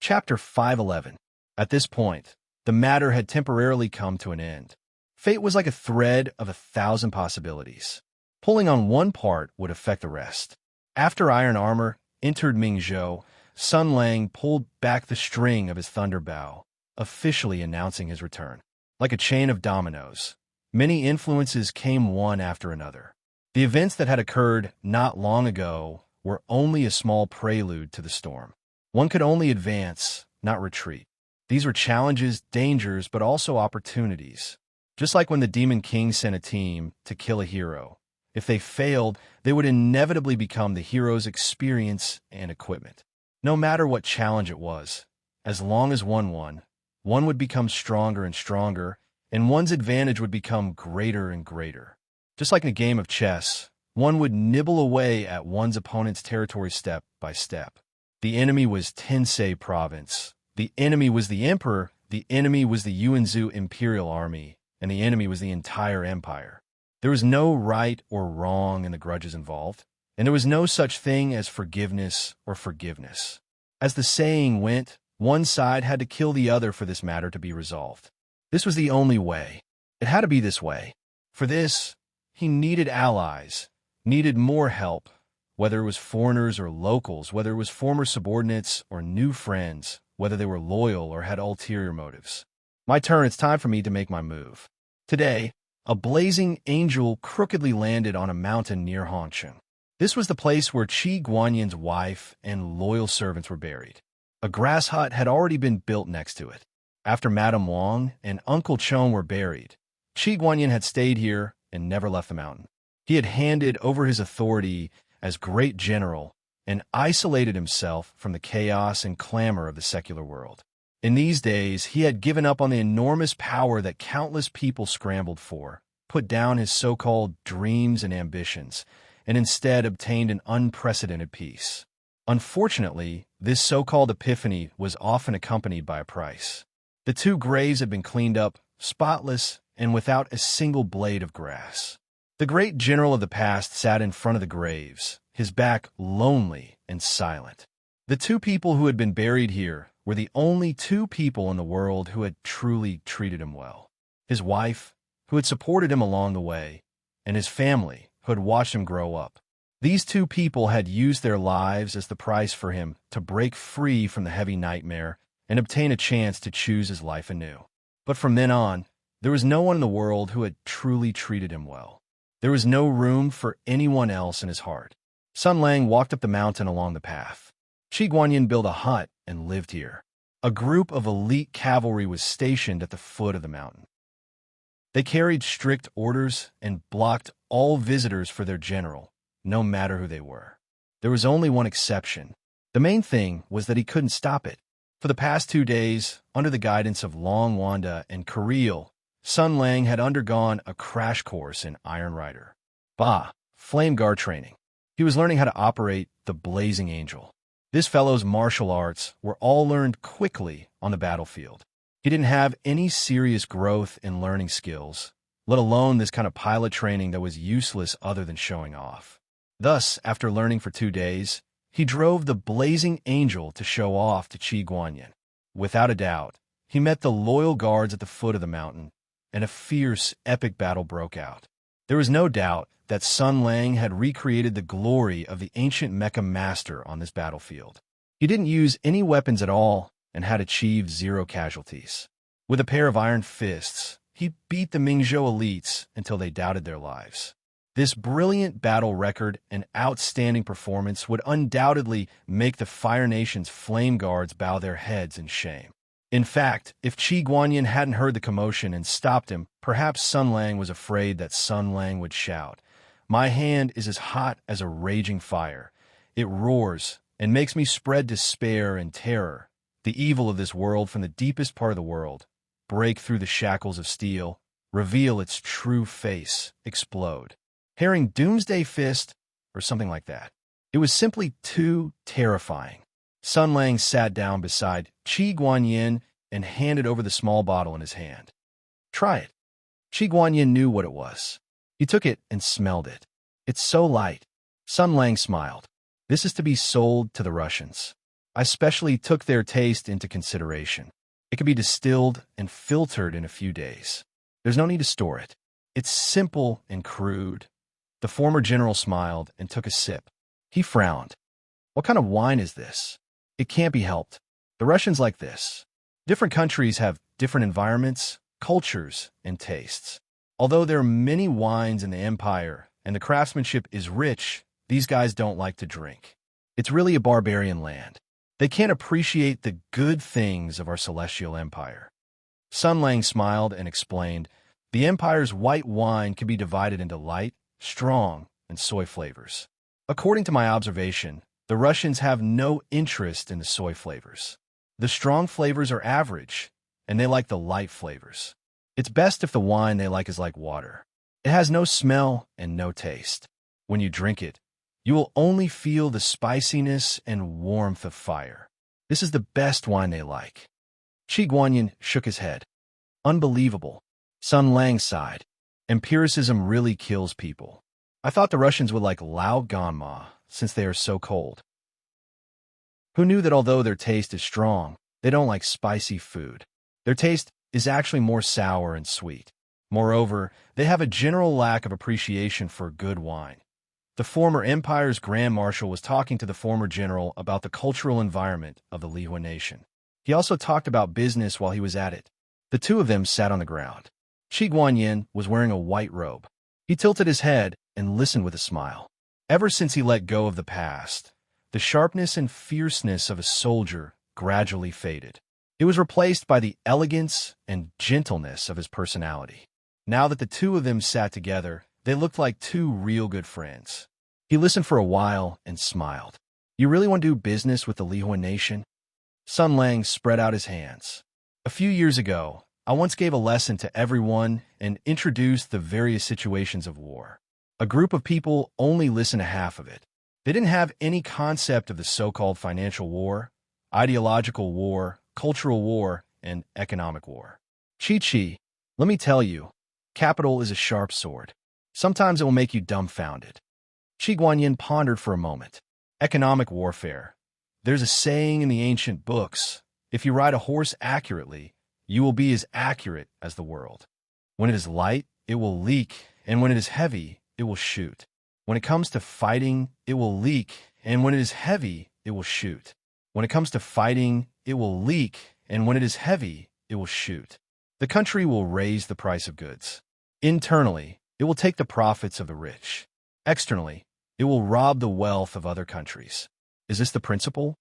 Chapter 511. At this point, the matter had temporarily come to an end. Fate was like a thread of 1,000 possibilities. Pulling on one part would affect the rest. After Iron Armor entered Mingzhou, Sun Lang pulled back the string of his thunder bow, officially announcing his return. Like a chain of dominoes, many influences came one after another. The events that had occurred not long ago were only a small prelude to the storm. One could only advance, not retreat. These were challenges, dangers, but also opportunities. Just like when the Demon King sent a team to kill a hero. If they failed, they would inevitably become the hero's experience and equipment. No matter what challenge it was, as long as one won, one would become stronger and stronger, and one's advantage would become greater and greater. Just like in a game of chess, one would nibble away at one's opponent's territory step by step. The enemy was Tensei Province. The enemy was the Emperor. The enemy was the Yuanzhou Imperial Army. And the enemy was the entire empire. There was no right or wrong in the grudges involved, and there was no such thing as forgiveness or forgiveness. As the saying went, one side had to kill the other for this matter to be resolved. This was the only way. It had to be this way. For this, he needed allies, needed more help, whether it was foreigners or locals, whether it was former subordinates or new friends, whether they were loyal or had ulterior motives. My turn, it's time for me to make my move. Today, a blazing angel crookedly landed on a mountain near Hongsheng. This was the place where Qi Guanyan's wife and loyal servants were buried. A grass hut had already been built next to it. After Madame Wang and Uncle Chong were buried, Qi Guanyan had stayed here and never left the mountain. He had handed over his authority as great general and isolated himself from the chaos and clamor of the secular world. In these days, he had given up on the enormous power that countless people scrambled for, put down his so-called dreams and ambitions, and instead obtained an unprecedented peace. Unfortunately, this so-called epiphany was often accompanied by a price. The two graves had been cleaned up, spotless, and without a single blade of grass. The great general of the past sat in front of the graves, his back lonely and silent. The two people who had been buried here were the only two people in the world who had truly treated him well. His wife, who had supported him along the way, and his family, who had watched him grow up. These two people had used their lives as the price for him to break free from the heavy nightmare and obtain a chance to choose his life anew. But from then on, there was no one in the world who had truly treated him well. There was no room for anyone else in his heart. Sun Lang walked up the mountain along the path. Qi Guanyan built a hut and lived here. A group of elite cavalry was stationed at the foot of the mountain. They carried strict orders and blocked all visitors for their general, no matter who they were. There was only one exception. The main thing was that he couldn't stop it. For the past 2 days, under the guidance of Long Wanda and Kirill, Sun Lang had undergone a crash course in Iron Rider. Flame Guard training. He was learning how to operate the Blazing Angel. This fellow's martial arts were all learned quickly on the battlefield. He didn't have any serious growth in learning skills, let alone this kind of pilot training that was useless other than showing off. Thus, after learning for 2 days, he drove the Blazing Angel to show off to Qi Guanyan. Without a doubt, he met the loyal guards at the foot of the mountain, and a fierce, epic battle broke out. There was no doubt that Sun Lang had recreated the glory of the ancient mecha master on this battlefield. He didn't use any weapons at all and had achieved 0 casualties. With a pair of iron fists, he beat the Mingzhou elites until they doubted their lives. This brilliant battle record and outstanding performance would undoubtedly make the Fire Nation's Flame Guards bow their heads in shame. In fact, if Qi Guanyan hadn't heard the commotion and stopped him, perhaps Sun Lang was afraid that Sun Lang would shout, "My hand is as hot as a raging fire. It roars and makes me spread despair and terror, the evil of this world from the deepest part of the world, break through the shackles of steel, reveal its true face, explode." Hearing Doomsday Fist or something like that. It was simply too terrifying. Sun Lang sat down beside Qi Guanyan and handed over the small bottle in his hand. "Try it." Qi Guanyan knew what it was. He took it and smelled it. "It's so light." Sun Lang smiled. "This is to be sold to the Russians. I specially took their taste into consideration. It can be distilled and filtered in a few days. There's no need to store it. It's simple and crude. The former general smiled and took a sip. He frowned. What kind of wine is this? It can't be helped. The Russians like this. Different countries have different environments, cultures, and tastes. Although there are many wines in the empire and the craftsmanship is rich, these guys don't like to drink. It's really a barbarian land. They can't appreciate the good things of our celestial empire. Sun Lang smiled and explained, the empire's white wine can be divided into light, strong, and soy flavors. According to my observation, the Russians have no interest in the soy flavors. The strong flavors are average, and they like the light flavors. It's best if the wine they like is like water. It has no smell and no taste. When you drink it, you will only feel the spiciness and warmth of fire. This is the best wine they like. Qi Guanyin shook his head. Unbelievable. Sun Lang sighed. Empiricism really kills people. I thought the Russians would like Lao Ganma, since they are so cold. Who knew that although their taste is strong, they don't like spicy food? Their taste is actually more sour and sweet. Moreover, they have a general lack of appreciation for good wine. The former empire's grand marshal was talking to the former general about the cultural environment of the Lihua nation. He also talked about business while he was at it. The two of them sat on the ground. Qi Guanyin was wearing a white robe. He tilted his head and listened with a smile. Ever since he let go of the past, the sharpness and fierceness of a soldier gradually faded. It was replaced by the elegance and gentleness of his personality. Now that the two of them sat together, they looked like two real good friends. He listened for a while and smiled. You really want to do business with the Lihua nation? Sun Lang spread out his hands. A few years ago, I once gave a lesson to everyone and introduced the various situations of war. A group of people only listened to half of it. They didn't have any concept of the so-called financial war, ideological war, cultural war, and economic war. Chi, let me tell you, capital is a sharp sword. Sometimes it will make you dumbfounded. Qi Guanyin pondered for a moment. Economic warfare. There's a saying in the ancient books, if you ride a horse accurately, you will be as accurate as the world. When it is light, it will leak, and when it is heavy, it will shoot. When it comes to fighting, it will leak, and when it is heavy, it will shoot. When it comes to fighting, it will leak, and when it is heavy, it will shoot. The country will raise the price of goods. Internally, it will take the profits of the rich. Externally, it will rob the wealth of other countries. Is this the principle?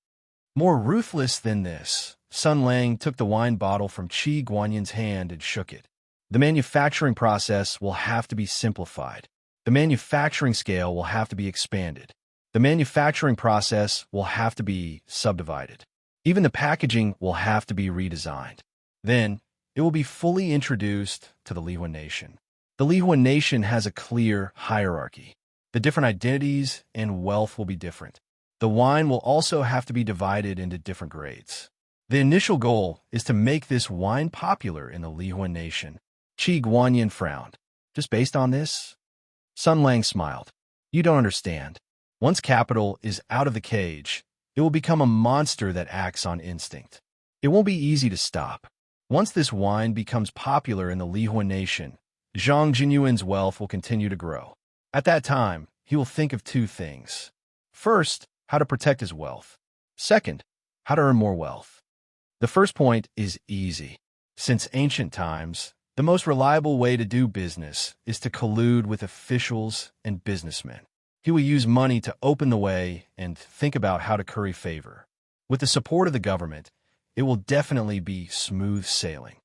More ruthless than this, Sun Lang took the wine bottle from Qi Guanyin's hand and shook it. The manufacturing process will have to be simplified. The manufacturing scale will have to be expanded. The manufacturing process will have to be subdivided. Even the packaging will have to be redesigned. Then, it will be fully introduced to the Lihua nation. The Lihua nation has a clear hierarchy. The different identities and wealth will be different. The wine will also have to be divided into different grades. The initial goal is to make this wine popular in the Lihua nation. Qi Guanyin frowned. Just based on this? Sun Lang smiled. You don't understand. Once capital is out of the cage, it will become a monster that acts on instinct. It won't be easy to stop. Once this wine becomes popular in the Lihua nation, Zhang Jinyuan's wealth will continue to grow. At that time, he will think of two things. First, how to protect his wealth. Second, how to earn more wealth. The first point is easy. Since ancient times, the most reliable way to do business is to collude with officials and businessmen. He will use money to open the way and think about how to curry favor. With the support of the government, it will definitely be smooth sailing.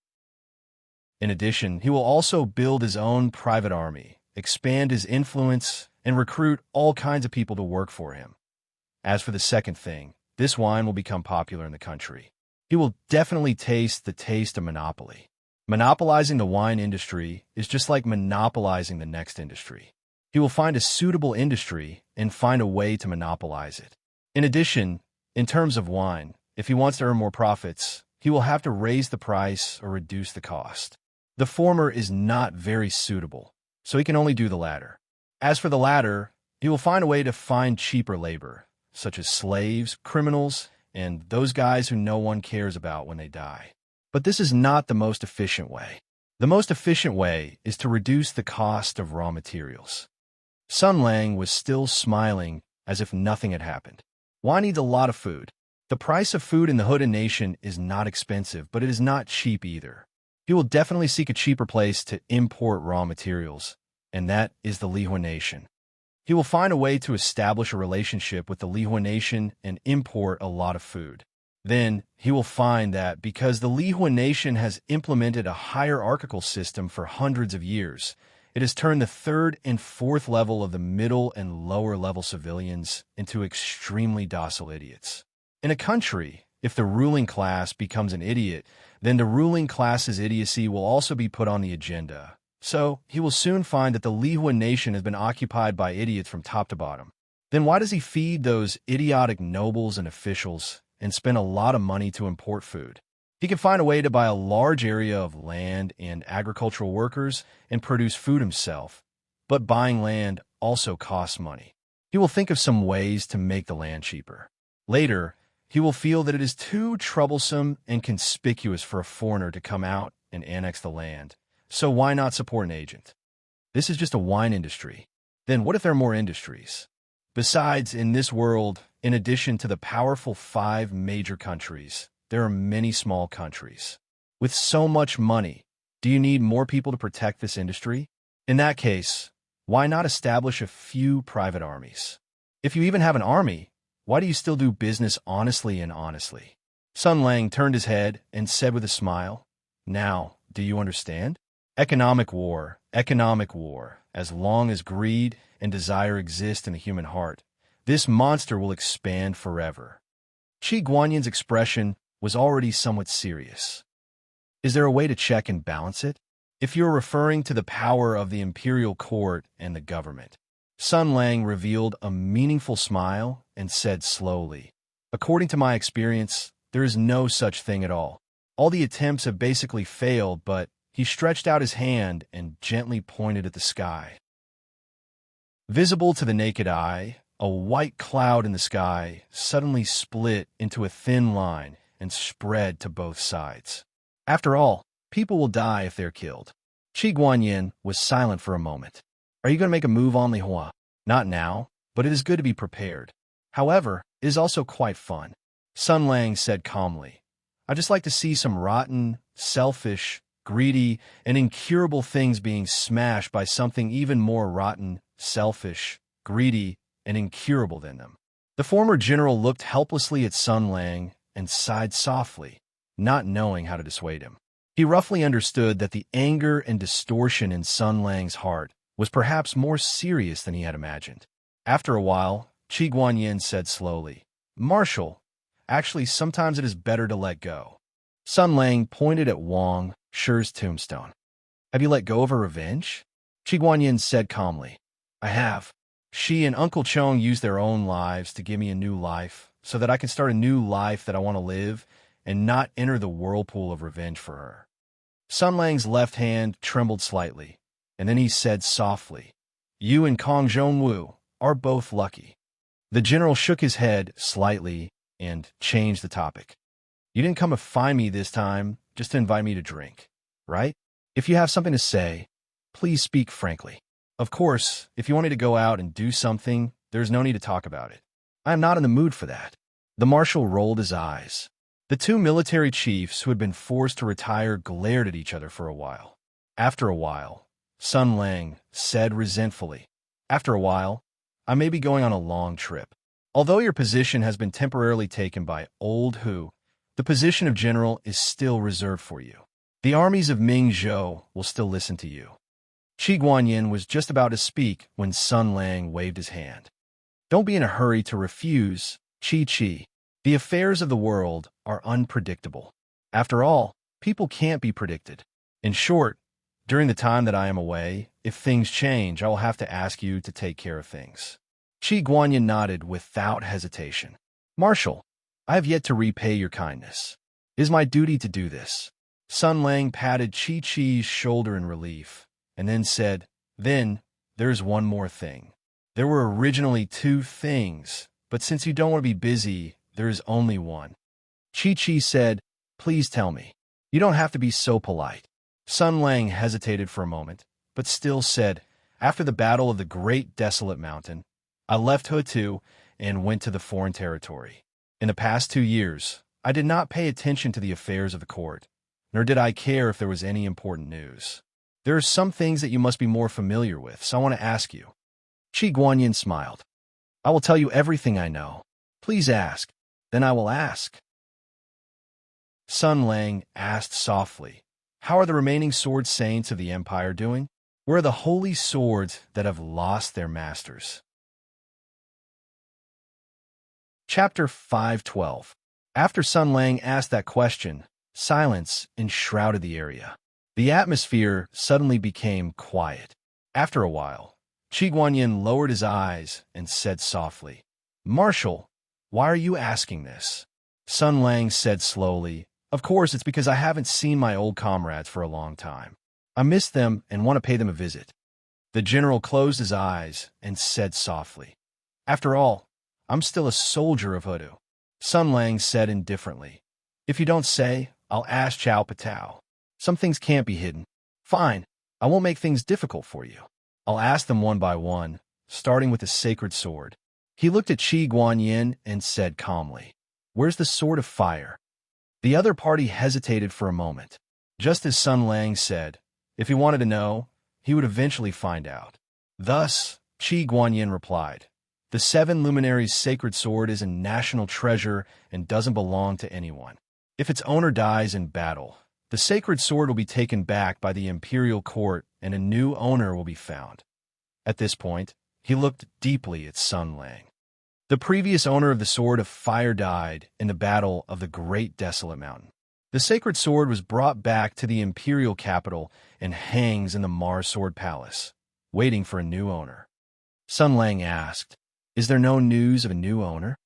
In addition, he will also build his own private army, expand his influence, and recruit all kinds of people to work for him. As for the second thing, this wine will become popular in the country. He will definitely taste the taste of monopoly. Monopolizing the wine industry is just like monopolizing the next industry. He will find a suitable industry and find a way to monopolize it. In addition, in terms of wine, if he wants to earn more profits, he will have to raise the price or reduce the cost. The former is not very suitable, so he can only do the latter. As for the latter, he will find a way to find cheaper labor, such as slaves, criminals, and those guys who no one cares about when they die. But this is not the most efficient way. The most efficient way is to reduce the cost of raw materials. Sun Lang was still smiling as if nothing had happened. Why needs a lot of food? The price of food in the Hoodin Nation is not expensive, but it is not cheap either. He will definitely seek a cheaper place to import raw materials, and that is the Lihua Nation. He will find a way to establish a relationship with the Lihua Nation and import a lot of food. Then he will find that because the Lihua Nation has implemented a hierarchical system for hundreds of years, it has turned the third and fourth level of the middle and lower level civilians into extremely docile idiots. In a country, if the ruling class becomes an idiot, then the ruling class's idiocy will also be put on the agenda. So he will soon find that the Lihua Nation has been occupied by idiots from top to bottom. Then why does he feed those idiotic nobles and officials and spend a lot of money to import food? He can find a way to buy a large area of land and agricultural workers and produce food himself. But buying land also costs money. He will think of some ways to make the land cheaper. Later, he will feel that it is too troublesome and conspicuous for a foreigner to come out and annex the land. So why not support an agent? This is just a wine industry. Then what if there are more industries? Besides, in this world, in addition to the powerful 5 major countries, there are many small countries. With so much money, do you need more people to protect this industry? In that case, why not establish a few private armies? If you even have an army, why do you still do business honestly and honestly? Sun Lang turned his head and said with a smile, "Now, do you understand? Economic war, as long as greed and desire exist in the human heart, this monster will expand forever." Qi Guanyan's expression was already somewhat serious. Is there a way to check and balance it? If you're referring to the power of the imperial court and the government. Sun Lang revealed a meaningful smile and said slowly, "According to my experience, there is no such thing at all. All the attempts have basically failed," but he stretched out his hand and gently pointed at the sky. Visible to the naked eye, a white cloud in the sky suddenly split into a thin line and spread to both sides. After all, people will die if they're killed. Qi Guanyin was silent for a moment. Are you going to make a move on Lihua? Not now, but it is good to be prepared. However, it is also quite fun. Sun Lang said calmly, "I'd just like to see some rotten, selfish, greedy, and incurable things being smashed by something even more rotten, selfish, greedy, and incurable than them." The former general looked helplessly at Sun Lang and sighed softly, not knowing how to dissuade him. He roughly understood that the anger and distortion in Sun Lang's heart was perhaps more serious than he had imagined. After a while, Qi Guanyin said slowly, "Marshal, actually sometimes it is better to let go." Sun Lang pointed at Wang Shi's tombstone. "Have you let go of her revenge?" Qi Guanyin said calmly, "I have. She and Uncle Chong used their own lives to give me a new life, so that I can start a new life that I want to live and not enter the whirlpool of revenge for her." Sun Lang's left hand trembled slightly, and then he said softly, "You and Kong Zhongwu are both lucky." The general shook his head slightly and changed the topic. "You didn't come to find me this time just to invite me to drink, right? If you have something to say, please speak frankly. Of course, if you want me to go out and do something, there's no need to talk about it. I am not in the mood for that." The marshal rolled his eyes. The 2 military chiefs who had been forced to retire glared at each other for a while. After a while, Sun Lang said resentfully, "After a while, I may be going on a long trip. Although your position has been temporarily taken by Old Hu, the position of general is still reserved for you. The armies of Ming Zhou will still listen to you." Qi Guanyin was just about to speak when Sun Lang waved his hand. "Don't be in a hurry to refuse, Qi. The affairs of the world are unpredictable. After all, people can't be predicted. In short, during the time that I am away, if things change, I will have to ask you to take care of things." Qi Guanyin nodded without hesitation. "Marshal, I have yet to repay your kindness. It is my duty to do this." Sun Lang patted Chi's shoulder in relief, and then said, "Then, there's one more thing. There were originally 2 things, but since you don't want to be busy, there is only one. Chi-Chi said, "Please tell me. You don't have to be so polite." Sun Lang hesitated for a moment, but still said, "After the battle of the Great Desolate Mountain, I left Hutu and went to the foreign territory. In the past 2 years, I did not pay attention to the affairs of the court, nor did I care if there was any important news. There are some things that you must be more familiar with, so I want to ask you." Qi Guanyin smiled. "I will tell you everything I know. Please ask. Then I will ask." Sun Lang asked softly, "How are the remaining sword saints of the Empire doing? Where are the holy swords that have lost their masters?" Chapter 512. After Sun Lang asked that question, silence enshrouded the area. The atmosphere suddenly became quiet. After a while, Qi Guanyin lowered his eyes and said softly, "Marshal, why are you asking this?" Sun Lang said slowly, "Of course, it's because I haven't seen my old comrades for a long time. I miss them and want to pay them a visit." The general closed his eyes and said softly, "After all, I'm still a soldier of Hutu." Sun Lang said indifferently, "If you don't say, I'll ask Chow Patao. Some things can't be hidden." "Fine, I won't make things difficult for you. I'll ask them one by one, starting with the sacred sword." He looked at Qi Guanyin and said calmly, "Where's the sword of fire?" The other party hesitated for a moment. Just as Sun Lang said, if he wanted to know, he would eventually find out. Thus, Qi Guanyin replied, "The Seven Luminaries' sacred sword is a national treasure and doesn't belong to anyone. If its owner dies in battle, the sacred sword will be taken back by the imperial court and a new owner will be found." At this point, he looked deeply at Sun Lang. The previous owner of the Sword of Fire died in the Battle of the Great Desolate Mountain. The sacred sword was brought back to the imperial capital and hangs in the Mars Sword Palace, waiting for a new owner. Sun Lang asked, "Is there no news of a new owner?"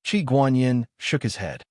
Qi Guanyin shook his head.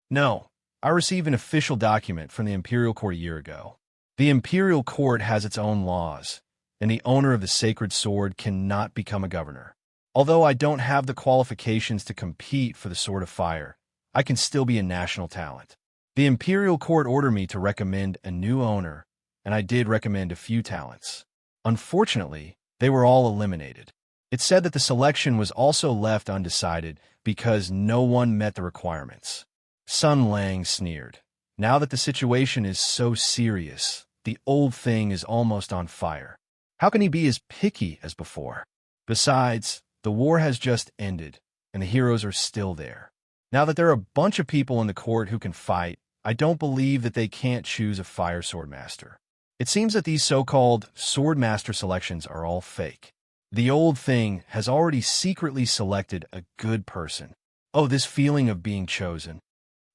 "No, I received an official document from the imperial court a year ago. The imperial court has its own laws, and the owner of the sacred sword cannot become a governor. Although I don't have the qualifications to compete for the Sword of Fire, I can still be a national talent. The imperial court ordered me to recommend a new owner, and I did recommend a few talents. Unfortunately, they were all eliminated. It said that the selection was also left undecided because no one met the requirements." Sun Lang sneered. "Now that the situation is so serious, the old thing is almost on fire. How can he be as picky as before? Besides, the war has just ended, and the heroes are still there. Now that there are a bunch of people in the court who can fight, I don't believe that they can't choose a fire sword master. It seems that these so-called sword master selections are all fake. The old thing has already secretly selected a good person. Oh, this feeling of being chosen."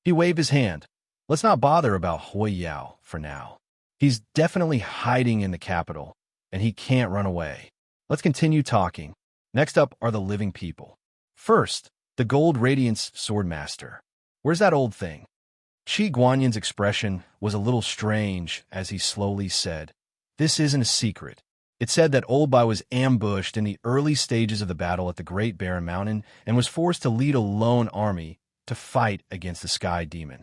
He waved his hand. "Let's not bother about Hui Yao for now. He's definitely hiding in the capital, and he can't run away. Let's continue talking. Next up are the living people. First, the Gold Radiance Swordmaster. Where's that old thing?" Qi Guanyin's expression was a little strange as he slowly said, "This isn't a secret. It said that Old Bai was ambushed in the early stages of the battle at the Great Barren Mountain and was forced to lead a lone army to fight against the Sky Demon.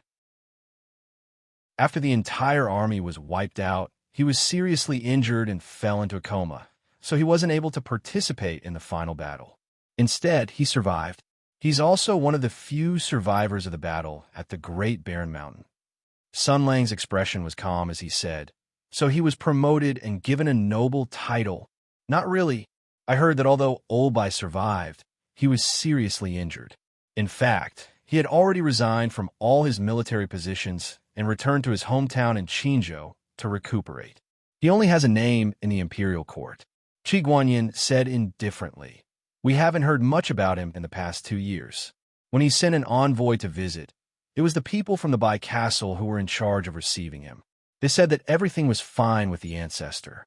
After the entire army was wiped out, he was seriously injured and fell into a coma, so he wasn't able to participate in the final battle. Instead, he survived. He's also one of the few survivors of the battle at the Great Barren Mountain." Sun Lang's expression was calm as he said, "So he was promoted and given a noble title?" "Not really. I heard that although Old Bai survived, he was seriously injured. In fact, he had already resigned from all his military positions and returned to his hometown in Qinzhou to recuperate. He only has a name in the imperial court." Qi Guanyin said indifferently, "We haven't heard much about him in the past 2 years. When he sent an envoy to visit, it was the people from the Bai Castle who were in charge of receiving him. They said that everything was fine with the ancestor."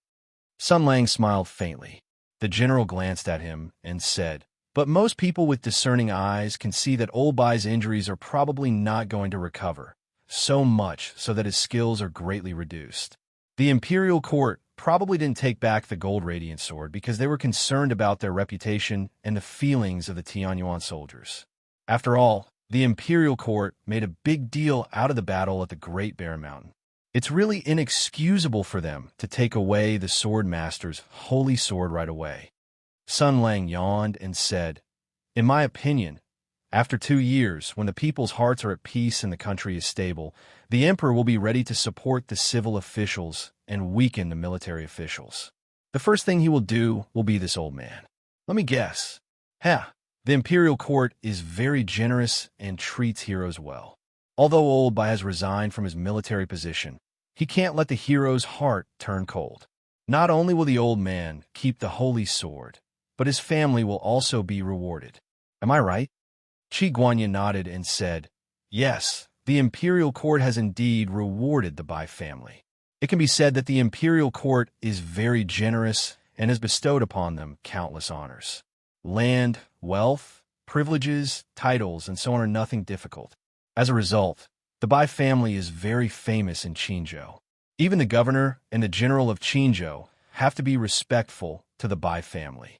Sun Lang smiled faintly. The general glanced at him and said, "But most people with discerning eyes can see that Old Bai's injuries are probably not going to recover, so much so that his skills are greatly reduced. The imperial court probably didn't take back the Gold Radiant Sword because they were concerned about their reputation and the feelings of the Tianyuan soldiers. After all, The imperial court made a big deal out of the battle at the Great Bear Mountain. It's really inexcusable for them to take away the sword master's holy sword right away. Sun Lang yawned and said, "In my opinion, after 2 years, when the people's hearts are at peace and the country is stable, the emperor will be ready to support the civil officials and weaken the military officials. The first thing he will do will be this old man. Let me guess. The imperial court is very generous and treats heroes well. Although Old Bai has resigned from his military position, he can't let the hero's heart turn cold. Not only will the old man keep the holy sword, but his family will also be rewarded. Am I right?" Qi Guanyin nodded and said, "Yes, the imperial court has indeed rewarded the Bai family. It can be said that the imperial court is very generous and has bestowed upon them countless honors. Land, wealth, privileges, titles, and so on are nothing difficult. As a result, the Bai family is very famous in Qinzhou. Even the governor and the general of Qinzhou have to be respectful to the Bai family."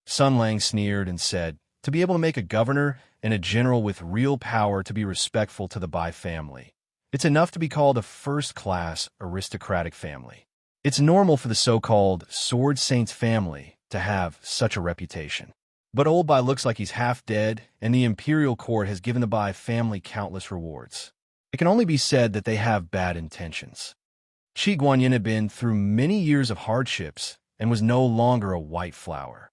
Sun Lang sneered and said, "To be able to make a governor and a general with real power to be respectful to the Bai family, it's enough to be called a first-class aristocratic family. It's normal for the so-called Sword Saints family to have such a reputation. But Old Bai looks like he's half dead, and the imperial court has given the Bai family countless rewards. It can only be said that they have bad intentions." Qi Guanyin had been through many years of hardships and was no longer a white flower.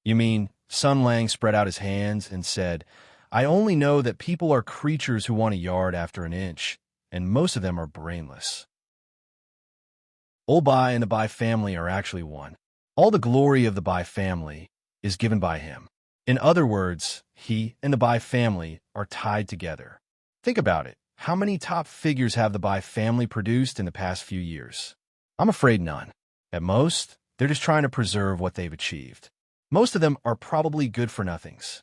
"You mean," Sun Lang spread out his hands and said, "I only know that people are creatures who want a yard after an inch, and most of them are brainless. Old Bai and the Bai family are actually one. All the glory of the Bai family is given by him. In other words, he and the Bai family are tied together. Think about it. How many top figures have the Bai family produced in the past few years? I'm afraid none. At most, they're just trying to preserve what they've achieved. Most of them are probably good-for-nothings.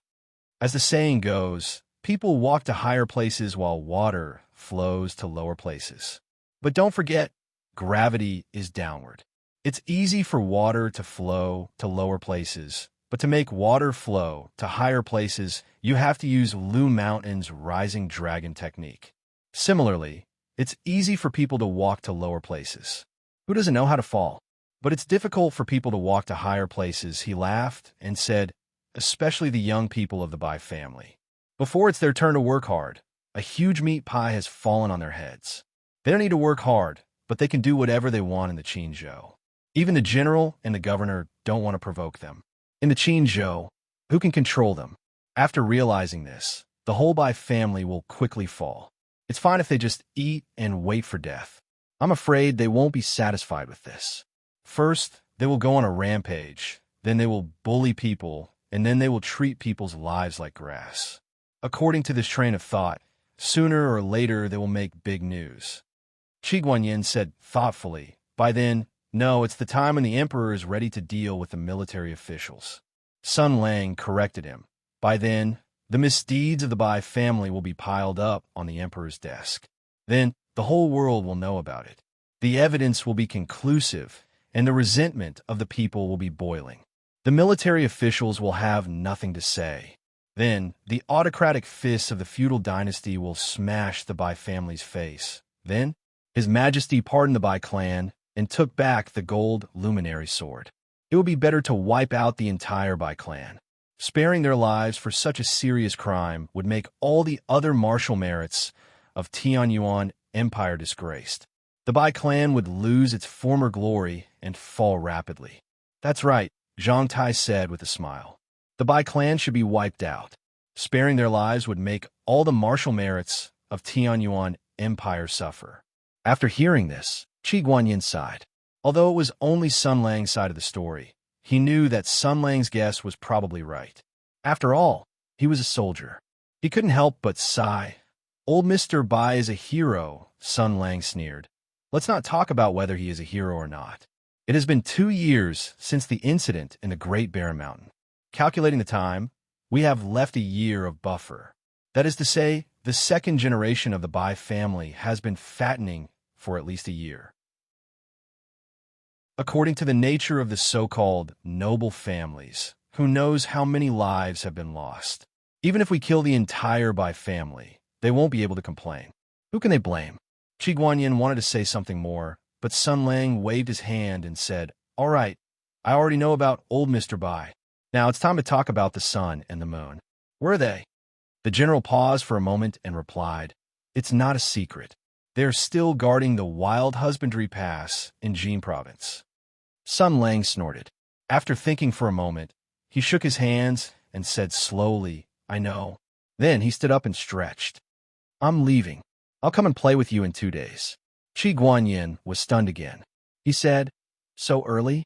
As the saying goes, people walk to higher places while water flows to lower places. But don't forget, gravity is downward. It's easy for water to flow to lower places, but to make water flow to higher places, you have to use Lu Mountain's rising dragon technique. Similarly, it's easy for people to walk to lower places. Who doesn't know how to fall? But it's difficult for people to walk to higher places," he laughed and said, "especially the young people of the Bai family. Before it's their turn to work hard, a huge meat pie has fallen on their heads. They don't need to work hard, but they can do whatever they want in the Qinzhou. Even the general and the governor don't want to provoke them. In the Qinzhou, who can control them? After realizing this, the whole Bai family will quickly fall. It's fine if they just eat and wait for death. I'm afraid they won't be satisfied with this. First, they will go on a rampage, then they will bully people, and then they will treat people's lives like grass. According to this train of thought, sooner or later they will make big news." Qi Guanyin said thoughtfully, "By then, no, it's the time when the emperor is ready to deal with the military officials." Sun Lang corrected him. "By then, the misdeeds of the Bai family will be piled up on the emperor's desk. Then, the whole world will know about it. The evidence will be conclusive, and the resentment of the people will be boiling. The military officials will have nothing to say. Then, the autocratic fists of the feudal dynasty will smash the Bai family's face. Then, His Majesty pardoned the Bai clan and took back the gold luminary sword. It would be better to wipe out the entire Bai clan. Sparing their lives for such a serious crime would make all the other martial merits of Tianyuan Empire disgraced. The Bai clan would lose its former glory and fall rapidly." "That's right," Zhang Tai said with a smile. "The Bai clan should be wiped out. Sparing their lives would make all the martial merits of Tianyuan Empire suffer." After hearing this, Qi Guanyin sighed. Although it was only Sun Lang's side of the story, he knew that Sun Lang's guess was probably right. After all, he was a soldier. He couldn't help but sigh. "Old Mr. Bai is a hero," Sun Lang sneered. "Let's not talk about whether he is a hero or not. It has been 2 years since the incident in the Great Bear Mountain. Calculating the time, we have left a year of buffer. That is to say, the second generation of the Bai family has been fattening for at least a year. According to the nature of the so-called noble families, who knows how many lives have been lost? Even if we kill the entire Bai family, they won't be able to complain. Who can they blame? Qi Guanyin wanted to say something more, but Sun Lang waved his hand and said, "All right, I already know about old Mr. Bai. Now it's time to talk about the sun and the moon. Where are they?" The general paused for a moment and replied, "It's not a secret. They're still guarding the Wild Husbandry Pass in Jin Province." Sun Lang snorted. After thinking for a moment, he shook his hands and said slowly, "I know." Then he stood up and stretched. "I'm leaving. I'll come and play with you in 2 days." Qi Guanyin was stunned again. He said, "So early?"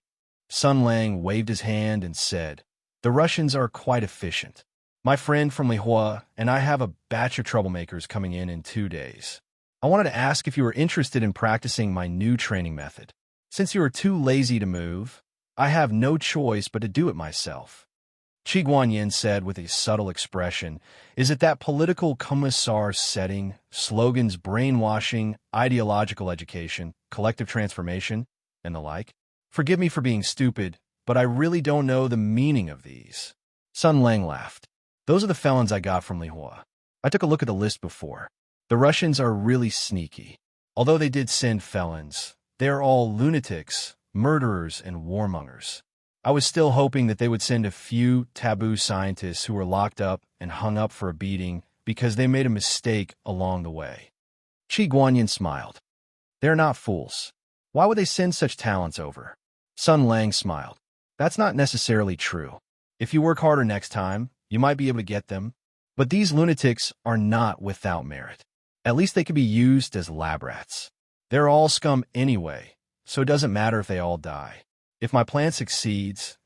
Sun Lang waved his hand and said, "The Russians are quite efficient. My friend from Lihua and I have a batch of troublemakers coming in 2 days. I wanted to ask if you were interested in practicing my new training method. Since you are too lazy to move, I have no choice but to do it myself." Qi Guanyin said with a subtle expression, "Is it that political commissar setting, slogans brainwashing, ideological education, collective transformation, and the like? Forgive me for being stupid, but I really don't know the meaning of these." Sun Lang laughed. "Those are the felons I got from Lihua. I took a look at the list before. The Russians are really sneaky. Although they did send felons, they are all lunatics, murderers, and warmongers. I was still hoping that they would send a few taboo scientists who were locked up and hung up for a beating because they made a mistake along the way." Qi Guanyin smiled. "They're not fools. Why would they send such talents over?" Sun Lang smiled. "That's not necessarily true. If you work harder next time, you might be able to get them. But these lunatics are not without merit. At least they could be used as lab rats. They're all scum anyway, so it doesn't matter if they all die. If my plan succeeds,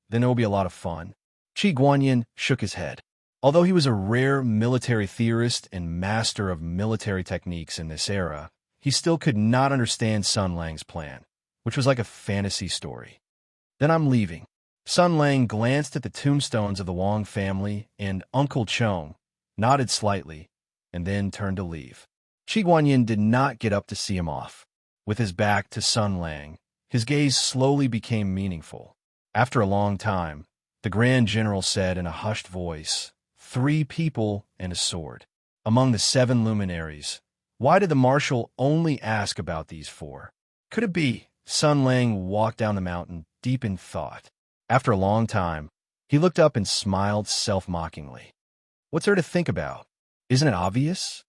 then it will be a lot of fun." Qi Guanyin shook his head. Although he was a rare military theorist and master of military techniques in this era, he still could not understand Sun Lang's plan, which was like a fantasy story. "Then I'm leaving." Sun Lang glanced at the tombstones of the Wang family and Uncle Chong, nodded slightly, and then turned to leave. Qi Guanyin did not get up to see him off. With his back to Sun Lang, his gaze slowly became meaningful. After a long time, the Grand General said in a hushed voice, 3 people and a sword. Among the 7 luminaries, why did the Marshal only ask about these 4? Could it be? Sun Lang walked down the mountain, deep in thought. After a long time, he looked up and smiled self-mockingly. What's there to think about? Isn't it obvious?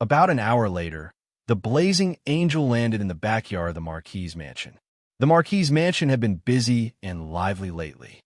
About an hour later, the blazing angel landed in the backyard of the Marquis' mansion. The Marquis' mansion had been busy and lively lately.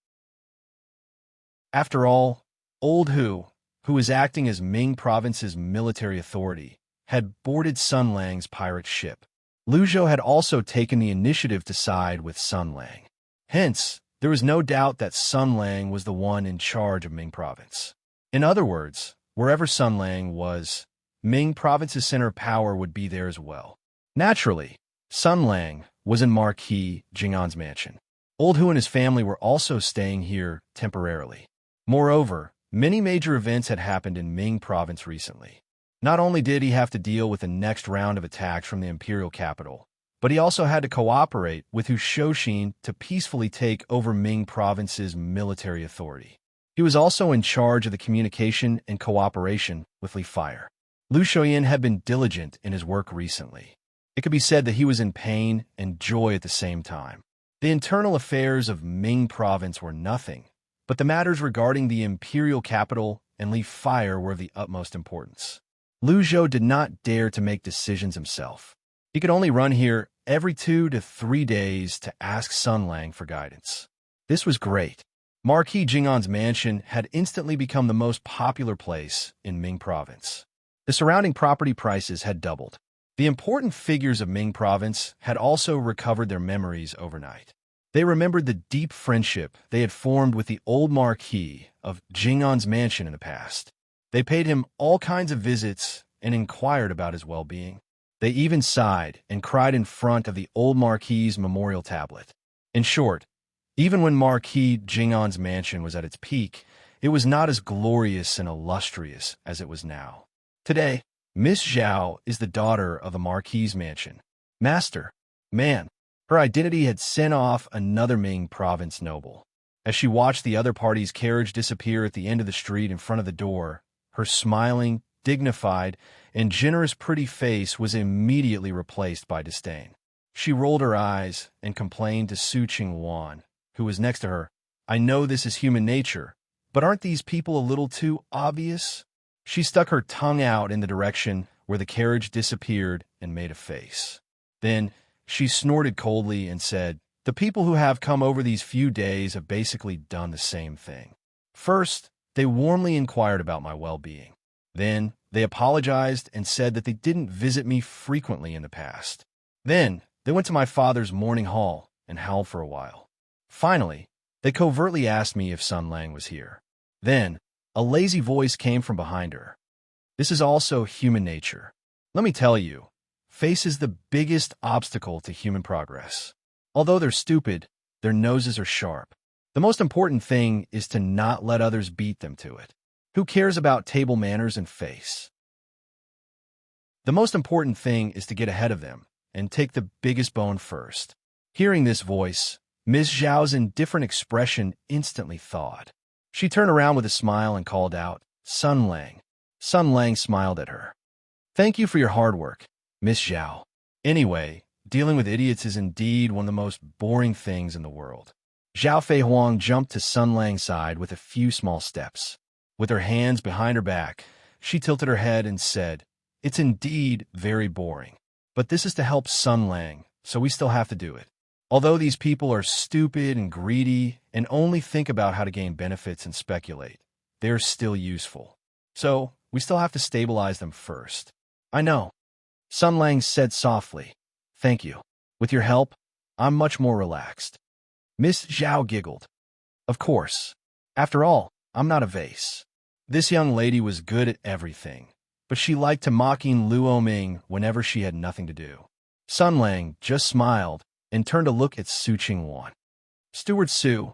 After all, Old Hu, who was acting as Ming Province's military authority, had boarded Sun Lang's pirate ship. Lu Zhou had also taken the initiative to side with Sun Lang. Hence, there was no doubt that Sun Lang was the one in charge of Ming Province. In other words, wherever Sun Lang was, Ming Province's center of power would be there as well. Naturally, Sun Lang was in Marquis Jing'an's mansion. Old Hu and his family were also staying here temporarily. Moreover, many major events had happened in Ming Province recently. Not only did he have to deal with the next round of attacks from the imperial capital, but he also had to cooperate with Hu Shouxin to peacefully take over Ming Province's military authority. He was also in charge of the communication and cooperation with Li Fire. Lu Shoyin had been diligent in his work recently. It could be said that he was in pain and joy at the same time. The internal affairs of Ming Province were nothing, but the matters regarding the imperial capital and Li Fire were of the utmost importance. Lu Zhou did not dare to make decisions himself. He could only run here every 2 to 3 days to ask Sun Lang for guidance. This was great. Marquis Jing'an's mansion had instantly become the most popular place in Ming Province. The surrounding property prices had doubled. The important figures of Ming Province had also recovered their memories overnight. They remembered the deep friendship they had formed with the old Marquis of Jing'an's mansion in the past. They paid him all kinds of visits and inquired about his well-being. They even sighed and cried in front of the old Marquis's memorial tablet. In short, even when Marquis Jing'an's mansion was at its peak, it was not as glorious and illustrious as it was now. Today, Miss Zhao is the daughter of the Marquis's mansion. Master, man, her identity had sent off another Ming Province noble. As she watched the other party's carriage disappear at the end of the street in front of the door, her smiling, dignified, and generous pretty face was immediately replaced by disdain. She rolled her eyes and complained to Su Ching-wan, who was next to her, "I know this is human nature, but aren't these people a little too obvious?" She stuck her tongue out in the direction where the carriage disappeared and made a face. Then she snorted coldly and said, "The people who have come over these few days have basically done the same thing. First, they warmly inquired about my well-being. Then, they apologized and said that they didn't visit me frequently in the past. Then, they went to my father's morning hall and howled for a while. Finally, they covertly asked me if Sun Lang was here. Then, a lazy voice came from behind her. This is also human nature. Let me tell you, face is the biggest obstacle to human progress. Although they're stupid, their noses are sharp. The most important thing is to not let others beat them to it. Who cares about table manners and face? The most important thing is to get ahead of them and take the biggest bone first." Hearing this voice, Ms. Zhao's indifferent expression instantly thawed. She turned around with a smile and called out, "Sun Lang." Sun Lang smiled at her. "Thank you for your hard work, Miss Zhao. Anyway, dealing with idiots is indeed one of the most boring things in the world." Zhao Fei Huang jumped to Sun Lang's side with a few small steps. With her hands behind her back, she tilted her head and said, "It's indeed very boring. But this is to help Sun Lang, so we still have to do it. Although these people are stupid and greedy and only think about how to gain benefits and speculate, they're still useful. So we still have to stabilize them first." "I know," Sun Lang said softly. "Thank you. With your help, I'm much more relaxed." Miss Zhao giggled. "Of course. After all, I'm not a vase." This young lady was good at everything, but she liked to mocking Luo Ming whenever she had nothing to do. Sun Lang just smiled and turned to look at Su Ching-wan. "Steward Su,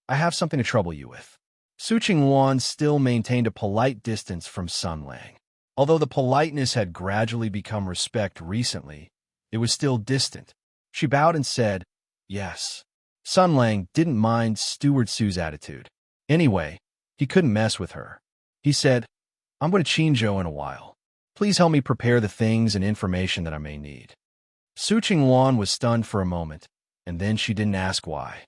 I have something to trouble you with." Su Ching-wan still maintained a polite distance from Sun Lang. Although the politeness had gradually become respect recently, it was still distant. She bowed and said, "Yes." Sun Lang didn't mind Steward Su's attitude. Anyway, he couldn't mess with her. He said, "I'm going to Qingzhou in a while. Please help me prepare the things and information that I may need." Su Ching-wan was stunned for a moment, and then she didn't ask why.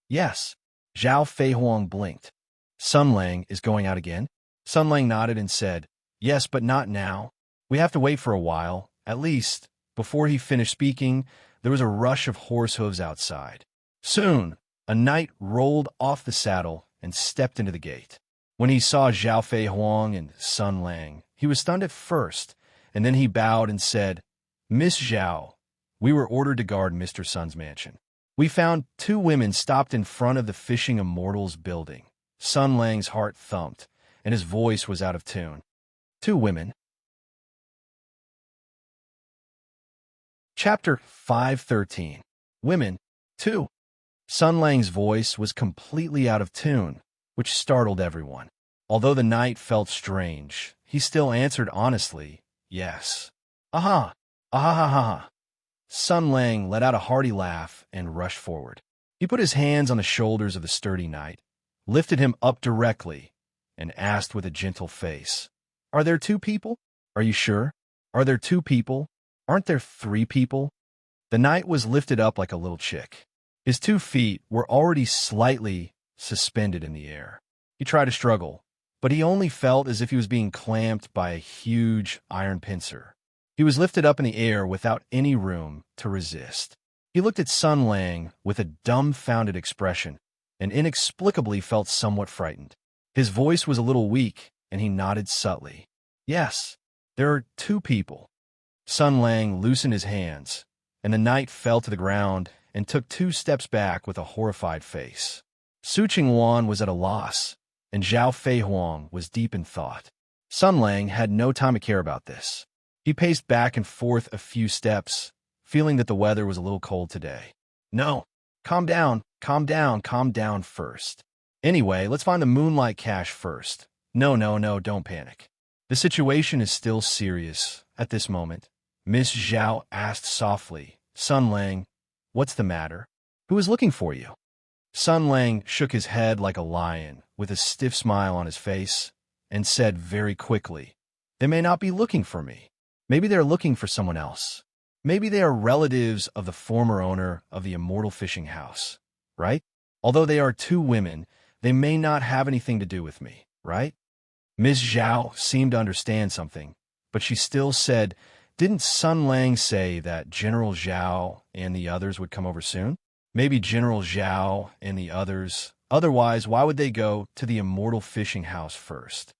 "Yes." Zhao Fei Huang blinked. "Sun Lang is going out again?" Sun Lang nodded and said, "Yes, but not now. We have to wait for a while, at least." Before he finished speaking, there was a rush of horse hooves outside. Soon, a knight rolled off the saddle and stepped into the gate. When he saw Zhao Fei Huang and Sun Lang, he was stunned at first, and then he bowed and said, "Miss Zhao, we were ordered to guard Mr. Sun's mansion. We found 2 women stopped in front of the Fishing Immortals building." Sun Lang's heart thumped, and his voice was out of tune. 2 women? Chapter 513. Women, 2. Sun Lang's voice was completely out of tune, which startled everyone. Although the knight felt strange, he still answered honestly, "Yes." "Aha! Aha ha ha ha!" Sun Lang let out a hearty laugh and rushed forward. He put his hands on the shoulders of the sturdy knight, lifted him up directly, and asked with a gentle face, "Are there 2 people? Are you sure? Are there 2 people? Aren't there 3 people?" The knight was lifted up like a little chick. His 2 feet were already slightly suspended in the air. He tried to struggle, but he only felt as if he was being clamped by a huge iron pincer. He was lifted up in the air without any room to resist. He looked at Sun Lang with a dumbfounded expression and inexplicably felt somewhat frightened. His voice was a little weak, and he nodded subtly. "Yes, there are 2 people." Sun Lang loosened his hands, and the knight fell to the ground and took 2 steps back with a horrified face. Su Ching-wan was at a loss, and Zhao Fei Huang was deep in thought. Sun Lang had no time to care about this. He paced back and forth a few steps, feeling that the weather was a little cold today. "No, calm down first. Anyway, let's find the moonlight cache first. No, don't panic. The situation is still serious at this moment." Miss Zhao asked softly, "Sun Lang, what's the matter? Who is looking for you?" Sun Lang shook his head like a lion, with a stiff smile on his face, and said very quickly, "They may not be looking for me. Maybe they're looking for someone else. Maybe they are relatives of the former owner of the immortal fishing house, right? Although they are two women, they may not have anything to do with me, right?" Miss Zhao seemed to understand something, but she still said, "Didn't Sun Lang say that General Zhao and the others would come over soon? Maybe General Zhao and the others. Otherwise, why would they go to the immortal fishing house first?"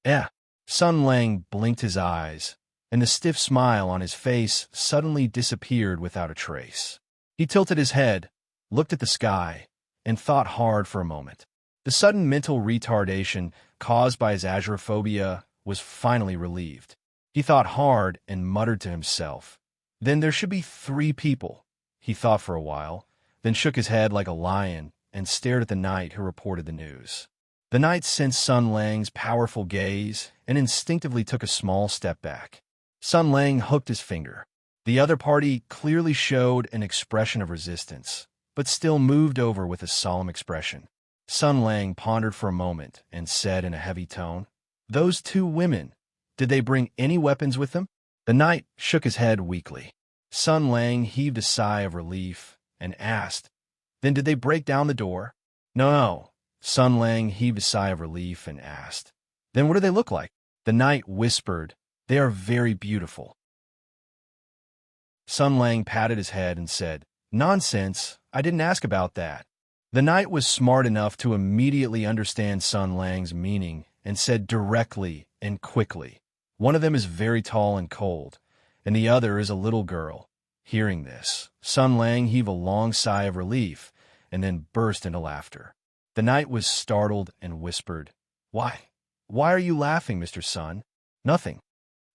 Eh. Sun Lang blinked his eyes, and the stiff smile on his face suddenly disappeared without a trace. He tilted his head, looked at the sky, and thought hard for a moment. The sudden mental retardation caused by his agoraphobia was finally relieved. He thought hard and muttered to himself, "Then there should be 3 people." He thought for a while, then shook his head like a lion and stared at the knight who reported the news. The knight sensed Sun Lang's powerful gaze and instinctively took a small step back. Sun Lang hooked his finger. The other party clearly showed an expression of resistance, but still moved over with a solemn expression. Sun Lang pondered for a moment and said in a heavy tone, "Those 2 women, did they bring any weapons with them?" The knight shook his head weakly. Sun Lang heaved a sigh of relief and asked, "Then did they break down the door?" No. Sun Lang heaved a sigh of relief and asked, "Then what do they look like?" The knight whispered, "They are very beautiful." Sun Lang patted his head and said, "Nonsense, I didn't ask about that." The knight was smart enough to immediately understand Sun Lang's meaning and said directly and quickly, "One of them is very tall and cold, and the other is a little girl." Hearing this, Sun Lang heaved a long sigh of relief and then burst into laughter. The knight was startled and whispered, Why are you laughing, Mr. Sun?" "Nothing."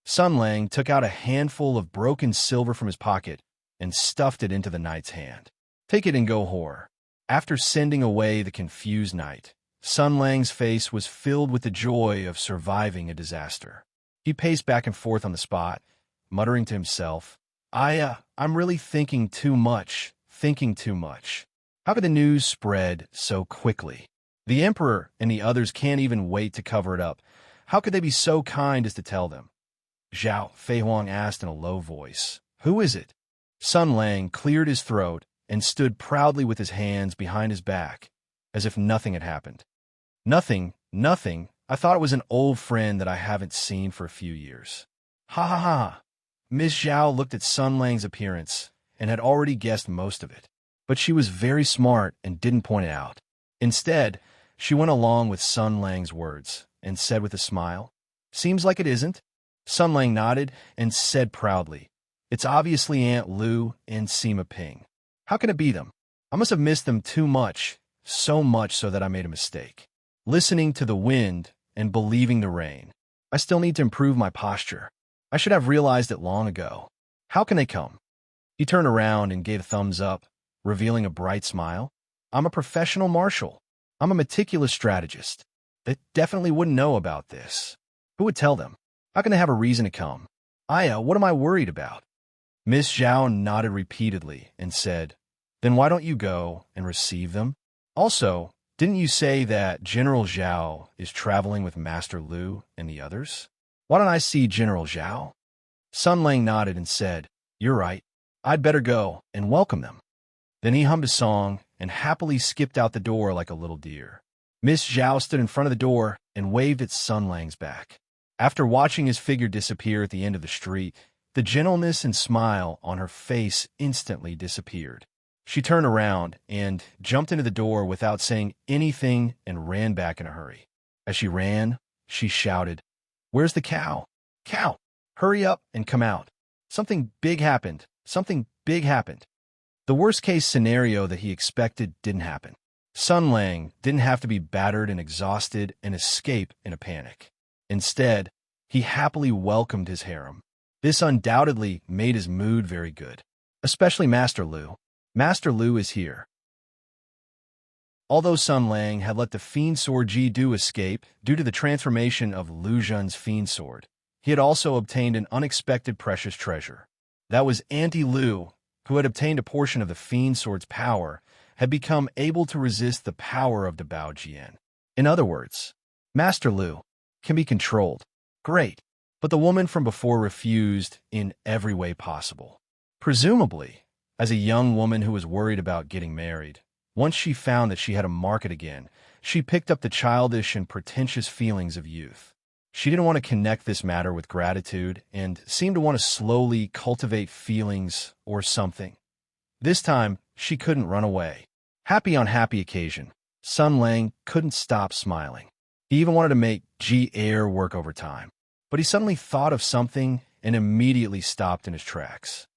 Sun Lang took out a handful of broken silver from his pocket and stuffed it into the knight's hand. "Take it and go whore." After sending away the confused knight, Sun Lang's face was filled with the joy of surviving a disaster. He paced back and forth on the spot, muttering to himself, I'm really thinking too much. How could the news spread so quickly? The Emperor and the others can't even wait to cover it up. How could they be so kind as to tell them?" Zhao Feihuang asked in a low voice, "Who is it?" Sun Lang cleared his throat and stood proudly with his hands behind his back, as if nothing had happened. Nothing. I thought it was an old friend that I haven't seen for a few years." Ha ha ha. Miss Zhao looked at Sun Lang's appearance and had already guessed most of it, but she was very smart and didn't point it out. Instead, she went along with Sun Lang's words and said with a smile, "Seems like it isn't." Sun Lang nodded and said proudly, "It's obviously Aunt Lu and Sima Ping. How can it be them? I must have missed them too much, so much so that I made a mistake. Listening to the wind and believing the rain. I still need to improve my posture. I should have realized it long ago. How can they come?" He turned around and gave a thumbs up, revealing a bright smile. "I'm a professional marshal. I'm a meticulous strategist. They definitely wouldn't know about this. Who would tell them? How can they have a reason to come? What am I worried about?" Miss Zhao nodded repeatedly and said, "Then why don't you go and receive them? Also, didn't you say that General Zhao is traveling with Master Lu and the others? Why don't I see General Zhao?" Sun Lang nodded and said, "You're right. I'd better go and welcome them." Then he hummed a song and happily skipped out the door like a little deer. Miss Zhao stood in front of the door and waved at Sun Lang's back. After watching his figure disappear at the end of the street, the gentleness and smile on her face instantly disappeared. She turned around and jumped into the door without saying anything and ran back in a hurry. As she ran, she shouted, "Where's the cow? Cow, hurry up and come out. Something big happened. The worst-case scenario that he expected didn't happen. Sun Lang didn't have to be battered and exhausted and escape in a panic. Instead, he happily welcomed his harem. This undoubtedly made his mood very good, especially Master Lu. Master Lu is here. Although Sun Lang had let the Fiend Sword Ji-Du escape due to the transformation of Lu Zhen's Fiend Sword, he had also obtained an unexpected precious treasure. That was Auntie Lu, who had obtained a portion of the Fiend Sword's power had become able to resist the power of the Bao Jian. In other words, Master Lu can be controlled. Great. But the woman from before refused in every way possible. Presumably, as a young woman who was worried about getting married, once she found that she had a market again, she picked up the childish and pretentious feelings of youth. She didn't want to connect this matter with gratitude and seemed to want to slowly cultivate feelings or something. This time, she couldn't run away. Happy on happy occasion, Sun Lang couldn't stop smiling. He even wanted to make Ji Air work overtime. But he suddenly thought of something and immediately stopped in his tracks.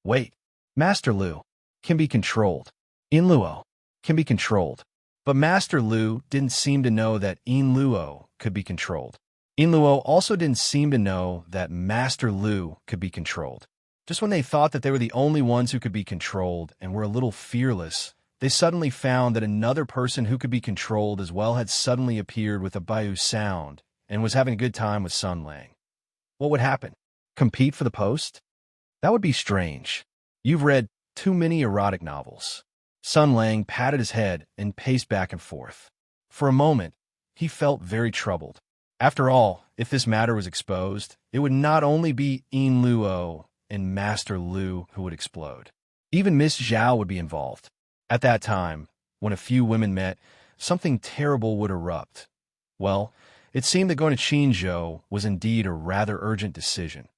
Wait, Master Lu can be controlled. In Luo can be controlled. But Master Lu didn't seem to know that In Luo could be controlled. In Luo also didn't seem to know that Master Lu could be controlled. Just when they thought that they were the only ones who could be controlled and were a little fearless, they suddenly found that another person who could be controlled as well had suddenly appeared with a Baiyu sound and was having a good time with Sun Lang. What would happen? Compete for the post? That would be strange. You've read too many erotic novels. Sun Lang patted his head and paced back and forth. For a moment, he felt very troubled. After all, if this matter was exposed, it would not only be In Luo and Master Lu who would explode. Even Miss Zhao would be involved. At that time, when a few women met, something terrible would erupt. Well, it seemed that going to Qinzhou was indeed a rather urgent decision.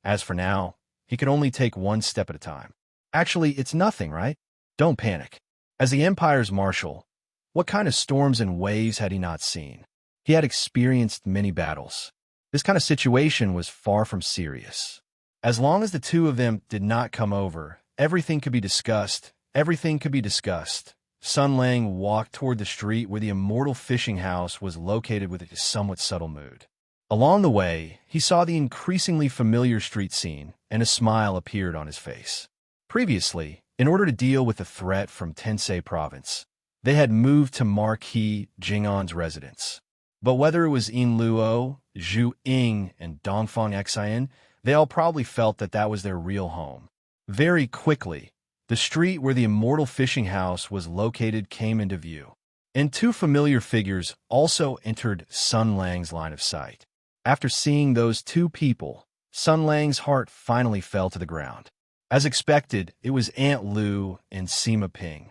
As for now, he could only take one step at a time. Actually, it's nothing, right? Don't panic. As the Empire's marshal, what kind of storms and waves had he not seen? He had experienced many battles. This kind of situation was far from serious. As long as the two of them did not come over, everything could be discussed. Everything could be discussed. Sun Lang walked toward the street where the immortal fishing house was located with a somewhat subtle mood. Along the way, he saw the increasingly familiar street scene, and a smile appeared on his face. Previously, in order to deal with the threat from Tensei Province, they had moved to Marquis Jing'an's residence. But whether it was In Luo, Zhu Ying, and Dongfang Xian, they all probably felt that that was their real home. Very quickly, the street where the immortal fishing house was located came into view, and two familiar figures also entered Sun Lang's line of sight. After seeing those two people, Sun Lang's heart finally fell to the ground. As expected, it was Aunt Lu and Sima Ping.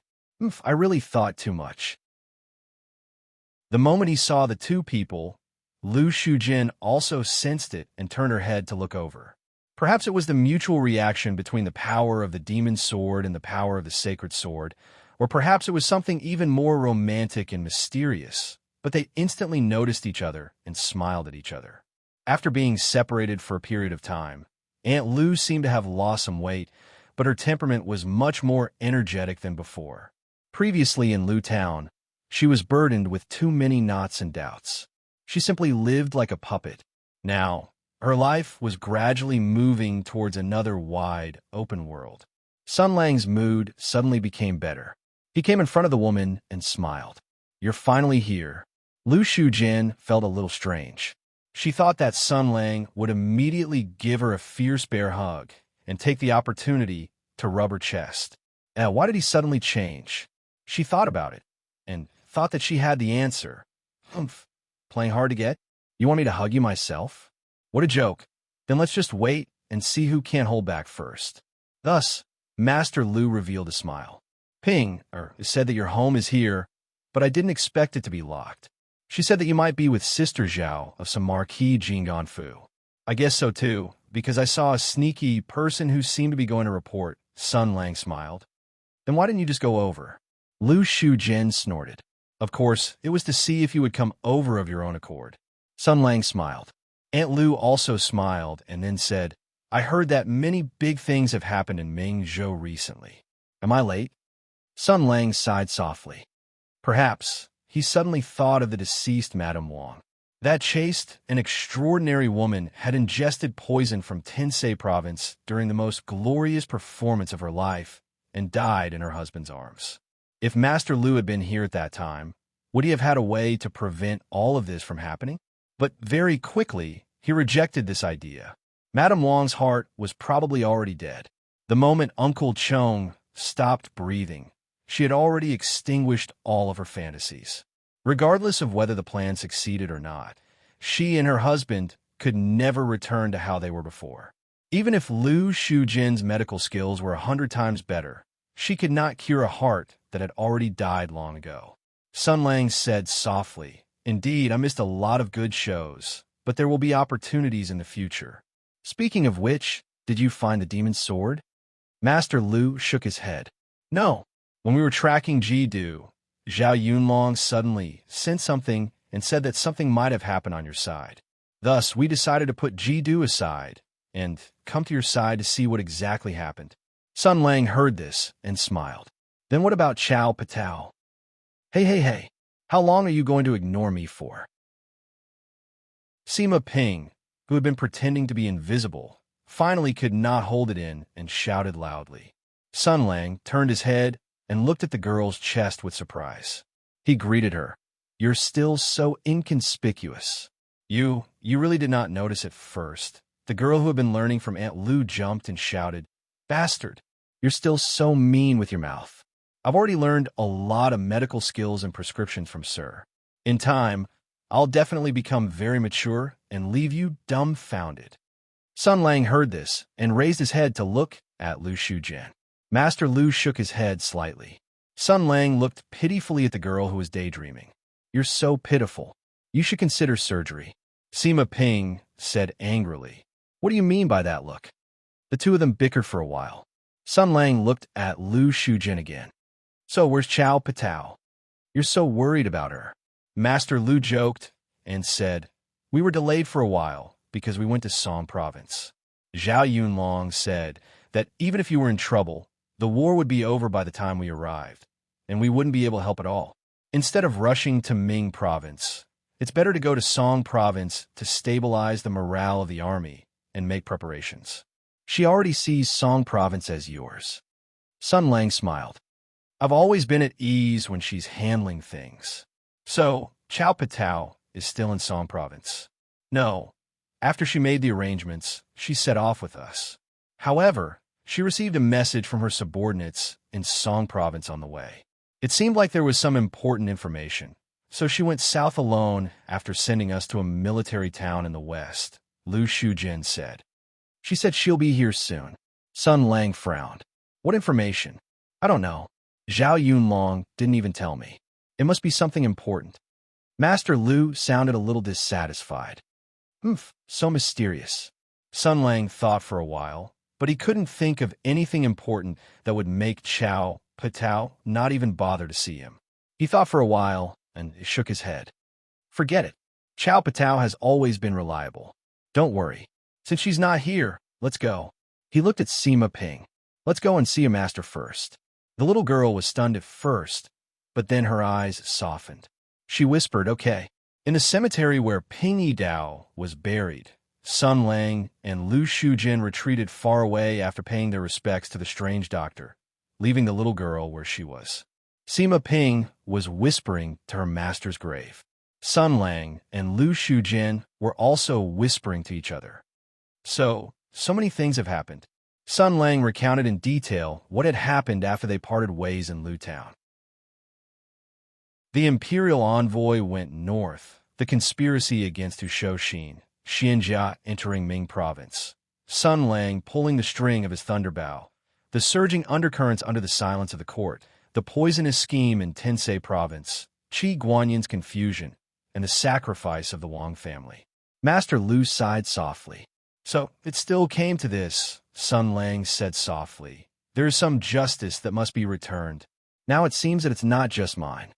I really thought too much. The moment he saw the two people, Lu Shujin also sensed it and turned her head to look over. Perhaps it was the mutual reaction between the power of the demon sword and the power of the sacred sword, or perhaps it was something even more romantic and mysterious, but they instantly noticed each other and smiled at each other. After being separated for a period of time, Aunt Lu seemed to have lost some weight, but her temperament was much more energetic than before. Previously in Lu Town, she was burdened with too many knots and doubts. She simply lived like a puppet. Now, her life was gradually moving towards another wide, open world. Sun Lang's mood suddenly became better. He came in front of the woman and smiled. "You're finally here." Lu Shujin felt a little strange. She thought that Sun Lang would immediately give her a fierce bear hug and take the opportunity to rub her chest. Why did he suddenly change? She thought about it and thought that she had the answer. Playing hard to get? You want me to hug you myself? What a joke. Then let's just wait and see who can't hold back first. Thus, Master Lu revealed a smile. Ping, said that your home is here, but I didn't expect it to be locked. She said that you might be with Sister Zhao of some Marquis Jing'an. I guess so too, because I saw a sneaky person who seemed to be going to report. Sun Lang smiled. Then why didn't you just go over? Lu Shujin snorted. Of course, it was to see if you would come over of your own accord. Sun Lang smiled. Aunt Lu also smiled and then said, I heard that many big things have happened in Mingzhou recently. Am I late? Sun Lang sighed softly. Perhaps. He suddenly thought of the deceased Madame Wang. That chaste and extraordinary woman had ingested poison from Tensei Province during the most glorious performance of her life and died in her husband's arms. If Master Lu had been here at that time, would he have had a way to prevent all of this from happening? But very quickly, he rejected this idea. Madame Wang's heart was probably already dead. The moment Uncle Chong stopped breathing, she had already extinguished all of her fantasies. Regardless of whether the plan succeeded or not, she and her husband could never return to how they were before. Even if Lu Shujin's medical skills were 100 times better, she could not cure a heart that had already died long ago. Sun Lang said softly, "Indeed, I missed a lot of good shows, but there will be opportunities in the future. Speaking of which, did you find the demon's sword?" Master Lu shook his head. "No. When we were tracking Ji-Du, Zhao Yunlong suddenly sensed something and said that something might have happened on your side. Thus, we decided to put Ji-Du aside and come to your side to see what exactly happened." Sun Lang heard this and smiled. "Then what about Chao Patao?" Hey, how long are you going to ignore me for?" Sima Ping, who had been pretending to be invisible, finally could not hold it in and shouted loudly. Sun Lang turned his head and looked at the girl's chest with surprise. He greeted her. "You're still so inconspicuous." You really did not notice at first." The girl who had been learning from Aunt Lu jumped and shouted, "Bastard, you're still so mean with your mouth. I've already learned a lot of medical skills and prescriptions from Sir. In time, I'll definitely become very mature and leave you dumbfounded." Sun Lang heard this and raised his head to look at Lu Shujin. Master Lu shook his head slightly. Sun Lang looked pitifully at the girl who was daydreaming. "You're so pitiful. You should consider surgery." Sima Ping said angrily, "What do you mean by that look?" The two of them bickered for a while. Sun Lang looked at Lu Shujin again. "So where's Chao Patao? You're so worried about her." Master Lu joked and said, "We were delayed for a while because we went to Song Province." Zhao Yunlong said that even if you were in trouble, the war would be over by the time we arrived, and we wouldn't be able to help at all. Instead of rushing to Ming Province, it's better to go to Song Province to stabilize the morale of the army and make preparations. She already sees Song Province as yours." Sun Lang smiled. "I've always been at ease when she's handling things." "So, Chao Patao is still in Song Province?" "No. After she made the arrangements, she set off with us. However, she received a message from her subordinates in Song Province on the way. It seemed like there was some important information, so she went south alone after sending us to a military town in the west," Lu Shujin said. "She said she'll be here soon." Sun Lang frowned. "What information?" "I don't know. Zhao Yunlong didn't even tell me. It must be something important." Master Lu sounded a little dissatisfied. So mysterious." Sun Lang thought for a while, but he couldn't think of anything important that would make Chao Patao not even bother to see him. He thought for a while and shook his head. "Forget it. Chao Patao has always been reliable. Don't worry. Since she's not here, let's go." He looked at Sima Ping. "Let's go and see a master first." The little girl was stunned at first, but then her eyes softened. She whispered, "Okay." In the cemetery where Ping Yi Dao was buried, Sun Lang and Lu Shujin retreated far away after paying their respects to the strange doctor, leaving the little girl where she was. Sima Ping was whispering to her master's grave. Sun Lang and Lu Shujin were also whispering to each other. So many things have happened." Sun Lang recounted in detail what had happened after they parted ways in Lu Town. The imperial envoy went north, the conspiracy against Hushou Xianjia entering Ming Province, Sun Lang pulling the string of his thunderbow, the surging undercurrents under the silence of the court, the poisonous scheme in Tensei Province, Qi Guanyan's confusion, and the sacrifice of the Wang family. Master Lu sighed softly. "So it still came to this," Sun Lang said softly. "There is some justice that must be returned. Now it seems that it's not just mine."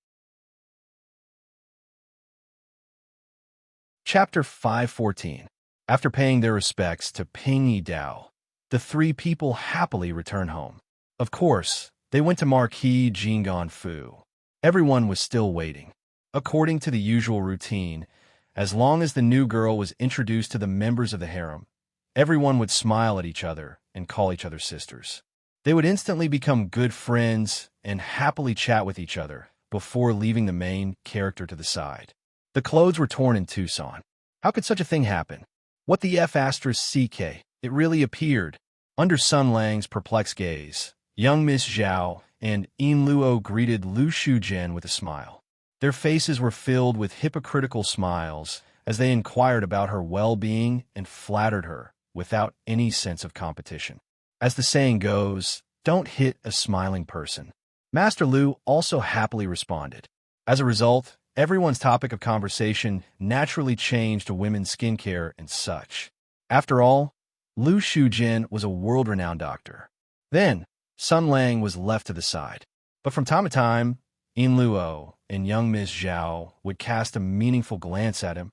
Chapter 514. After paying their respects to Ping Yi Dao, the three people happily returned home. Of course, they went to Marquis Jinggan Fu. Everyone was still waiting. According to the usual routine, as long as the new girl was introduced to the members of the harem, everyone would smile at each other and call each other sisters. They would instantly become good friends and happily chat with each other before leaving the main character to the side. The clothes were torn in Tucson. How could such a thing happen? What the F***CK? It really appeared. Under Sun Lang's perplexed gaze, young Miss Zhao and Yin Luo greeted Lu Shujian with a smile. Their faces were filled with hypocritical smiles as they inquired about her well-being and flattered her without any sense of competition. As the saying goes, don't hit a smiling person. Master Lu also happily responded. As a result, everyone's topic of conversation naturally changed to women's skincare and such. After all, Lu Shujin was a world-renowned doctor. Then, Sun Lang was left to the side. But from time to time, Yin Luo and young Miss Zhao would cast a meaningful glance at him.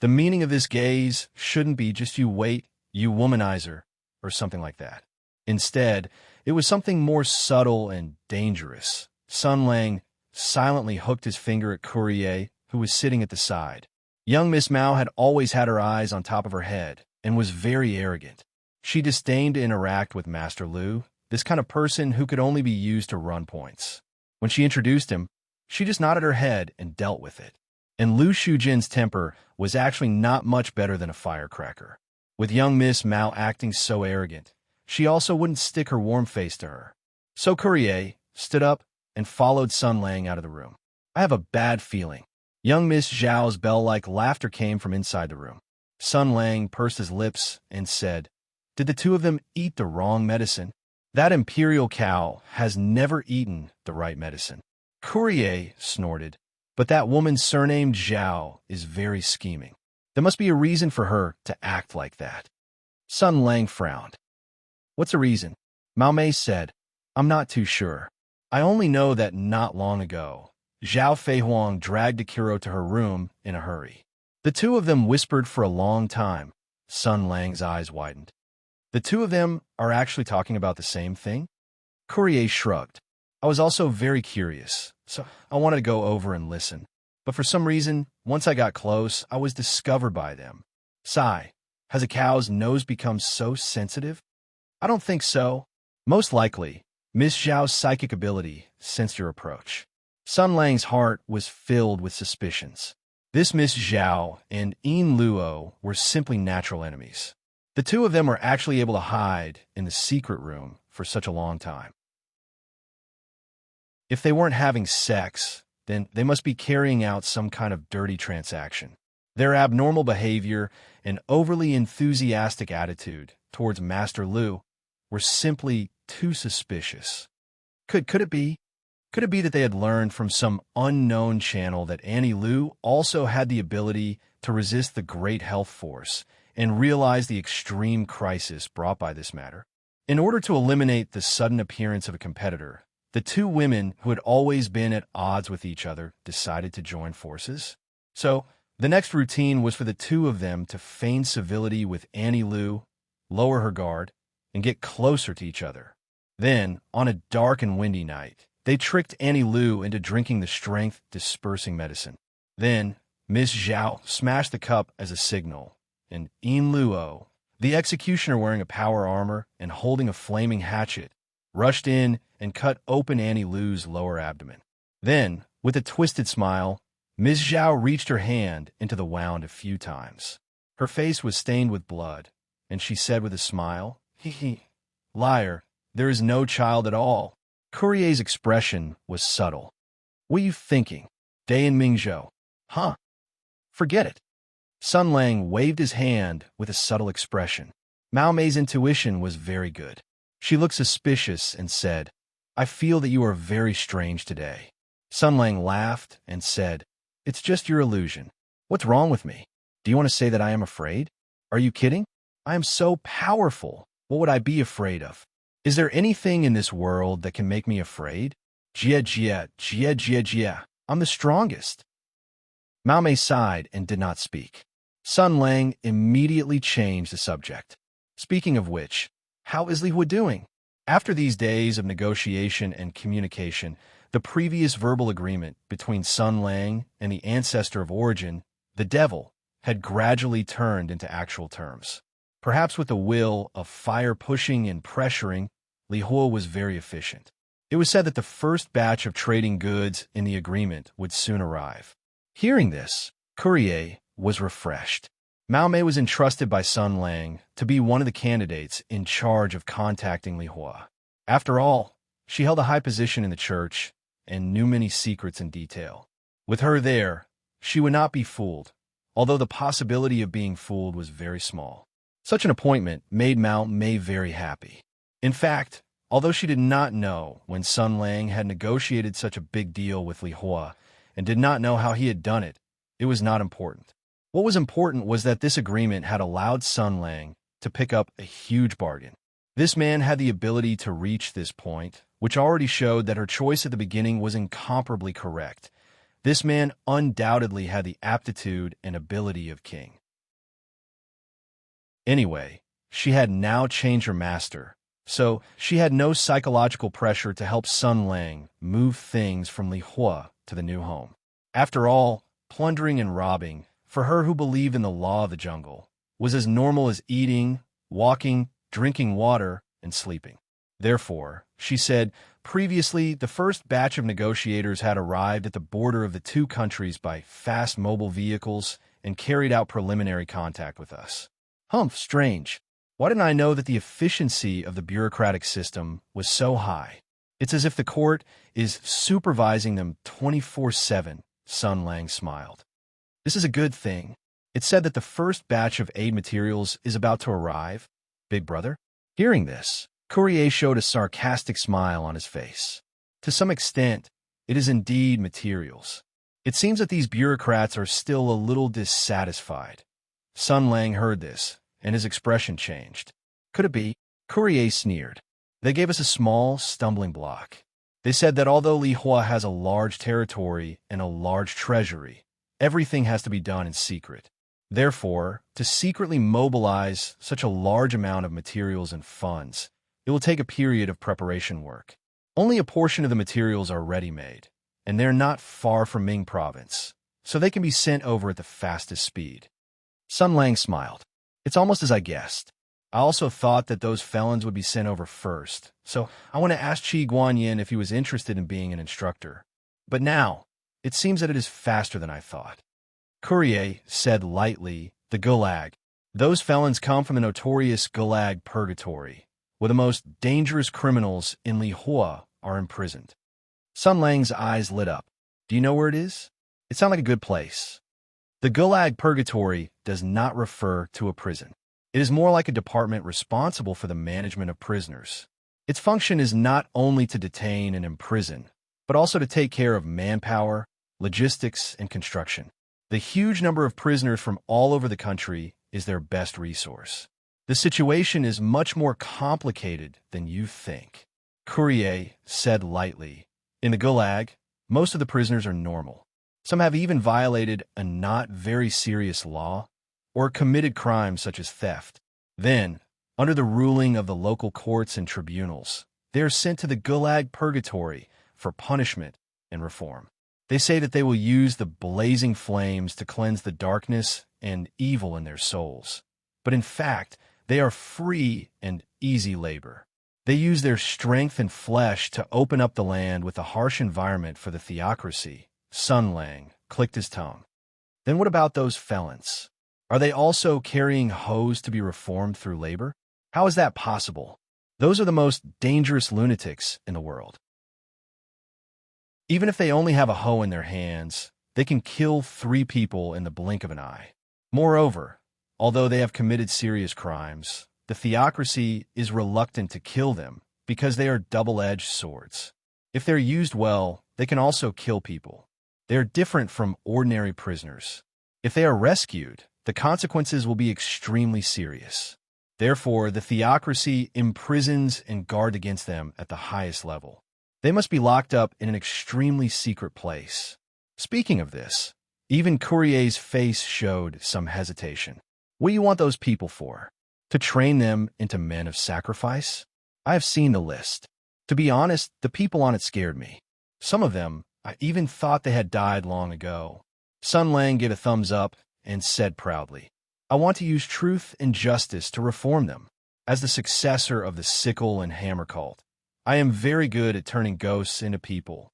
The meaning of this gaze shouldn't be just "you wait, you womanizer," or something like that. Instead, it was something more subtle and dangerous. Sun Lang silently hooked his finger at Courier, who was sitting at the side. Young Miss Mao had always had her eyes on top of her head and was very arrogant. She disdained to interact with Master Lu, this kind of person who could only be used to run points. When she introduced him, she just nodded her head and dealt with it. And Lu Shujin's temper was actually not much better than a firecracker. With young Miss Mao acting so arrogant, she also wouldn't stick her warm face to her. So Courier stood up and followed Sun Lang out of the room. I have a bad feeling. Young Miss Zhao's bell-like laughter came from inside the room. Sun Lang pursed his lips and said, "Did the two of them eat the wrong medicine? That imperial cow has never eaten the right medicine." Courier snorted, "But that woman surnamed Zhao is very scheming. There must be a reason for her to act like that." Sun Lang frowned. "What's the reason?" Mao Mei said, "I'm not too sure. I only know that not long ago, Zhao Feihuang dragged Akiro to her room in a hurry. The two of them whispered for a long time." Sun Lang's eyes widened. "The two of them are actually talking about the same thing?" Courier shrugged. "I was also very curious, so I wanted to go over and listen. But for some reason, once I got close, I was discovered by them." Sigh. "Has a cow's nose become so sensitive?" "I don't think so. Most likely, Miss Zhao's psychic ability sensed your approach." Sun Lang's heart was filled with suspicions. This Miss Zhao and Yin Luo were simply natural enemies. The two of them were actually able to hide in the secret room for such a long time. If they weren't having sex, then they must be carrying out some kind of dirty transaction. Their abnormal behavior and overly enthusiastic attitude towards Master Lu were simply too suspicious. Could it be? Could it be that they had learned from some unknown channel that Annie Lu also had the ability to resist the great health force and realize the extreme crisis brought by this matter? In order to eliminate the sudden appearance of a competitor, the two women who had always been at odds with each other decided to join forces. So, the next routine was for the two of them to feign civility with Annie Lu, lower her guard, and get closer to each other. Then, on a dark and windy night, they tricked Annie Lu into drinking the strength-dispersing medicine. Then, Miss Zhao smashed the cup as a signal, and Yin Luo, the executioner wearing a power armor and holding a flaming hatchet, rushed in and cut open Annie Lu's lower abdomen. Then, with a twisted smile, Miss Zhao reached her hand into the wound a few times. Her face was stained with blood, and she said with a smile, "Hee, liar, there is no child at all." Courier's expression was subtle. "What are you thinking? Day and Mingzhou? Huh? Forget it." Sun Lang waved his hand with a subtle expression. Mao Mei's intuition was very good. She looked suspicious and said, "I feel that you are very strange today." Sun Lang laughed and said, "It's just your illusion. What's wrong with me? Do you want to say that I am afraid? Are you kidding? I am so powerful. What would I be afraid of? Is there anything in this world that can make me afraid? Jia. I'm the strongest." Mao Mei sighed and did not speak. Sun Lang immediately changed the subject. "Speaking of which, how is Li Hua doing?" After these days of negotiation and communication, the previous verbal agreement between Sun Lang and the ancestor of origin, the devil, had gradually turned into actual terms. Perhaps with the will of fire pushing and pressuring, Li Hua was very efficient. It was said that the first batch of trading goods in the agreement would soon arrive. Hearing this, Courier was refreshed. Mao Mei was entrusted by Sun Lang to be one of the candidates in charge of contacting Li Hua. After all, She held a high position in the church and knew many secrets in detail. With her there, she would not be fooled, although the possibility of being fooled was very small. Such an appointment made Mao Mei very happy. In fact, although she did not know when Sun Lang had negotiated such a big deal with Li Hua and did not know how he had done it, it was not important. What was important was that this agreement had allowed Sun Lang to pick up a huge bargain. This man had the ability to reach this point, which already showed that her choice at the beginning was incomparably correct. This man undoubtedly had the aptitude and ability of king. Anyway, she had now changed her master, so she had no psychological pressure to help Sun Lang move things from Li Hua to the new home. After all, plundering and robbing, for her who believed in the law of the jungle, was as normal as eating, walking, drinking water, and sleeping. Therefore, she said, previously the first batch of negotiators had arrived at the border of the two countries by fast mobile vehicles and carried out preliminary contact with us. Humph, strange. Why didn't I know that the efficiency of the bureaucratic system was so high? It's as if the court is supervising them 24/7, Sun Lang smiled. This is a good thing. It said that the first batch of aid materials is about to arrive, big brother. Hearing this, Courier showed a sarcastic smile on his face. To some extent, it is indeed materials. It seems that these bureaucrats are still a little dissatisfied. Sun Lang heard this, and his expression changed. Could it be? Courier sneered. They gave us a small, stumbling block. They said that although Li Hua has a large territory and a large treasury, everything has to be done in secret. Therefore, to secretly mobilize such a large amount of materials and funds, it will take a period of preparation work. Only a portion of the materials are ready-made, and they're not far from Ming province, so they can be sent over at the fastest speed. Sun Lang smiled. It's almost as I guessed. I also thought that those felons would be sent over first, so I want to ask Qi Guanyin if he was interested in being an instructor. But now, it seems that it is faster than I thought. Courier said lightly, the Gulag. Those felons come from the notorious Gulag Purgatory, where the most dangerous criminals in Li Hua are imprisoned. Sun Lang's eyes lit up. Do you know where it is? It sounds like a good place. The Gulag Purgatory does not refer to a prison. It is more like a department responsible for the management of prisoners. Its function is not only to detain and imprison, but also to take care of manpower, logistics, and construction. The huge number of prisoners from all over the country is their best resource. The situation is much more complicated than you think. Courier said lightly. In the Gulag, most of the prisoners are normal. Some have even violated a not very serious law or committed crimes such as theft. Then, under the ruling of the local courts and tribunals, they are sent to the Gulag Purgatory for punishment and reform. They say that they will use the blazing flames to cleanse the darkness and evil in their souls. But in fact, they are free and easy labor. They use their strength and flesh to open up the land with a harsh environment for the theocracy. Sun Lang clicked his tongue. Then what about those felons? Are they also carrying hoes to be reformed through labor? How is that possible? Those are the most dangerous lunatics in the world. Even if they only have a hoe in their hands, they can kill 3 people in the blink of an eye. Moreover, although they have committed serious crimes, the theocracy is reluctant to kill them because they are double-edged swords. If they're used well, they can also kill people. They are different from ordinary prisoners. If they are rescued, the consequences will be extremely serious. Therefore, the theocracy imprisons and guards against them at the highest level. They must be locked up in an extremely secret place. Speaking of this, even Courier's face showed some hesitation. What do you want those people for? To train them into men of sacrifice? I have seen the list. To be honest, the people on it scared me. Some of them, I even thought they had died long ago. Sun Lang gave a thumbs up and said proudly, I want to use truth and justice to reform them. As the successor of the sickle and hammer cult, I am very good at turning ghosts into people.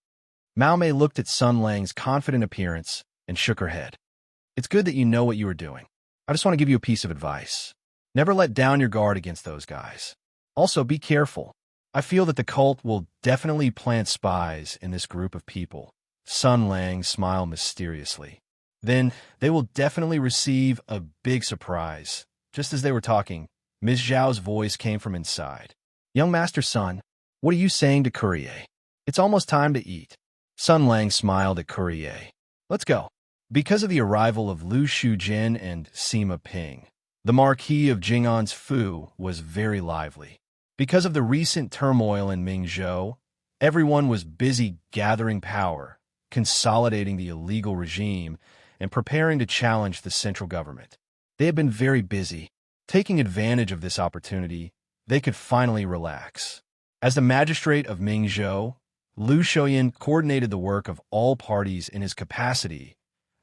Mao Mei looked at Sun Lang's confident appearance and shook her head. It's good that you know what you are doing. I just want to give you a piece of advice. Never let down your guard against those guys. Also, be careful. I feel that the cult will definitely plant spies in this group of people. Sun Lang smiled mysteriously. Then they will definitely receive a big surprise. Just as they were talking, Ms. Zhao's voice came from inside. Young Master Sun, what are you saying to Courier? It's almost time to eat. Sun Lang smiled at Courier. Let's go. Because of the arrival of Lu Shujin and Sima Ping, the Marquis of Jing'an's Fu was very lively. Because of the recent turmoil in Mingzhou, everyone was busy gathering power, consolidating the illegal regime, and preparing to challenge the central government. They had been very busy. Taking advantage of this opportunity, they could finally relax. As the magistrate of Mingzhou, Lu Shoyin coordinated the work of all parties in his capacity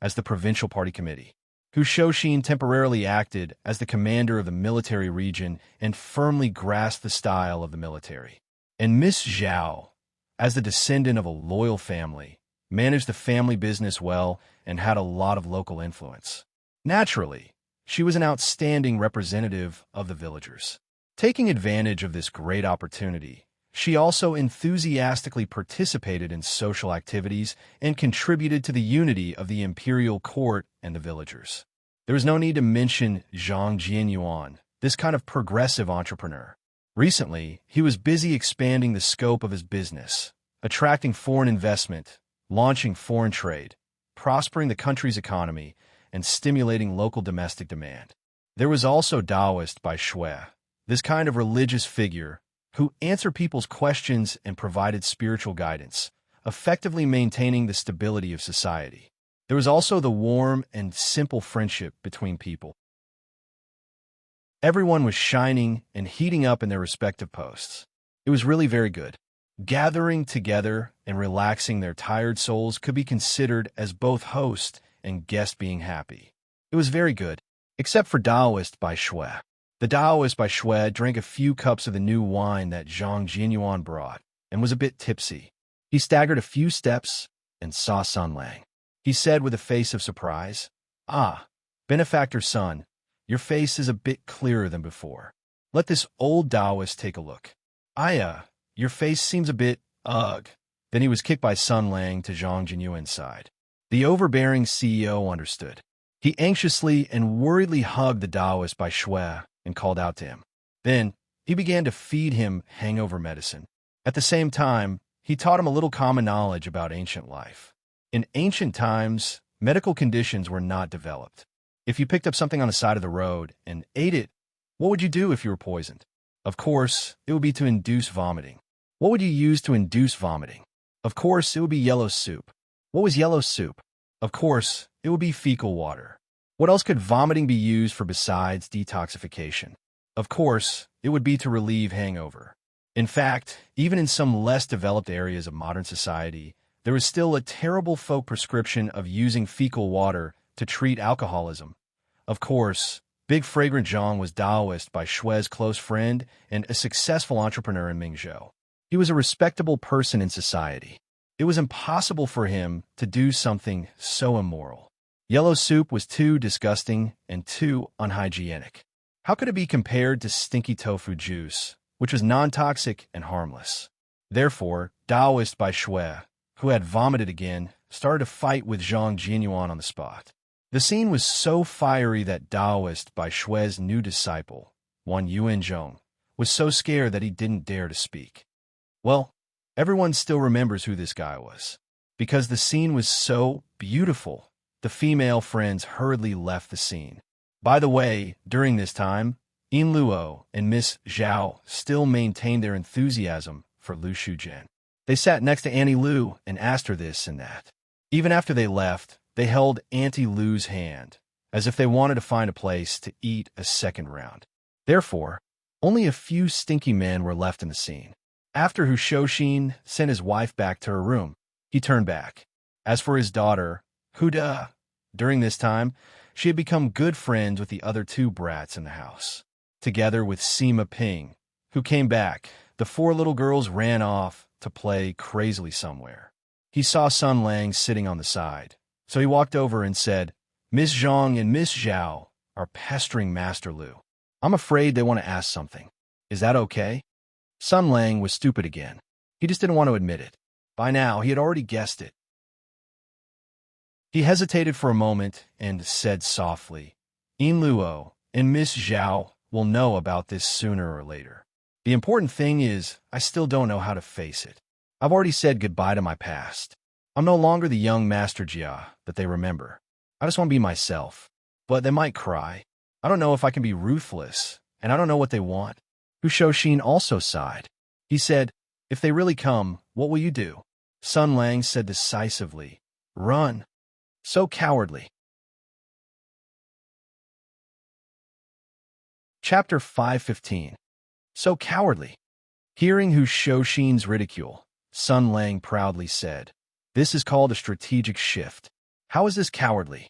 as the provincial party committee. Hu Shouxin temporarily acted as the commander of the military region and firmly grasped the style of the military. And Miss Zhao, as the descendant of a loyal family, managed the family business well and had a lot of local influence. Naturally, she was an outstanding representative of the villagers. Taking advantage of this great opportunity, she also enthusiastically participated in social activities and contributed to the unity of the imperial court and the villagers. There is no need to mention Zhang Jianyuan, this kind of progressive entrepreneur. Recently, he was busy expanding the scope of his business, attracting foreign investment, launching foreign trade, prospering the country's economy, and stimulating local domestic demand. There was also Taoist by Shui, this kind of religious figure who answered people's questions and provided spiritual guidance, effectively maintaining the stability of society. There was also the warm and simple friendship between people. Everyone was shining and heating up in their respective posts. It was really very good. Gathering together and relaxing their tired souls could be considered as both host and guest being happy. It was very good, except for Taoist by Shui. The Taoist by Shui drank a few cups of the new wine that Zhang Jianyuan brought and was a bit tipsy. He staggered a few steps and saw Sun Lang. He said with a face of surprise, "Ah, benefactor Sun, your face is a bit clearer than before. Let this old Taoist take a look. Your face seems a bit, ugh." Then he was kicked by Sun Lang to Zhang Jianyuan's side. The overbearing CEO understood. He anxiously and worriedly hugged the Taoist by Shui and called out to him. Then he began to feed him hangover medicine. At the same time, he taught him a little common knowledge about ancient life. In ancient times, medical conditions were not developed. If you picked up something on the side of the road and ate it, what would you do if you were poisoned? Of course, it would be to induce vomiting. What would you use to induce vomiting? Of course, it would be yellow soup. What was yellow soup? Of course, it would be fecal water. What else could vomiting be used for besides detoxification? Of course, it would be to relieve hangover. In fact, even in some less developed areas of modern society, there is still a terrible folk prescription of using fecal water to treat alcoholism. Of course, Big Fragrant Zhang was Taoist by Shui's close friend and a successful entrepreneur in Mingzhou. He was a respectable person in society. It was impossible for him to do something so immoral. Yellow soup was too disgusting and too unhygienic. How could it be compared to stinky tofu juice, which was non-toxic and harmless? Therefore, Taoist by Shui, who had vomited again, started to fight with Zhang Jianyuan on the spot. The scene was so fiery that Taoist by Shui's new disciple, Wan Yuanzhong, was so scared that he didn't dare to speak. Well, everyone still remembers who this guy was. Because the scene was so beautiful, the female friends hurriedly left the scene. By the way, during this time, Yin Luo and Miss Zhao still maintained their enthusiasm for Lu Shujin. They sat next to Auntie Lu and asked her this and that. Even after they left, they held Auntie Lu's hand, as if they wanted to find a place to eat a second round. Therefore, only a few stinky men were left in the scene. After Hu Shouxin sent his wife back to her room, he turned back. As for his daughter, Huda, during this time, she had become good friends with the other two brats in the house. Together with Sima Ping, who came back, the four little girls ran off to play crazily somewhere. He saw Sun Lang sitting on the side, so he walked over and said, "Miss Zhang and Miss Zhao are pestering Master Lu. I'm afraid they want to ask something. Is that okay?" Sun Lang was stupid again. He just didn't want to admit it. By now, he had already guessed it. He hesitated for a moment and said softly, "Yin Luo and Miss Zhao will know about this sooner or later. The important thing is, I still don't know how to face it. I've already said goodbye to my past. I'm no longer the young Master Jia that they remember. I just want to be myself. But they might cry. I don't know if I can be ruthless, and I don't know what they want." Hu Shouxin also sighed. He said, "If they really come, what will you do?" Sun Lang said decisively, "Run." So cowardly. Chapter 515. So cowardly. Hearing Hu Shouxin's ridicule, Sun Lang proudly said, "This is called a strategic shift. How is this cowardly?"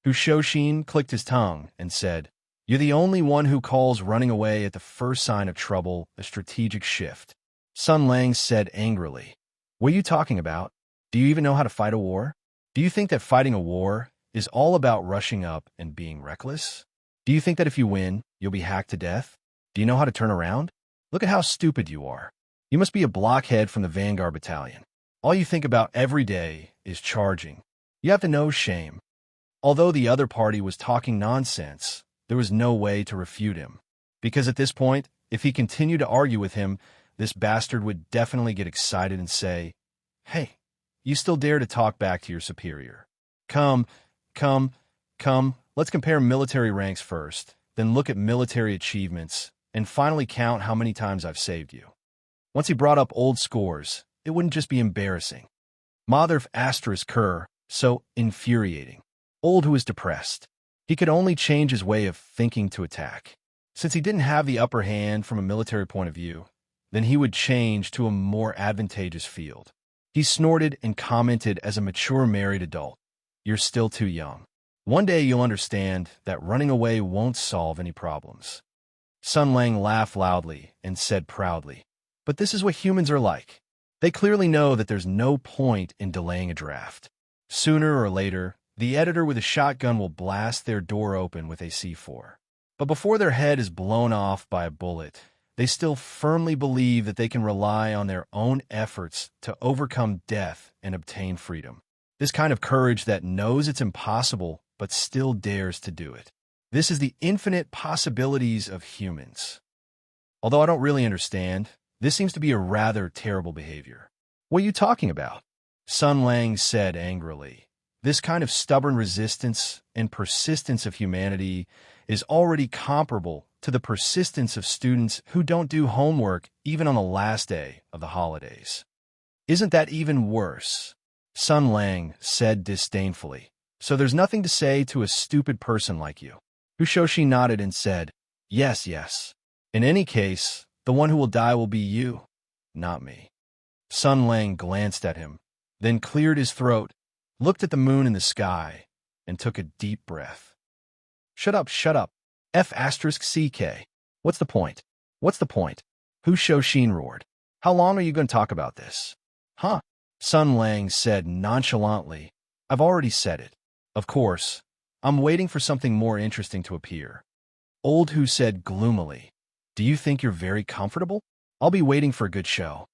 Hu Shouxin clicked his tongue and said, "You're the only one who calls running away at the first sign of trouble a strategic shift." Sun Lang said angrily, "What are you talking about? Do you even know how to fight a war? Do you think that fighting a war is all about rushing up and being reckless? Do you think that if you win, you'll be hacked to death? Do you know how to turn around? Look at how stupid you are. You must be a blockhead from the Vanguard Battalion. All you think about every day is charging. You have to know shame." Although the other party was talking nonsense, there was no way to refute him. Because at this point, if he continued to argue with him, this bastard would definitely get excited and say, "Hey, you still dare to talk back to your superior? Come, let's compare military ranks first, then look at military achievements, and finally count how many times I've saved you." Once he brought up old scores, it wouldn't just be embarrassing. Mother asterisk Kerr, so infuriating. Old who was depressed. He could only change his way of thinking to attack. Since he didn't have the upper hand from a military point of view, then he would change to a more advantageous field. He snorted and commented as a mature married adult, "You're still too young. One day you'll understand that running away won't solve any problems." Sun Lang laughed loudly and said proudly, "But this is what humans are like. They clearly know that there's no point in delaying a draft. Sooner or later, the editor with a shotgun will blast their door open with a C4. But before their head is blown off by a bullet, they still firmly believe that they can rely on their own efforts to overcome death and obtain freedom. This kind of courage that knows it's impossible but still dares to do it. This is the infinite possibilities of humans. Although I don't really understand, this seems to be a rather terrible behavior." "What are you talking about?" Sun Lang said angrily. "This kind of stubborn resistance and persistence of humanity is already comparable to the persistence of students who don't do homework even on the last day of the holidays. Isn't that even worse?" Sun Lang said disdainfully. "So there's nothing to say to a stupid person like you." Hu Shouxin nodded and said, Yes. In any case, the one who will die will be you, not me." Sun Lang glanced at him, then cleared his throat, looked at the moon in the sky, and took a deep breath. Shut up. F***CK. What's the point? Hu Shouxin roared. "How long are you going to talk about this?" "Huh?" Sun Lang said nonchalantly. "I've already said it. Of course, I'm waiting for something more interesting to appear." Old Hu said gloomily, "Do you think you're very comfortable? I'll be waiting for a good show.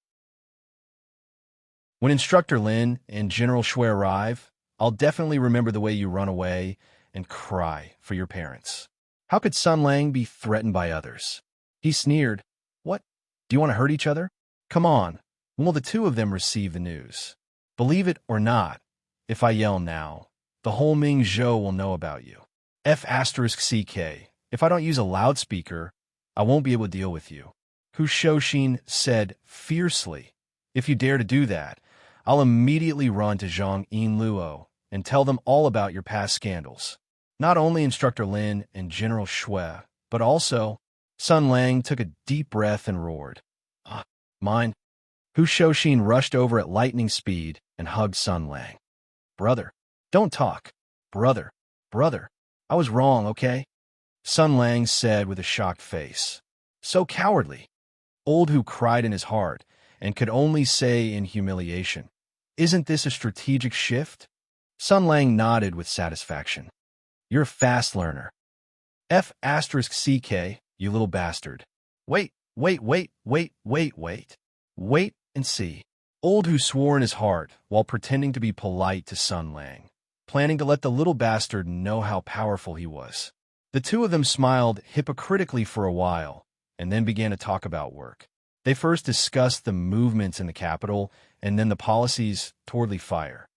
When Instructor Lin and General Shui arrive, I'll definitely remember the way you run away and cry for your parents." How could Sun Lang be threatened by others? He sneered. "What? Do you want to hurt each other? Come on, when will the two of them receive the news? Believe it or not, if I yell now, the whole Ming Zhou will know about you. F***CK. If I don't use a loudspeaker, I won't be able to deal with you." Hu Shouxin said fiercely, "If you dare to do that, I'll immediately run to Zhang Yin Luo and tell them all about your past scandals. Not only Instructor Lin and General Shui, but also..." Sun Lang took a deep breath and roared, "Mine." Hu Shouxin rushed over at lightning speed and hugged Sun Lang. "Brother, don't talk. Brother. I was wrong, okay?" Sun Lang said with a shocked face. "So cowardly." Old Hu cried in his heart and could only say in humiliation, "Isn't this a strategic shift?" Sun Lang nodded with satisfaction. "You're a fast learner. F***CK, you little bastard. Wait, Wait, wait, wait, wait, wait. Wait and see. Old Who swore in his heart while pretending to be polite to Sun Lang, planning to let the little bastard know how powerful he was. The two of them smiled hypocritically for a while, and then began to talk about work. They first discussed the movements in the capital, and then the policies toward Lee Fire.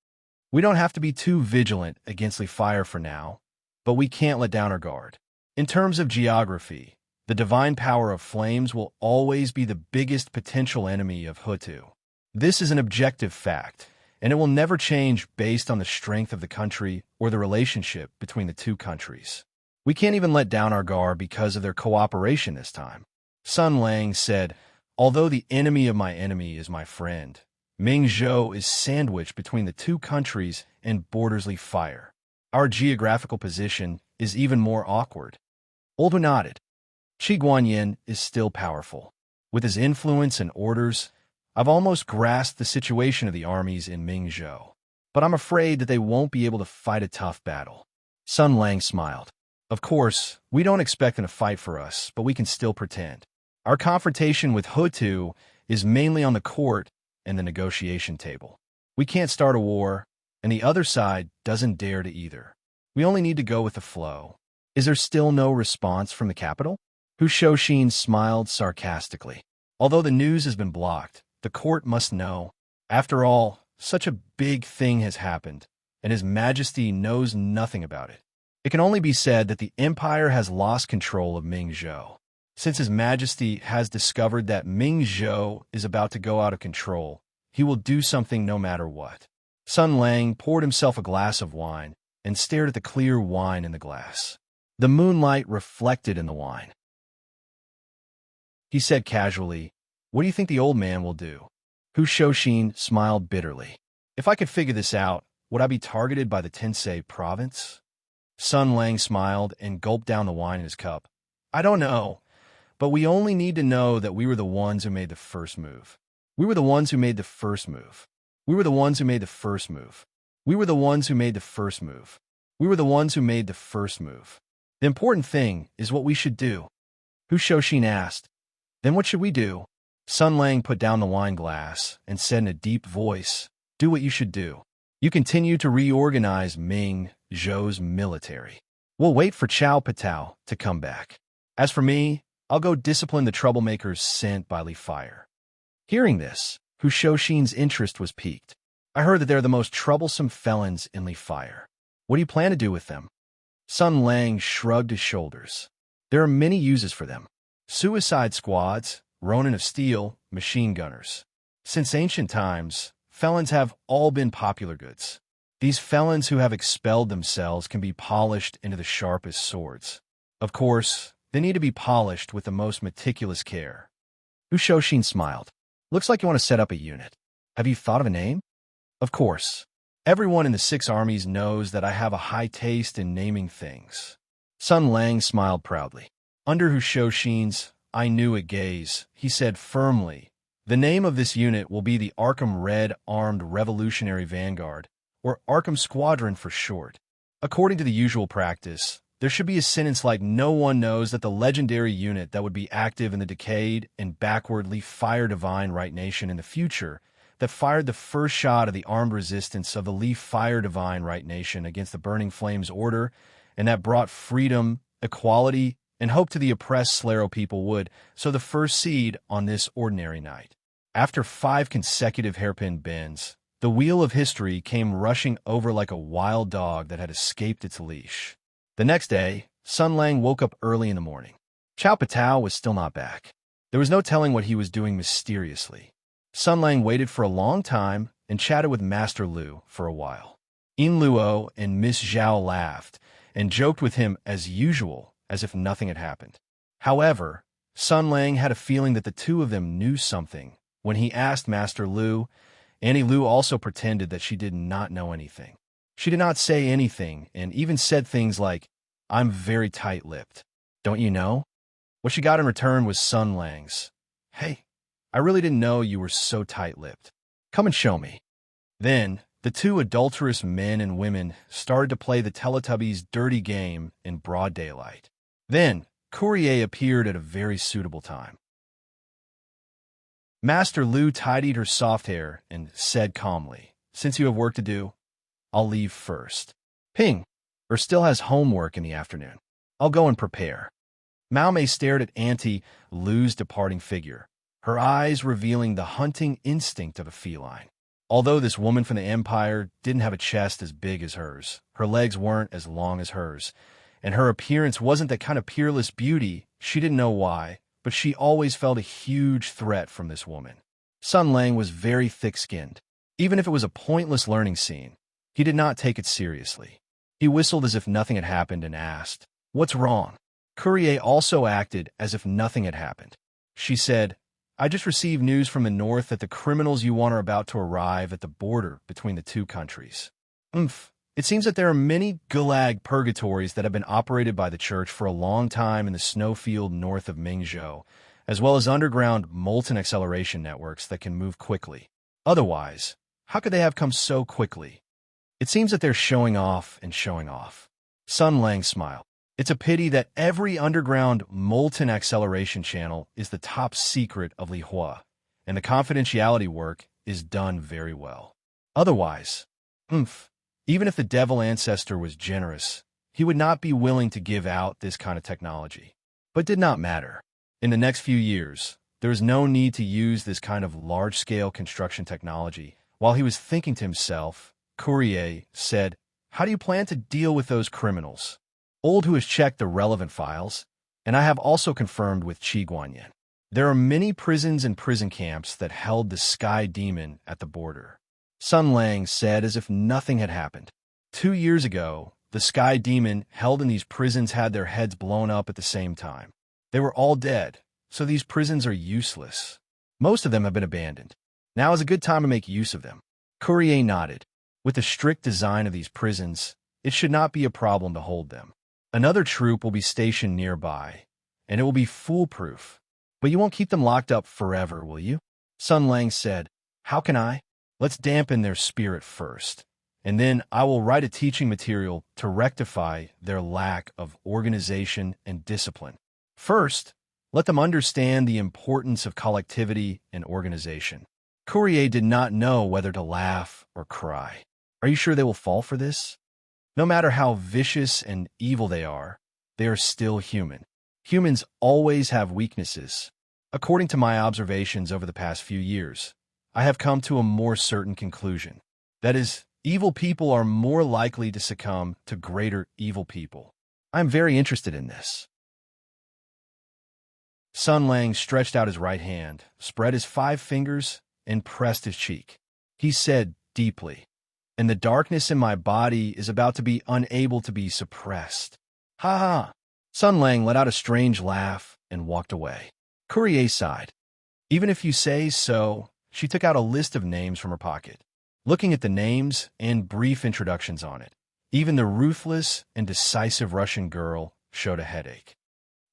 We don't have to be too vigilant against Lee Fire for now, but we can't let down our guard. In terms of geography, the divine power of flames will always be the biggest potential enemy of Hutu. This is an objective fact, and it will never change based on the strength of the country or the relationship between the two countries. We can't even let down our guard because of their cooperation this time. Sun Lang said, although the enemy of my enemy is my friend, Ming Zhou is sandwiched between the two countries and borders Lee Fire. Our geographical position is even more awkward. Old Who nodded. Qi Guanyin is still powerful. With his influence and orders, I've almost grasped the situation of the armies in Mingzhou, but I'm afraid that they won't be able to fight a tough battle. Sun Lang smiled. Of course, we don't expect them to fight for us, but we can still pretend. Our confrontation with Hutu is mainly on the court and the negotiation table. We can't start a war, and the other side doesn't dare to either. We only need to go with the flow. Is there still no response from the capital? Hu Shouxin smiled sarcastically. Although the news has been blocked, the court must know. After all, such a big thing has happened, and His Majesty knows nothing about it. It can only be said that the empire has lost control of Mingzhou. Since His Majesty has discovered that Mingzhou is about to go out of control, he will do something no matter what. Sun Lang poured himself a glass of wine and stared at the clear wine in the glass. The moonlight reflected in the wine. He said casually, "What do you think the old man will do?" Hu Shouxin smiled bitterly. "If I could figure this out, would I be targeted by the Tensei province?" Sun Lang smiled and gulped down the wine in his cup. "I don't know, but we only need to know that we were the ones who made the first move. We were the ones who made the first move. We were the ones who made the first move. We were the ones who made the first move. We were the ones who made the first move. The important thing is what we should do." Hu Shouxin asked, "Then what should we do?" Sun Lang put down the wine glass and said in a deep voice, "Do what you should do. You continue to reorganize Ming Zhou's military. We'll wait for Cao Patao to come back. As for me, I'll go discipline the troublemakers sent by Lee Fire." Hearing this, Hu Shouxin's interest was piqued. "I heard that they're the most troublesome felons in Lee Fire. What do you plan to do with them?" Sun Lang shrugged his shoulders. "There are many uses for them. Suicide squads, Ronin of Steel, machine gunners. Since ancient times, felons have all been popular goods. These felons who have expelled themselves can be polished into the sharpest swords. Of course, they need to be polished with the most meticulous care." Hu Shouxin smiled. "Looks like you want to set up a unit. Have you thought of a name?" "Of course. Everyone in the 6 armies knows that I have a high taste in naming things." Sun Lang smiled proudly. Under Hu Shouxin's "I knew it" gaze, he said firmly, "The name of this unit will be the Arkham Red Armed Revolutionary Vanguard, or Arkham Squadron for short. According to the usual practice, there should be a sentence like, 'No one knows that the legendary unit that would be active in the decayed and backwardly fire divine right nation in the future, that fired the first shot of the armed resistance of the Lee Fire Divine Right Nation against the Burning Flames Order, and that brought freedom, equality, and hope to the oppressed Slaro people would sow the first seed on this ordinary night.'" After 5 consecutive hairpin bends, the wheel of history came rushing over like a wild dog that had escaped its leash. The next day, Sun Lang woke up early in the morning. Cao Patao was still not back. There was no telling what he was doing mysteriously. Sun Lang waited for a long time and chatted with Master Lu for a while. Yin Luo and Miss Zhao laughed and joked with him as usual, as if nothing had happened. However, Sun Lang had a feeling that the two of them knew something. When he asked Master Lu, Annie Lu also pretended that she did not know anything. She did not say anything and even said things like, "I'm very tight-lipped. Don't you know?" What she got in return was Sun Lang's, "Hey, I really didn't know you were so tight-lipped. Come and show me." Then, the two adulterous men and women started to play the Teletubbies' dirty game in broad daylight. Then, Courier appeared at a very suitable time. Master Lu tidied her soft hair and said calmly, "Since you have work to do, I'll leave first. Ping, still has homework in the afternoon. I'll go and prepare." Mao Mei stared at Auntie Lu's departing figure, her eyes revealing the hunting instinct of a feline. Although this woman from the Empire didn't have a chest as big as hers, her legs weren't as long as hers, and her appearance wasn't that kind of peerless beauty. She didn't know why, but she always felt a huge threat from this woman. Sun Lang was very thick-skinned. Even if it was a pointless learning scene, he did not take it seriously. He whistled as if nothing had happened and asked, "What's wrong?" Courier also acted as if nothing had happened. She said, "I just received news from the north that the criminals you want are about to arrive at the border between the two countries." It seems that there are many gulag purgatories that have been operated by the church for a long time in the snowfield north of Mingzhou, as well as underground molten acceleration networks that can move quickly. Otherwise, how could they have come so quickly? It seems that they're showing off and showing off. Sun Lang smiled. It's a pity that every underground molten acceleration channel is the top secret of Li Hua, and the confidentiality work is done very well. Otherwise, even if the devil ancestor was generous, he would not be willing to give out this kind of technology. But it did not matter. In the next few years, there is no need to use this kind of large-scale construction technology. While he was thinking to himself, Courier said, "How do you plan to deal with those criminals?" Old, who has checked the relevant files, and I have also confirmed with Qi Guanyin. There are many prisons and prison camps that held the Sky Demon at the border. Sun Lang said as if nothing had happened. 2 years ago, the Sky Demon held in these prisons had their heads blown up at the same time. They were all dead, so these prisons are useless. Most of them have been abandoned. Now is a good time to make use of them. Courier nodded. With the strict design of these prisons, it should not be a problem to hold them. Another troop will be stationed nearby, and it will be foolproof. But you won't keep them locked up forever, will you? Sun Lang said, "How can I? Let's dampen their spirit first, and then I will write a teaching material to rectify their lack of organization and discipline. First, let them understand the importance of collectivity and organization." Courier did not know whether to laugh or cry. Are you sure they will fall for this? No matter how vicious and evil they are still human. Humans always have weaknesses. According to my observations over the past few years, I have come to a more certain conclusion. That is, evil people are more likely to succumb to greater evil people. I am very interested in this. Sun Lang stretched out his right hand, spread his 5 fingers, and pressed his cheek. He said deeply, "And the darkness in my body is about to be unable to be suppressed." Ha ha! Sun Lang let out a strange laugh and walked away. Courier sighed. "Even if you say so," she took out a list of names from her pocket. Looking at the names and brief introductions on it, even the ruthless and decisive Russian girl showed a headache.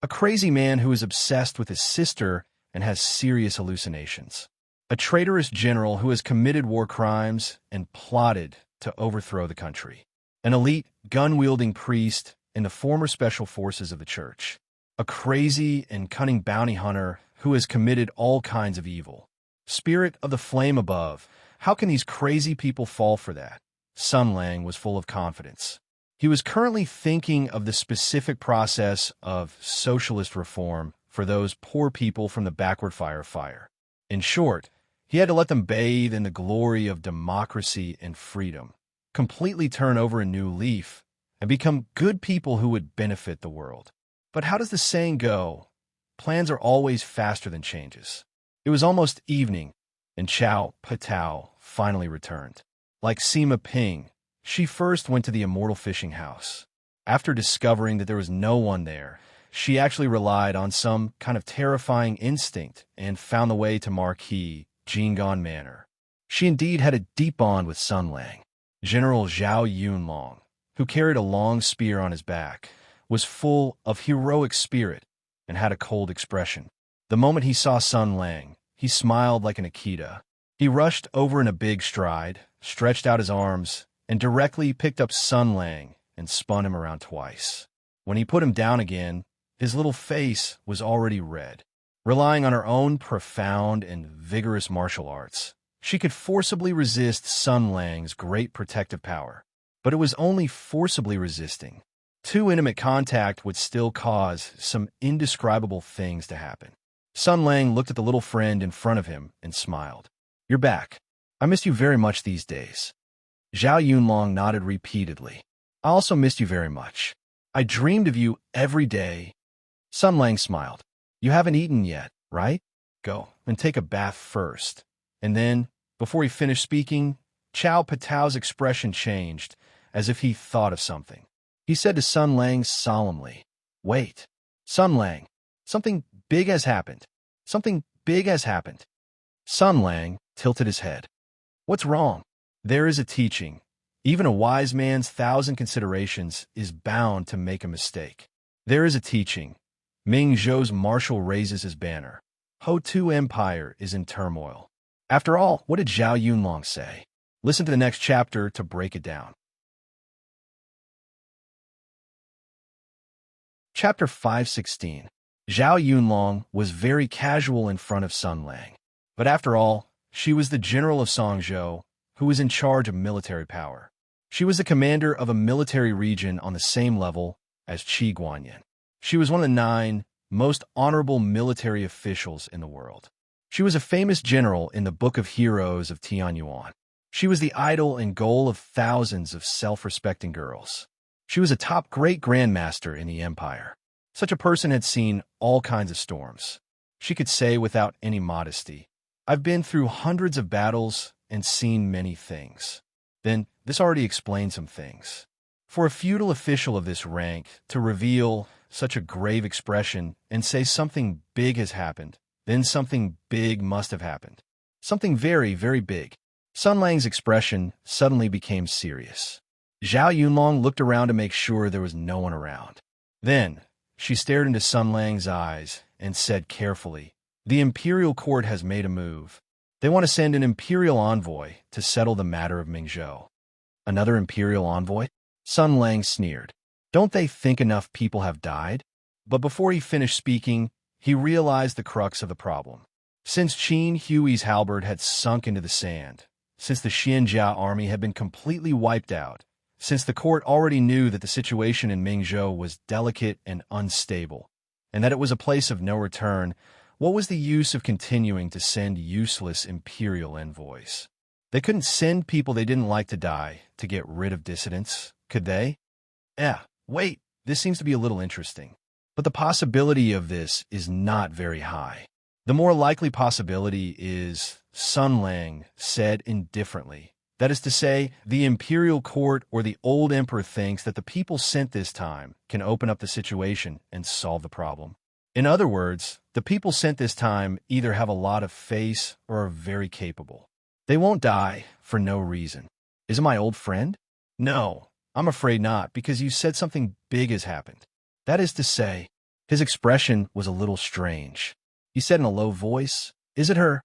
A crazy man who is obsessed with his sister and has serious hallucinations. A traitorous general who has committed war crimes and plotted to overthrow the country. An elite, gun-wielding priest in the former special forces of the church. A crazy and cunning bounty hunter who has committed all kinds of evil. Spirit of the flame above, how can these crazy people fall for that? Sun Lang was full of confidence. He was currently thinking of the specific process of socialist reform for those poor people from the backward fire. In short, he had to let them bathe in the glory of democracy and freedom, completely turn over a new leaf, and become good people who would benefit the world. But how does the saying go? Plans are always faster than changes. It was almost evening, and Chao Patao finally returned. Like Sima Ping, she first went to the immortal fishing house. After discovering that there was no one there, she actually relied on some kind of terrifying instinct and found the way to Marquis Jingon Manor. She indeed had a deep bond with Sun Lang. General Zhao Yunlong, who carried a long spear on his back, was full of heroic spirit and had a cold expression. The moment he saw Sun Lang, he smiled like an Akita. He rushed over in a big stride, stretched out his arms, and directly picked up Sun Lang and spun him around twice. When he put him down again, his little face was already red. Relying on her own profound and vigorous martial arts, she could forcibly resist Sun Lang's great protective power. But it was only forcibly resisting. Too intimate contact would still cause some indescribable things to happen. Sun Lang looked at the little friend in front of him and smiled. "You're back. I missed you very much these days." Zhao Yunlong nodded repeatedly. "I also missed you very much. I dreamed of you every day." Sun Lang smiled. "You haven't eaten yet, right? Go and take a bath first." And then, before he finished speaking, Chao Patao's expression changed, as if he thought of something. He said to Sun Lang solemnly, "Wait, Sun Lang, something big has happened. Something big has happened." Sun Lang tilted his head. "What's wrong?" "There is a teaching. Even a wise man's 1,000 considerations is bound to make a mistake. There is a teaching. Ming Zhou's marshal raises his banner. Ho-Tu Empire is in turmoil." After all, what did Zhao Yunlong say? Listen to the next chapter to break it down. Chapter 516. Zhao Yunlong was very casual in front of Sun Lang. But after all, she was the general of Songzhou, who was in charge of military power. She was the commander of a military region on the same level as Qi Guanyin. She was one of the 9 most honorable military officials in the world. She was a famous general in the Book of Heroes of Tianyuan. She was the idol and goal of thousands of self-respecting girls. She was a top great grandmaster in the empire. Such a person had seen all kinds of storms. She could say without any modesty, "I've been through hundreds of battles and seen many things." Then, this already explained some things. For a feudal official of this rank to reveal such a grave expression and say something big has happened, then something big must have happened. Something very, very big. Sun Lang's expression suddenly became serious. Zhao Yunlong looked around to make sure there was no one around. Then, she stared into Sun Lang's eyes and said carefully, "The imperial court has made a move. They want to send an imperial envoy to settle the matter of Mingzhou." "Another imperial envoy?" Sun Lang sneered. "Don't they think enough people have died?" But before he finished speaking, he realized the crux of the problem. Since Qin Hui's halberd had sunk into the sand, since the Xianjia army had been completely wiped out, since the court already knew that the situation in Mingzhou was delicate and unstable, and that it was a place of no return, what was the use of continuing to send useless imperial envoys? They couldn't send people they didn't like to die to get rid of dissidents, could they? Wait, this seems to be a little interesting. But the possibility of this is not very high. The more likely possibility is, Sun Lang said indifferently. That is to say, the imperial court or the old emperor thinks that the people sent this time can open up the situation and solve the problem. In other words, the people sent this time either have a lot of face or are very capable. They won't die for no reason. Is it my old friend? No, I'm afraid not, because you said something big has happened. That is to say, his expression was a little strange. He said in a low voice, "Is it her?"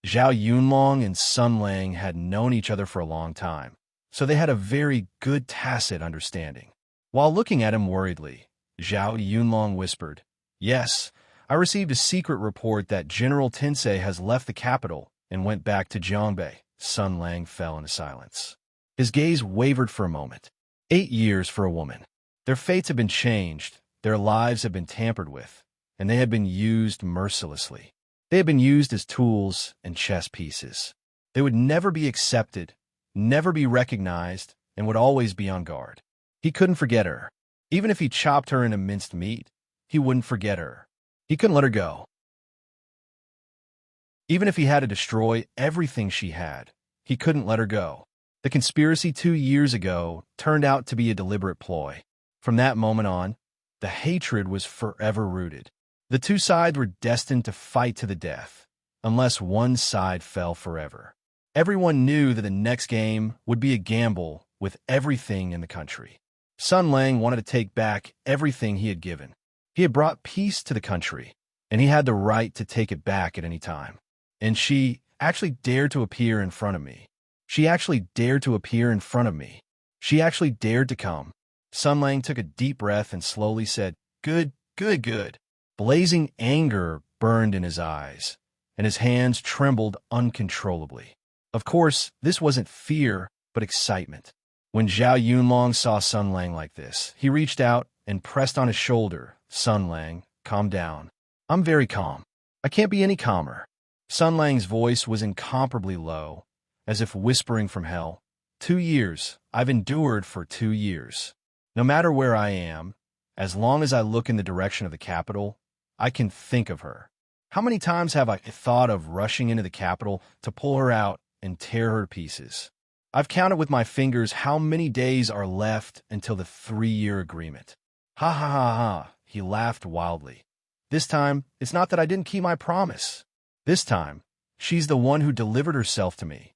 Zhao Yunlong and Sun Lang had known each other for a long time, so they had a very good tacit understanding. While looking at him worriedly, Zhao Yunlong whispered, "Yes, I received a secret report that General Tensei has left the capital and went back to Jiangbei." Sun Lang fell into silence. His gaze wavered for a moment. 8 years for a woman. Their fates had been changed, their lives had been tampered with, and they had been used mercilessly. They had been used as tools and chess pieces. They would never be accepted, never be recognized, and would always be on guard. He couldn't forget her. Even if he chopped her into minced meat, he wouldn't forget her. He couldn't let her go. Even if he had to destroy everything she had, he couldn't let her go. The conspiracy 2 years ago turned out to be a deliberate ploy. From that moment on, the hatred was forever rooted. The two sides were destined to fight to the death, unless one side fell forever. Everyone knew that the next game would be a gamble with everything in the country. Sun Lang wanted to take back everything he had given. He had brought peace to the country, and he had the right to take it back at any time. And she actually dared to appear in front of me. She actually dared to appear in front of me. She actually dared to come. Sun Lang took a deep breath and slowly said, "Good, good, good." Blazing anger burned in his eyes, and his hands trembled uncontrollably. Of course, this wasn't fear, but excitement. When Zhao Yunlong saw Sun Lang like this, he reached out and pressed on his shoulder. Sun Lang, calm down. I'm very calm. I can't be any calmer. Sun Lang's voice was incomparably low, as if whispering from hell. 2 years. I've endured for 2 years. No matter where I am, as long as I look in the direction of the capital, I can think of her. How many times have I thought of rushing into the capital to pull her out and tear her to pieces? I've counted with my fingers how many days are left until the 3-year agreement. Ha ha ha ha, he laughed wildly. This time, it's not that I didn't keep my promise. This time, she's the one who delivered herself to me.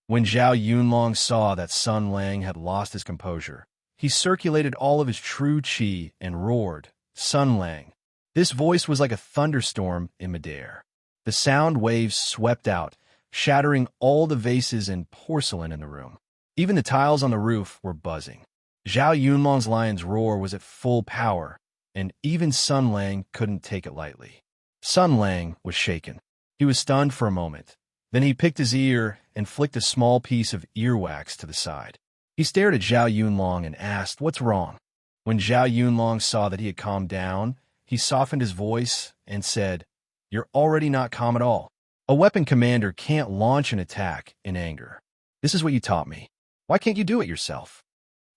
When Zhao Yunlong saw that Sun Lang had lost his composure, he circulated all of his true qi and roared, Sun Lang. This voice was like a thunderstorm in midair. The sound waves swept out, shattering all the vases and porcelain in the room. Even the tiles on the roof were buzzing. Zhao Yunlong's lion's roar was at full power, and even Sun Lang couldn't take it lightly. Sun Lang was shaken. He was stunned for a moment. Then he picked his ear and flicked a small piece of earwax to the side. He stared at Zhao Yunlong and asked, "What's wrong?" When Zhao Yunlong saw that he had calmed down, he softened his voice and said, "You're already not calm at all. A weapon commander can't launch an attack in anger. This is what you taught me. Why can't you do it yourself?"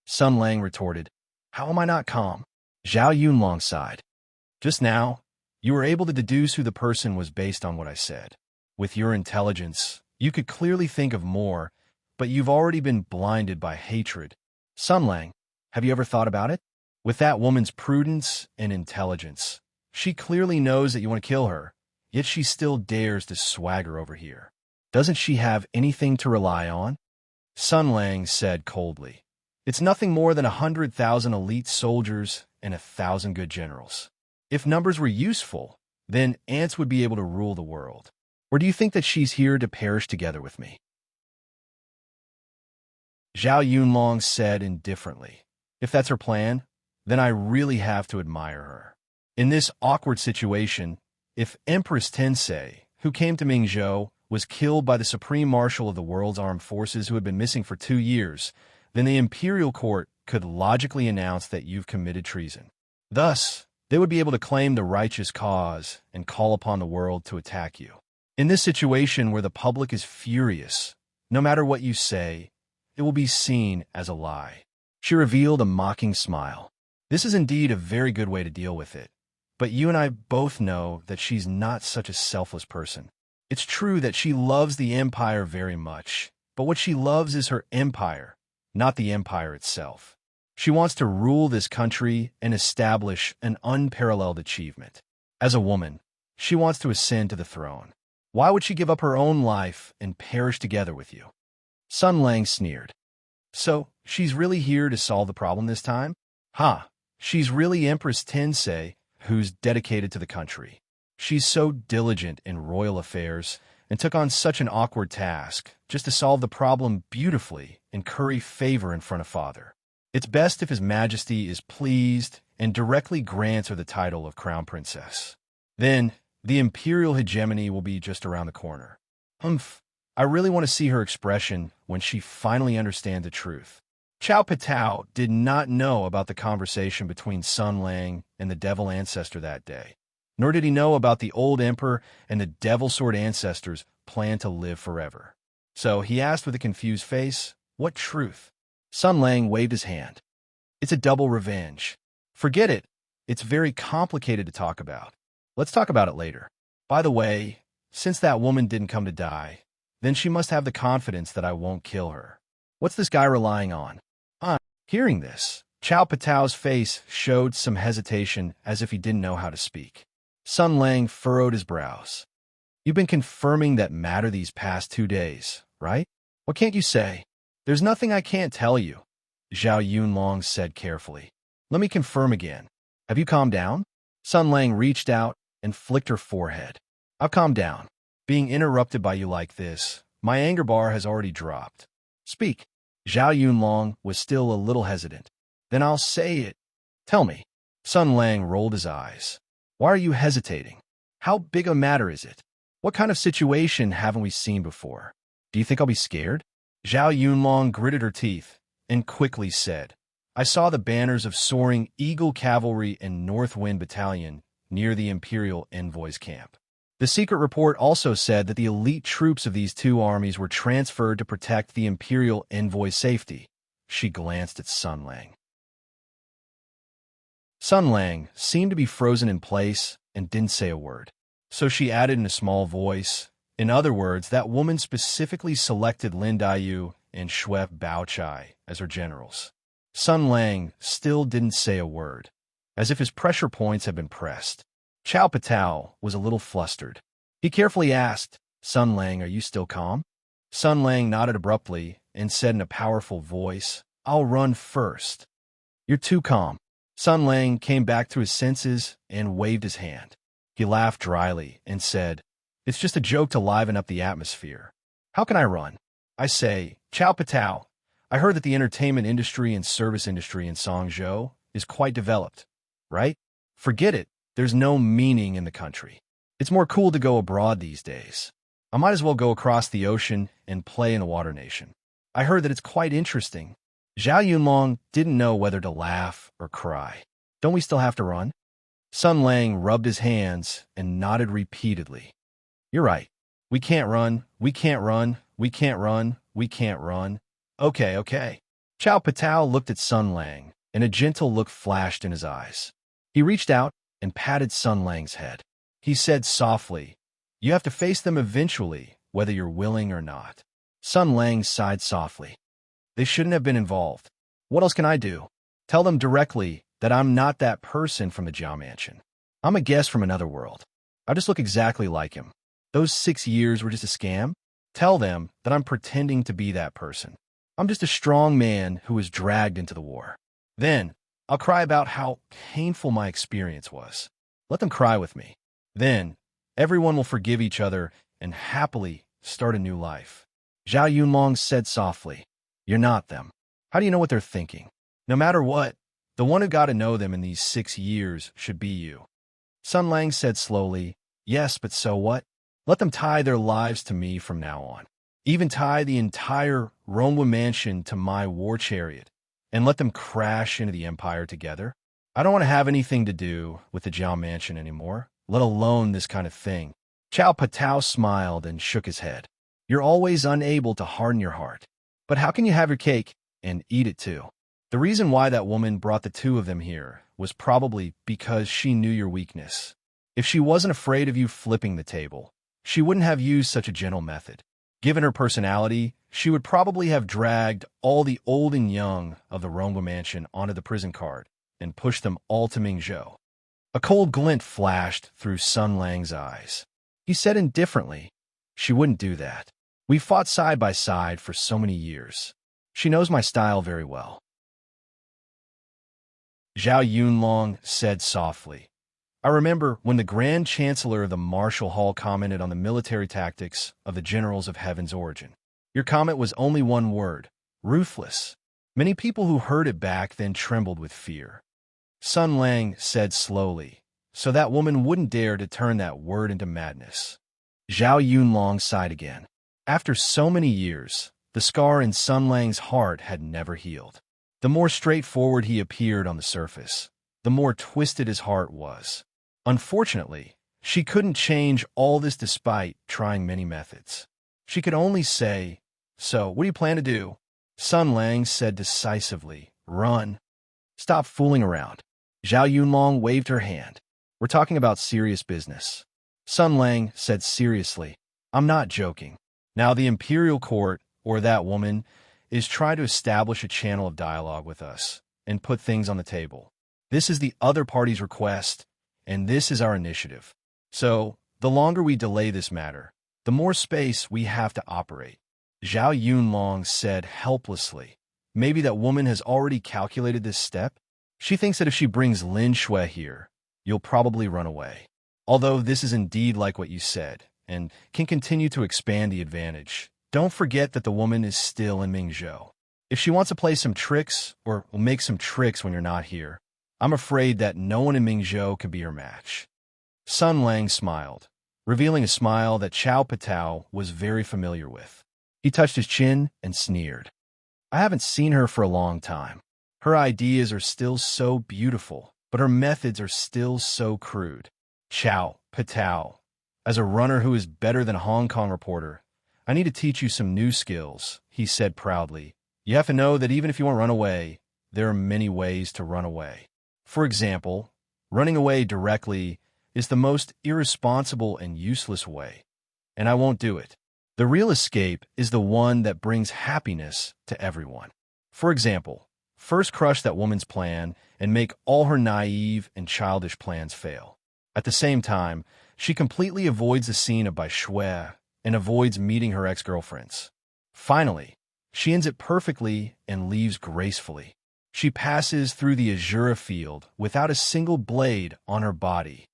Sun Lang retorted, "How am I not calm?" Zhao Yunlong sighed. "Just now, you were able to deduce who the person was based on what I said. With your intelligence, you could clearly think of more, but you've already been blinded by hatred. Sun Lang, have you ever thought about it? With that woman's prudence and intelligence, she clearly knows that you want to kill her, yet she still dares to swagger over here. Doesn't she have anything to rely on?" Sun Lang said coldly, "It's nothing more than 100,000 elite soldiers and 1,000 good generals. If numbers were useful, then ants would be able to rule the world. Or do you think that she's here to perish together with me?" Zhao Yunlong said indifferently, "If that's her plan, then I really have to admire her. In this awkward situation, if Empress Tensei, who came to Mingzhou, was killed by the Supreme Marshal of the world's armed forces who had been missing for 2 years, then the imperial court could logically announce that you've committed treason. Thus, they would be able to claim the righteous cause and call upon the world to attack you. In this situation where the public is furious, no matter what you say, it will be seen as a lie." She revealed a mocking smile. "This is indeed a very good way to deal with it. But you and I both know that she's not such a selfless person. It's true that she loves the empire very much, but what she loves is her empire, not the empire itself. She wants to rule this country and establish an unparalleled achievement. As a woman, she wants to ascend to the throne. Why would she give up her own life and perish together with you?" Sun Lang sneered. "So, she's really here to solve the problem this time? Ha! She's really Empress Tensei, who's dedicated to the country. She's so diligent in royal affairs and took on such an awkward task just to solve the problem beautifully and curry favor in front of Father. It's best if His Majesty is pleased and directly grants her the title of Crown Princess. Then, the imperial hegemony will be just around the corner. Humph, I really want to see her expression when she finally understands the truth." Chao Patao did not know about the conversation between Sun Lang and the devil ancestor that day, nor did he know about the old emperor and the devil sword ancestors' plan to live forever. So he asked with a confused face, "What truth?" Sun Lang waved his hand. "It's a double revenge. Forget it. It's very complicated to talk about. Let's talk about it later. By the way, since that woman didn't come to die, then she must have the confidence that I won't kill her. What's this guy relying on?" Hearing this, Chao Patao's face showed some hesitation as if he didn't know how to speak. Sun Lang furrowed his brows. "You've been confirming that matter these past 2 days, right? What can't you say?" "There's nothing I can't tell you," Zhao Yunlong said carefully. "Let me confirm again. Have you calmed down?" Sun Lang reached out and flicked her forehead. "I've calmed down. Being interrupted by you like this, my anger bar has already dropped. Speak." Zhao Yunlong was still a little hesitant. "Then I'll say it. Tell me." Sun Lang rolled his eyes. "Why are you hesitating?" How big a matter is it? What kind of situation haven't we seen before? Do you think I'll be scared? Zhao Yunlong gritted her teeth and quickly said, I saw the banners of soaring Eagle Cavalry and North Wind Battalion near the Imperial Envoy's camp. The secret report also said that the elite troops of these two armies were transferred to protect the Imperial Envoy's safety. She glanced at Sun Lang. Sun Lang seemed to be frozen in place and didn't say a word. So she added in a small voice, in other words, that woman specifically selected Lin Daiyu and Xue Baochai as her generals. Sun Lang still didn't say a word, as if his pressure points had been pressed. Cao Patao was a little flustered. He carefully asked, Sun Lang, are you still calm? Sun Lang nodded abruptly and said in a powerful voice, I'll run first. You're too calm. Sun Lang came back to his senses and waved his hand. He laughed dryly and said, It's just a joke to liven up the atmosphere. How can I run? I say, Cao Patao, I heard that the entertainment industry and service industry in Songzhou is quite developed, right? Forget it. There's no meaning in the country. It's more cool to go abroad these days. I might as well go across the ocean and play in the Water Nation. I heard that it's quite interesting. Zhao Yunlong didn't know whether to laugh or cry. Don't we still have to run? Sun Lang rubbed his hands and nodded repeatedly. You're right. We can't run. We can't run. We can't run. We can't run. Okay. Cao Patao looked at Sun Lang, and a gentle look flashed in his eyes. He reached out and patted Sun Lang's head. He said softly, You have to face them eventually, whether you're willing or not. Sun Lang sighed softly. They shouldn't have been involved. What else can I do? Tell them directly that I'm not that person from the Jiao Mansion. I'm a guest from another world. I just look exactly like him. Those 6 years were just a scam. Tell them that I'm pretending to be that person. I'm just a strong man who was dragged into the war. Then, I'll cry about how painful my experience was. Let them cry with me. Then, everyone will forgive each other and happily start a new life. Zhao Yunlong said softly, You're not them. How do you know what they're thinking? No matter what, the one who got to know them in these 6 years should be you. Sun Lang said slowly, Yes, but so what? Let them tie their lives to me from now on. Even tie the entire Rongwa mansion to my war chariot, and let them crash into the empire together. I don't want to have anything to do with the Jiao Mansion anymore, let alone this kind of thing. Cao Patao smiled and shook his head. You're always unable to harden your heart. But how can you have your cake and eat it too? The reason why that woman brought the two of them here was probably because she knew your weakness. If she wasn't afraid of you flipping the table, she wouldn't have used such a gentle method. Given her personality, she would probably have dragged all the old and young of the Rongwa mansion onto the prison card and pushed them all to Mingzhou. A cold glint flashed through Sun Lang's eyes. He said indifferently, She wouldn't do that. We fought side by side for so many years. She knows my style very well. Zhao Yunlong said softly, I remember when the Grand Chancellor of the Martial Hall commented on the military tactics of the generals of Heaven's origin. Your comment was only one word, ruthless. Many people who heard it back then trembled with fear. Sun Lang said slowly, so that woman wouldn't dare to turn that word into madness. Zhao Yunlong sighed again. After so many years, the scar in Sun Lang's heart had never healed. The more straightforward he appeared on the surface, the more twisted his heart was. Unfortunately, she couldn't change all this despite trying many methods. She could only say, So, what do you plan to do? Sun Lang said decisively, Run. Stop fooling around. Zhao Yunlong waved her hand. We're talking about serious business. Sun Lang said seriously, I'm not joking. Now the Imperial Court, or that woman, is trying to establish a channel of dialogue with us and put things on the table. This is the other party's request, and this is our initiative. So, the longer we delay this matter, the more space we have to operate. Zhao Yunlong said helplessly, Maybe that woman has already calculated this step? She thinks that if she brings Lin Xue here, you'll probably run away. Although this is indeed like what you said, and can continue to expand the advantage, don't forget that the woman is still in Mingzhou. If she wants to play some tricks, or will make some tricks when you're not here, I'm afraid that no one in Mingzhou could be her match. Sun Lang smiled, revealing a smile that Chow Patao was very familiar with. He touched his chin and sneered. I haven't seen her for a long time. Her ideas are still so beautiful, but her methods are still so crude. Chow Patao, as a runner who is better than a Hong Kong reporter, I need to teach you some new skills, he said proudly. You have to know that even if you want to run away, there are many ways to run away. For example, running away directly is the most irresponsible and useless way, and I won't do it. The real escape is the one that brings happiness to everyone. For example, first crush that woman's plan and make all her naive and childish plans fail. At the same time, she completely avoids the scene of Bai Shui and avoids meeting her ex-girlfriends. Finally, she ends it perfectly and leaves gracefully. She passes through the azure field without a single blade on her body.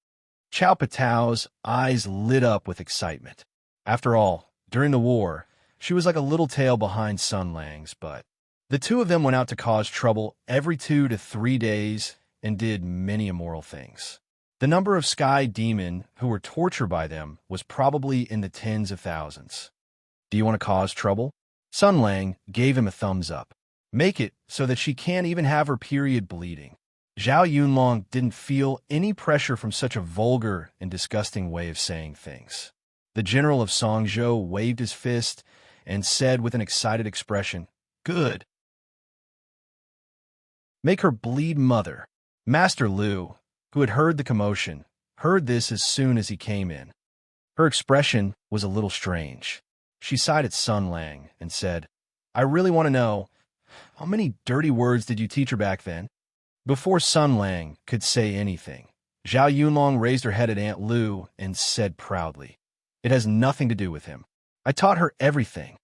Chow Patao's eyes lit up with excitement. After all, during the war, she was like a little tail behind Sun Lang's, but the two of them went out to cause trouble every 2 to 3 days and did many immoral things. The number of sky demon who were tortured by them was probably in the tens of thousands. Do you want to cause trouble? Sun Lang gave him a thumbs up. Make it so that she can't even have her period bleeding. Zhao Yunlong didn't feel any pressure from such a vulgar and disgusting way of saying things. The general of Songzhou waved his fist and said with an excited expression, Good. Make her bleed, mother. Master Liu, who had heard the commotion, heard this as soon as he came in. Her expression was a little strange. She sighed at Sun Lang and said, I really want to know, how many dirty words did you teach her back then? Before Sun Lang could say anything, Zhao Yunlong raised her head at Aunt Lu and said proudly, It has nothing to do with him. I taught her everything.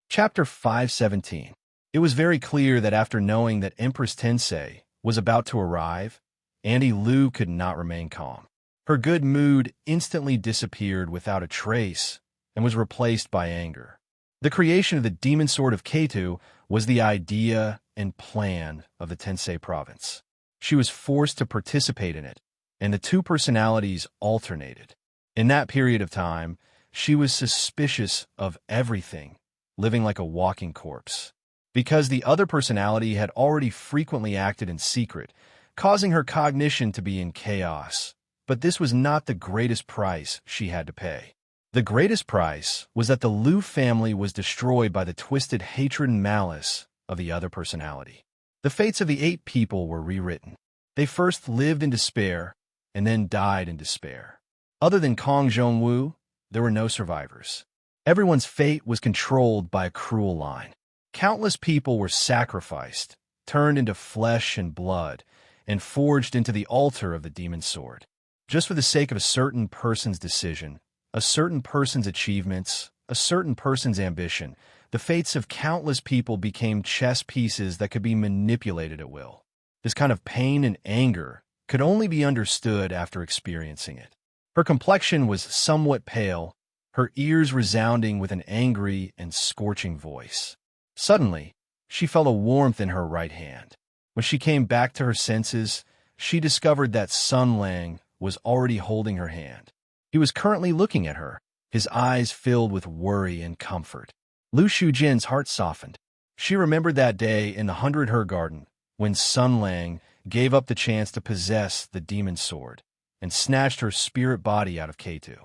Chapter 517. It was very clear that after knowing that Empress Tensei was about to arrive, Auntie Lu could not remain calm. Her good mood instantly disappeared without a trace and was replaced by anger. The creation of the demon sword of Keitu was the idea and plan of the Tensei province. She was forced to participate in it, and the two personalities alternated. In that period of time, she was suspicious of everything, living like a walking corpse. Because the other personality had already frequently acted in secret, causing her cognition to be in chaos. But this was not the greatest price she had to pay. The greatest price was that the Liu family was destroyed by the twisted hatred and malice of the other personality. The fates of the 8 people were rewritten. They first lived in despair and then died in despair. Other than Kong Zhongwu, there were no survivors. Everyone's fate was controlled by a cruel line. Countless people were sacrificed, turned into flesh and blood, and forged into the altar of the demon sword. Just for the sake of a certain person's decision, a certain person's achievements, a certain person's ambition, the fates of countless people became chess pieces that could be manipulated at will. This kind of pain and anger could only be understood after experiencing it. Her complexion was somewhat pale, her ears resounding with an angry and scorching voice. Suddenly, she felt a warmth in her right hand. When she came back to her senses, she discovered that Sun Lang was already holding her hand. He was currently looking at her, his eyes filled with worry and comfort. Lu Shujin's heart softened. She remembered that day in the 100 Her Garden, when Sun Lang gave up the chance to possess the demon sword and snatched her spirit body out of Keitu.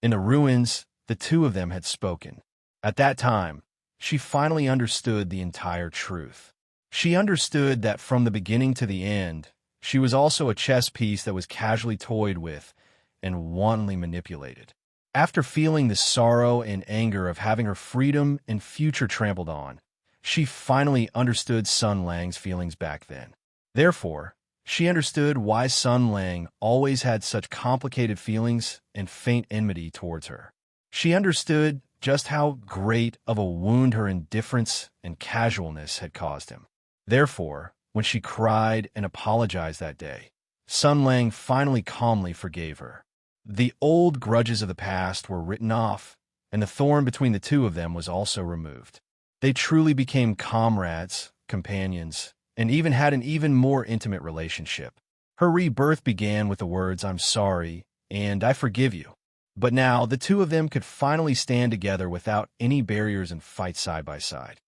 In the ruins, the two of them had spoken. At that time, she finally understood the entire truth. She understood that from the beginning to the end, she was also a chess piece that was casually toyed with and wantonly manipulated. After feeling the sorrow and anger of having her freedom and future trampled on, she finally understood Sun Lang's feelings back then. Therefore, she understood why Sun Lang always had such complicated feelings and faint enmity towards her. She understood just how great of a wound her indifference and casualness had caused him. Therefore, when she cried and apologized that day, Sun Lang finally calmly forgave her. The old grudges of the past were written off, and the thorn between the two of them was also removed. They truly became comrades, companions, and even had an even more intimate relationship. Her rebirth began with the words, "I'm sorry," and "I forgive you." But now, the two of them could finally stand together without any barriers and fight side by side.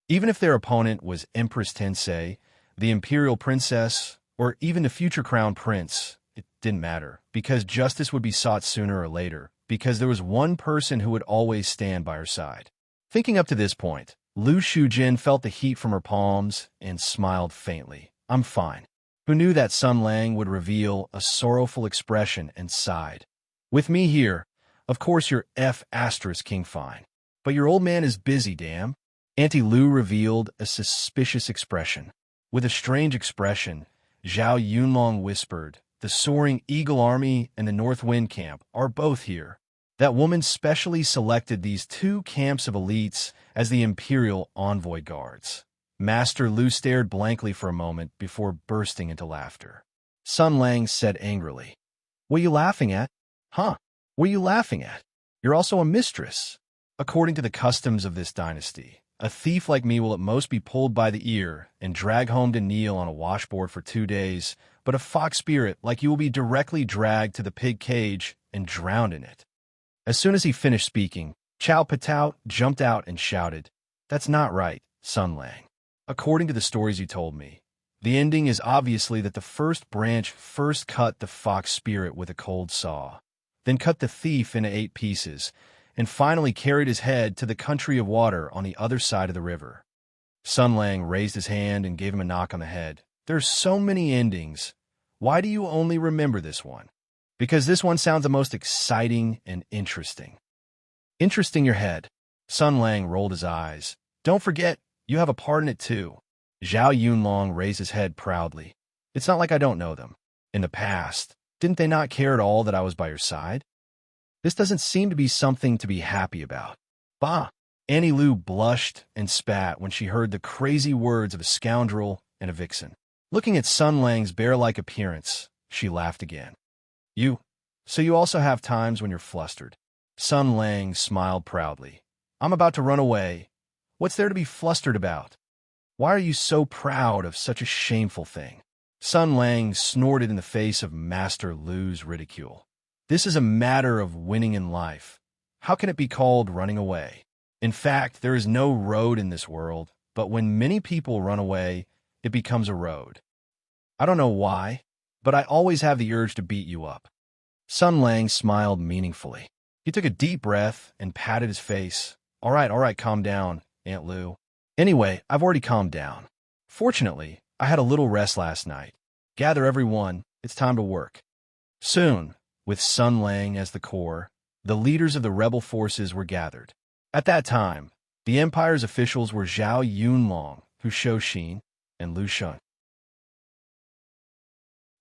Even if their opponent was Empress Tensei, the Imperial Princess, or even the future Crown Prince, it didn't matter, because justice would be sought sooner or later, because there was one person who would always stand by her side. Thinking up to this point, Lu Shujin felt the heat from her palms and smiled faintly. "I'm fine." Who knew that Sun Lang would reveal a sorrowful expression and sighed. "With me here, of course you're King fine. But your old man is busy, damn." Auntie Lu revealed a suspicious expression. With a strange expression, Zhao Yunlong whispered, "The Soaring Eagle Army and the North Wind Camp are both here." That woman specially selected these two camps of elites as the Imperial Envoy Guards. Master Lu stared blankly for a moment before bursting into laughter. Sun Lang said angrily, "What are you laughing at? Huh? What are you laughing at? You're also a mistress." According to the customs of this dynasty, a thief like me will at most be pulled by the ear and dragged home to kneel on a washboard for 2 days, but a fox spirit like you will be directly dragged to the pig cage and drowned in it. As soon as he finished speaking, Chow Patao jumped out and shouted, "That's not right, Sun Lang. According to the stories you told me, the ending is obviously that the first branch first cut the fox spirit with a cold saw, then cut the thief into 8 pieces, and finally carried his head to the country of water on the other side of the river." Sun Lang raised his hand and gave him a knock on the head. "There's so many endings. Why do you only remember this one?" "Because this one sounds the most exciting and interesting." "Interesting your head." Sun Lang rolled his eyes. "Don't forget, you have a part in it too." Zhao Yunlong raised his head proudly. "It's not like I don't know them. In the past, didn't they not care at all that I was by your side? This doesn't seem to be something to be happy about." "Bah!" Annie Lu blushed and spat when she heard the crazy words of a scoundrel and a vixen. Looking at Sun Lang's bear-like appearance, she laughed again. So you also have times when you're flustered." Sun Lang smiled proudly. "I'm about to run away. What's there to be flustered about? Why are you so proud of such a shameful thing?" Sun Lang snorted in the face of Master Lu's ridicule. "This is a matter of winning in life. How can it be called running away? In fact, there is no road in this world, but when many people run away, it becomes a road. I don't know why, but I always have the urge to beat you up." Sun Lang smiled meaningfully. He took a deep breath and patted his face. All right, calm down, Aunt Lu. Anyway, I've already calmed down. Fortunately, I had a little rest last night. Gather everyone, it's time to work." Soon, with Sun Lang as the core, the leaders of the rebel forces were gathered. At that time, the Empire's officials were Zhao Yunlong, Hu Shouxin, and Lu Shun.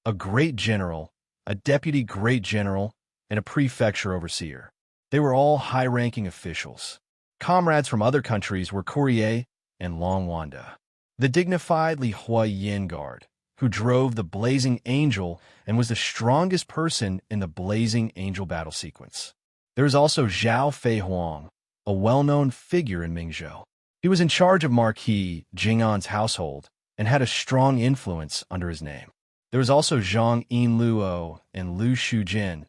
A great general, a deputy great general, and a prefecture overseer. They were all high-ranking officials. Comrades from other countries were Courier and Long Wanda. The dignified Li Huayan Guard, who drove the Blazing Angel and was the strongest person in the Blazing Angel battle sequence. There was also Zhao Fei Huang, a well-known figure in Mingzhou. He was in charge of Marquis Jing'an's household and had a strong influence under his name. There was also Zhang Yinluo and Lu Shujin.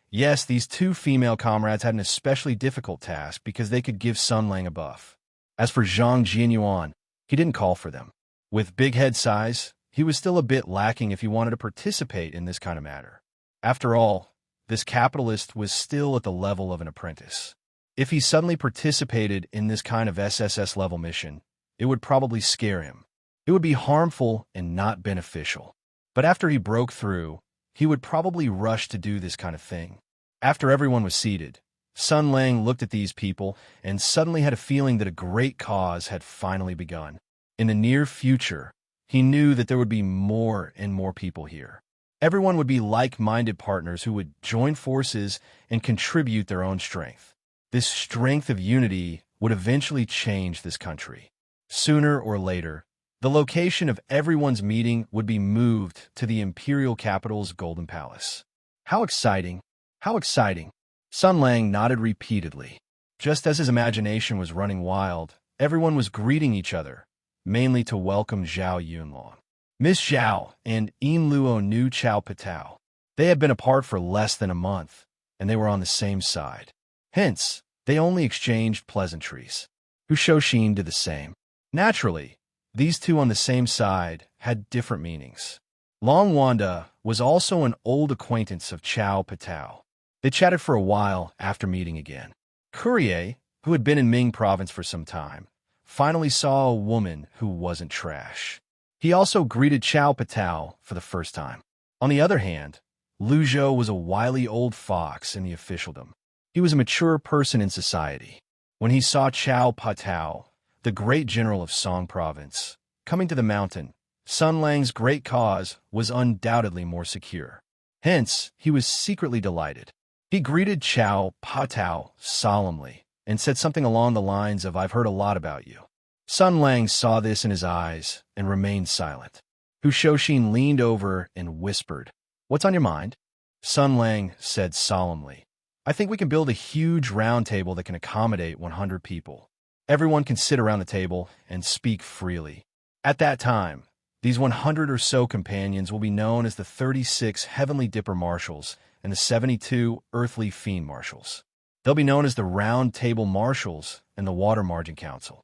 Yes, these 2 female comrades had an especially difficult task because they could give Sun Lang a buff. As for Zhang Jianyuan, he didn't call for them. With big head size, he was still a bit lacking if he wanted to participate in this kind of matter. After all, this capitalist was still at the level of an apprentice. If he suddenly participated in this kind of SSS-level mission, it would probably scare him. It would be harmful and not beneficial. But after he broke through, he would probably rush to do this kind of thing. After everyone was seated, Sun Lang looked at these people and suddenly had a feeling that a great cause had finally begun. In the near future, he knew that there would be more and more people here. Everyone would be like-minded partners who would join forces and contribute their own strength. This strength of unity would eventually change this country. Sooner or later, the location of everyone's meeting would be moved to the imperial capital's Golden Palace. How exciting! How exciting! Sun Lang nodded repeatedly. Just as his imagination was running wild, everyone was greeting each other. mainly to welcome Zhao Yunlong. Miss Zhao and Yin Luo knew Chao Patao. They had been apart for less than a month, and they were on the same side. Hence, they only exchanged pleasantries. Hu Shouxin did the same. Naturally, these two on the same side had different meanings. Long Wanda was also an old acquaintance of Chao Patao. They chatted for a while after meeting again. Courier, who had been in Ming province for some time, finally saw a woman who wasn't trash. He also greeted Chao Patao for the first time. On the other hand, Lu Zhou was a wily old fox in the officialdom. He was a mature person in society. When he saw Chao Patao, the great general of Song province, coming to the mountain, Sun Lang's great cause was undoubtedly more secure. Hence, he was secretly delighted. He greeted Chao Patao solemnly and said something along the lines of, "I've heard a lot about you." Sun Lang saw this in his eyes and remained silent. Hu Shouxin leaned over and whispered, "What's on your mind?" Sun Lang said solemnly, "I think we can build a huge round table that can accommodate 100 people. Everyone can sit around the table and speak freely. At that time, these 100 or so companions will be known as the 36 Heavenly Dipper Marshals and the 72 Earthly Fiend Marshals. They'll be known as the Round Table Marshals and the Water Margin Council.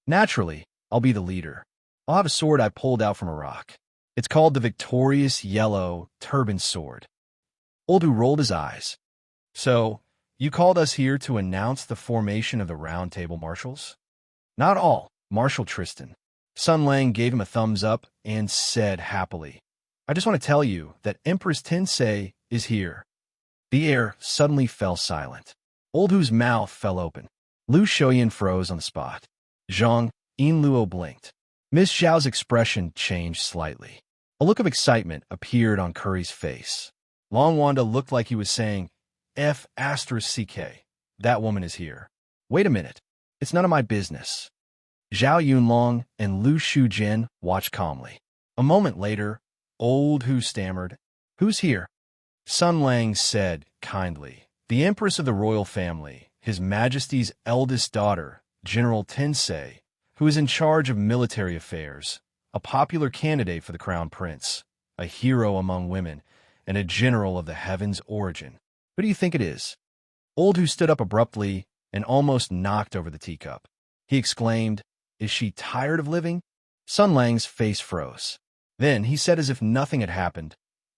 Naturally, I'll be the leader. I'll have a sword I pulled out from a rock. It's called the Victorious Yellow Turban Sword." Oldu rolled his eyes. "So, you called us here to announce the formation of the Round Table Marshals?" "Not all, Marshal Tristan." Sun Lang gave him a thumbs up and said happily, "I just want to tell you that Empress Tensei is here." The air suddenly fell silent. Oldu's mouth fell open. Lu Shoyan froze on the spot. Zhang, Yin Luo blinked. Miss Zhao's expression changed slightly. A look of excitement appeared on Curry's face. Long Wanda looked like he was saying, "F***, that woman is here. Wait a minute, it's none of my business." Zhao Yunlong and Lu Shujin watched calmly. A moment later, Old Hu stammered, "Who's here?" Sun Lang said kindly, "The Empress of the royal family, His Majesty's eldest daughter, General Tensei, who is in charge of military affairs, a popular candidate for the crown prince, a hero among women, and a general of the heavens' origin. Who do you think it is?" Old Hu stood up abruptly and almost knocked over the teacup. He exclaimed, "Is she tired of living?" Sun Lang's face froze. Then he said as if nothing had happened,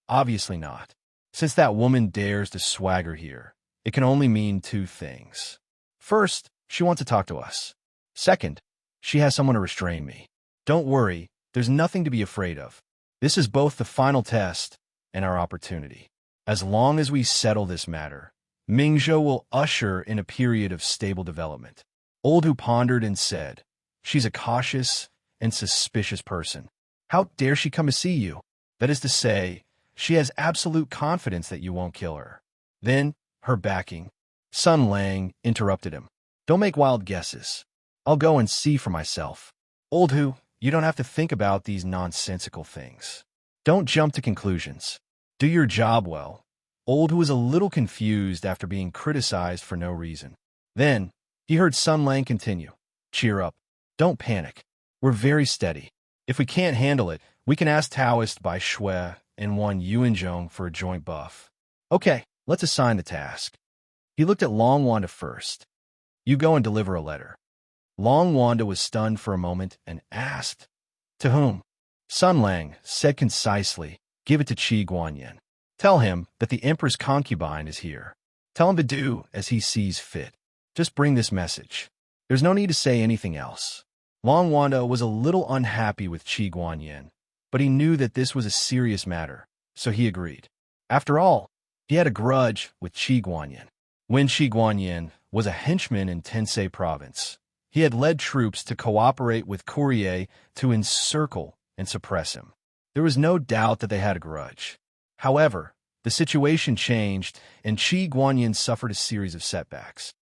"Obviously not. Since that woman dares to swagger here, it can only mean two things. First, she wants to talk to us. Second, she has someone to restrain me. Don't worry, there's nothing to be afraid of. This is both the final test and our opportunity. As long as we settle this matter, Mingzhou will usher in a period of stable development." Old Hu pondered and said, "She's a cautious and suspicious person. How dare she come to see you? That is to say, she has absolute confidence that you won't kill her. Then, her backing." Sun Lang interrupted him. "Don't make wild guesses. I'll go and see for myself. Old Hu, you don't have to think about these nonsensical things. Don't jump to conclusions. Do your job well." Old Hu was a little confused after being criticized for no reason. Then, he heard Sun Lang continue, "Cheer up. Don't panic. We're very steady. If we can't handle it, we can ask Taoist Bai Shui and one Yuanzhong for a joint buff. Okay, let's assign the task." He looked at Long Wanda first. "You go and deliver a letter." Long Wanda was stunned for a moment and asked, "To whom?" Sun Lang said concisely, "Give it to Qi Guanyin. Tell him that the Empress concubine is here. Tell him to do as he sees fit. Just bring this message. There's no need to say anything else." Long Wanda was a little unhappy with Qi Guanyin, but he knew that this was a serious matter, so he agreed. After all, he had a grudge with Qi Guanyin. When Qi Guanyin was a henchman in Tensei province, he had led troops to cooperate with Courier to encircle and suppress him. There was no doubt that they had a grudge. However, the situation changed, and Qi Guanyin suffered a series of setbacks.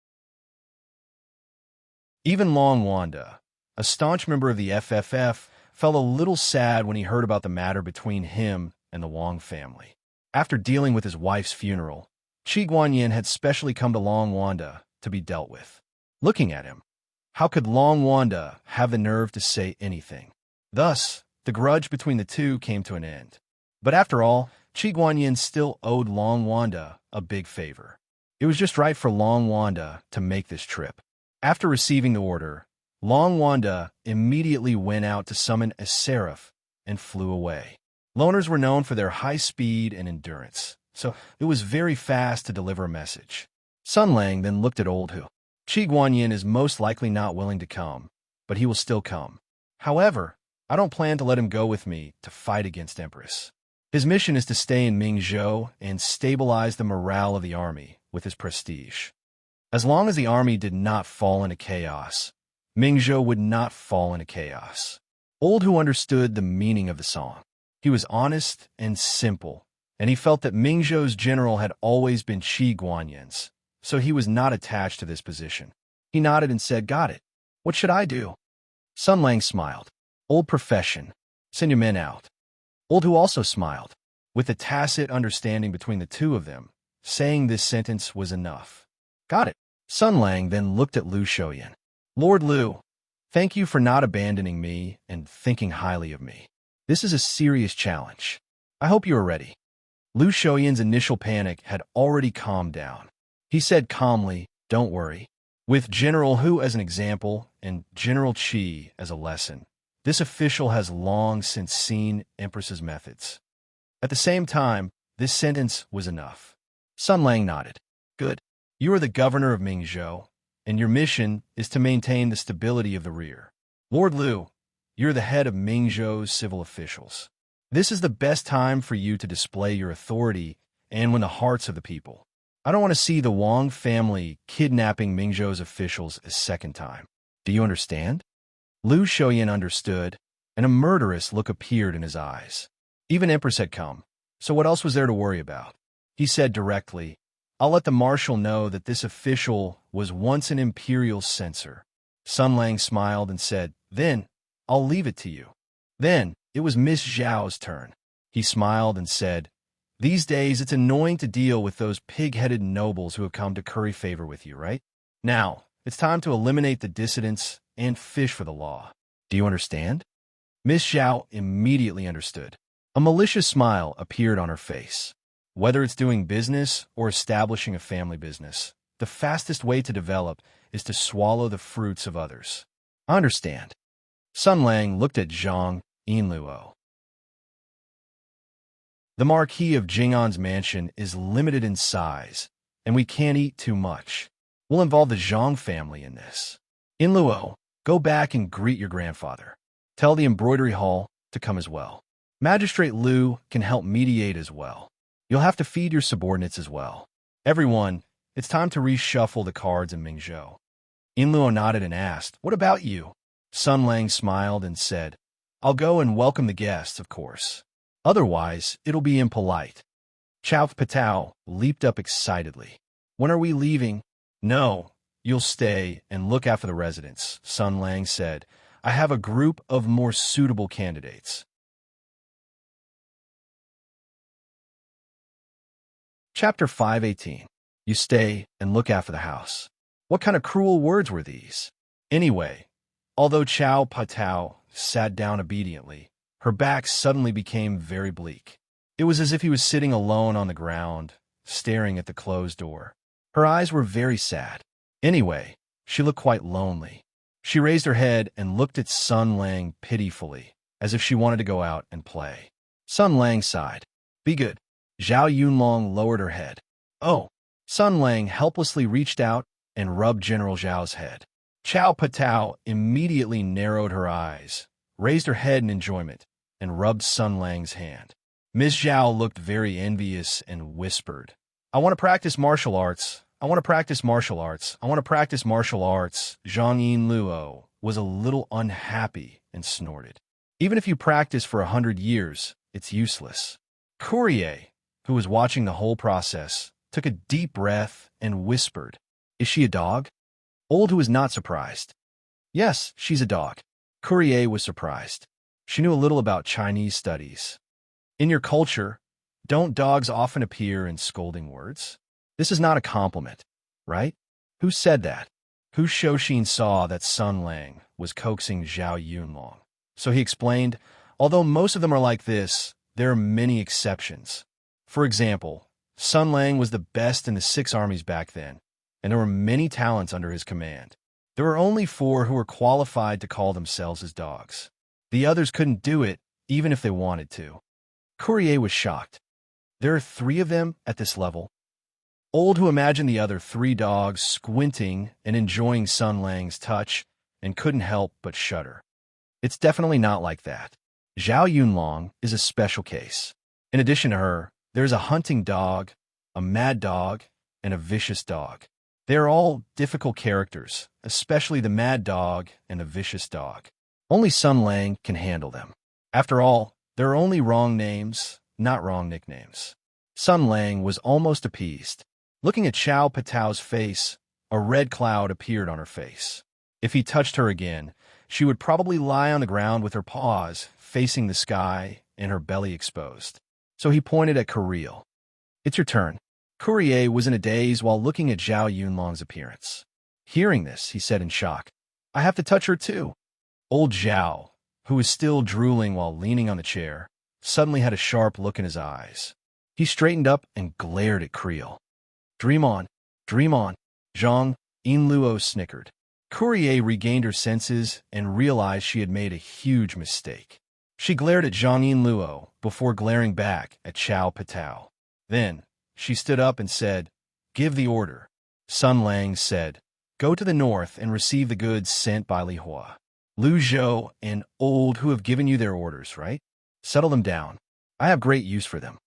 Even Long Wanda, a staunch member of the FFF, felt a little sad when he heard about the matter between him and the Wang family. After dealing with his wife's funeral, Qi Guanyin had specially come to Long Wanda to be dealt with. Looking at him, How could Long Wanda have the nerve to say anything? Thus, the grudge between the two came to an end. But after all, Qi Guanyin still owed Long Wanda a big favor. It was just right for Long Wanda to make this trip. After receiving the order, Long Wanda immediately went out to summon a seraph and flew away. Loners were known for their high speed and endurance, so it was very fast to deliver a message. Sun Lang then looked at Old Hu. Qi Guanyin is most likely not willing to come, but he will still come. However, I don't plan to let him go with me to fight against Empress. His mission is to stay in Mingzhou and stabilize the morale of the army with his prestige. As long as the army did not fall into chaos, Mingzhou would not fall into chaos. Old Hu understood the meaning of the song. He was honest and simple, and he felt that Mingzhou's general had always been Qi Guanyin's, so he was not attached to this position. He nodded and said, "Got it. What should I do?" Sun Lang smiled. "Old profession. Send your men out." Old Hu also smiled. With a tacit understanding between the two of them, saying this sentence was enough. "Got it." Sun Lang then looked at Lu Shoyan. "Lord Lu, thank you for not abandoning me and thinking highly of me. This is a serious challenge. I hope you are ready." Lu Shoyan's initial panic had already calmed down. He said calmly, "Don't worry." With General Hu as an example and General Qi as a lesson, this official has long since seen Empress's methods. At the same time, this sentence was enough. Sun Lang nodded. "Good. You are the governor of Mingzhou, and your mission is to maintain the stability of the rear. Lord Lu, you're the head of Mingzhou's civil officials. This is the best time for you to display your authority and win the hearts of the people. I don't want to see the Wang family kidnapping Mingzhou's officials a second time. Do you understand?" Lu Shoyan understood, and a murderous look appeared in his eyes. Even Empress had come, so what else was there to worry about? He said directly, "I'll let the marshal know that this official was once an imperial censor." Sun Lang smiled and said, "Then, I'll leave it to you." Then, it was Miss Zhao's turn. He smiled and said, "These days, it's annoying to deal with those pig-headed nobles who have come to curry favor with you, right? Now, it's time to eliminate the dissidents and fish for the law. Do you understand?" Miss Zhao immediately understood. A malicious smile appeared on her face. Whether it's doing business or establishing a family business, the fastest way to develop is to swallow the fruits of others. "I understand." Sun Lang looked at Zhang Yinluo. "The Marquis of Jing'an's mansion is limited in size, and we can't eat too much. We'll involve the Zhang family in this. Yinluo, go back and greet your grandfather. Tell the embroidery hall to come as well. Magistrate Lu can help mediate as well. You'll have to feed your subordinates as well. Everyone, it's time to reshuffle the cards in Mingzhou." Yinluo nodded and asked, "What about you?" Sun Lang smiled and said, "I'll go and welcome the guests, of course. Otherwise, it'll be impolite." Chao Patao leaped up excitedly. "When are we leaving?" "No, you'll stay and look after the residents," Sun Lang said. "I have a group of more suitable candidates." Chapter 518. You stay and look after the house. What kind of cruel words were these? Anyway, although Chao Patao sat down obediently, her back suddenly became very bleak. It was as if he was sitting alone on the ground, staring at the closed door. Her eyes were very sad. Anyway, she looked quite lonely. She raised her head and looked at Sun Lang pitifully, as if she wanted to go out and play. Sun Lang sighed. "Be good." Zhao Yunlong lowered her head. "Oh." Sun Lang helplessly reached out and rubbed General Zhao's head. Chao Patao immediately narrowed her eyes, raised her head in enjoyment, and rubbed Sun Lang's hand. Miss Zhao looked very envious and whispered, "I want to practice martial arts. I want to practice martial arts. I want to practice martial arts." Zhang Yinluo was a little unhappy and snorted. "Even if you practice for 100 years, it's useless." Courier, who was watching the whole process, took a deep breath and whispered, "Is she a dog?" Old Hu was not surprised. "Yes, she's a dog." Courier was surprised. She knew a little about Chinese studies. "In your culture, don't dogs often appear in scolding words? This is not a compliment, right?" "Who said that?" Hu Shouxin saw that Sun Lang was coaxing Zhao Yunlong. So he explained, although most of them are like this, there are many exceptions. For example, Sun Lang was the best in the 6 armies back then, and there were many talents under his command. There were only 4 who were qualified to call themselves his dogs. The others couldn't do it, even if they wanted to. Courier was shocked. There are 3 of them at this level? Old who imagined the other 3 dogs squinting and enjoying Sun Lang's touch and couldn't help but shudder. It's definitely not like that. Zhao Yunlong is a special case. In addition to her, there's a hunting dog, a mad dog, and a vicious dog. They are all difficult characters, especially the mad dog and the vicious dog. Only Sun Lang can handle them. After all, there are only wrong names, not wrong nicknames. Sun Lang was almost appeased. Looking at Xiao Patao's face, a red cloud appeared on her face. If he touched her again, she would probably lie on the ground with her paws facing the sky and her belly exposed. So he pointed at Courier. It's your turn. Courier was in a daze while looking at Zhao Yunlong's appearance. Hearing this, he said in shock, I have to touch her too. Old Zhao, who was still drooling while leaning on the chair, suddenly had a sharp look in his eyes. He straightened up and glared at Creel. Dream on, Zhang, Yinluo snickered. Courier regained her senses and realized she had made a huge mistake. She glared at Zhang Yinluo before glaring back at Xiao Patao. Then, she stood up and said, Give the order. Sun Lang said, Go to the north and receive the goods sent by Li Hua. Lu Zhou and Old who have given you their orders, right? Settle them down. I have great use for them.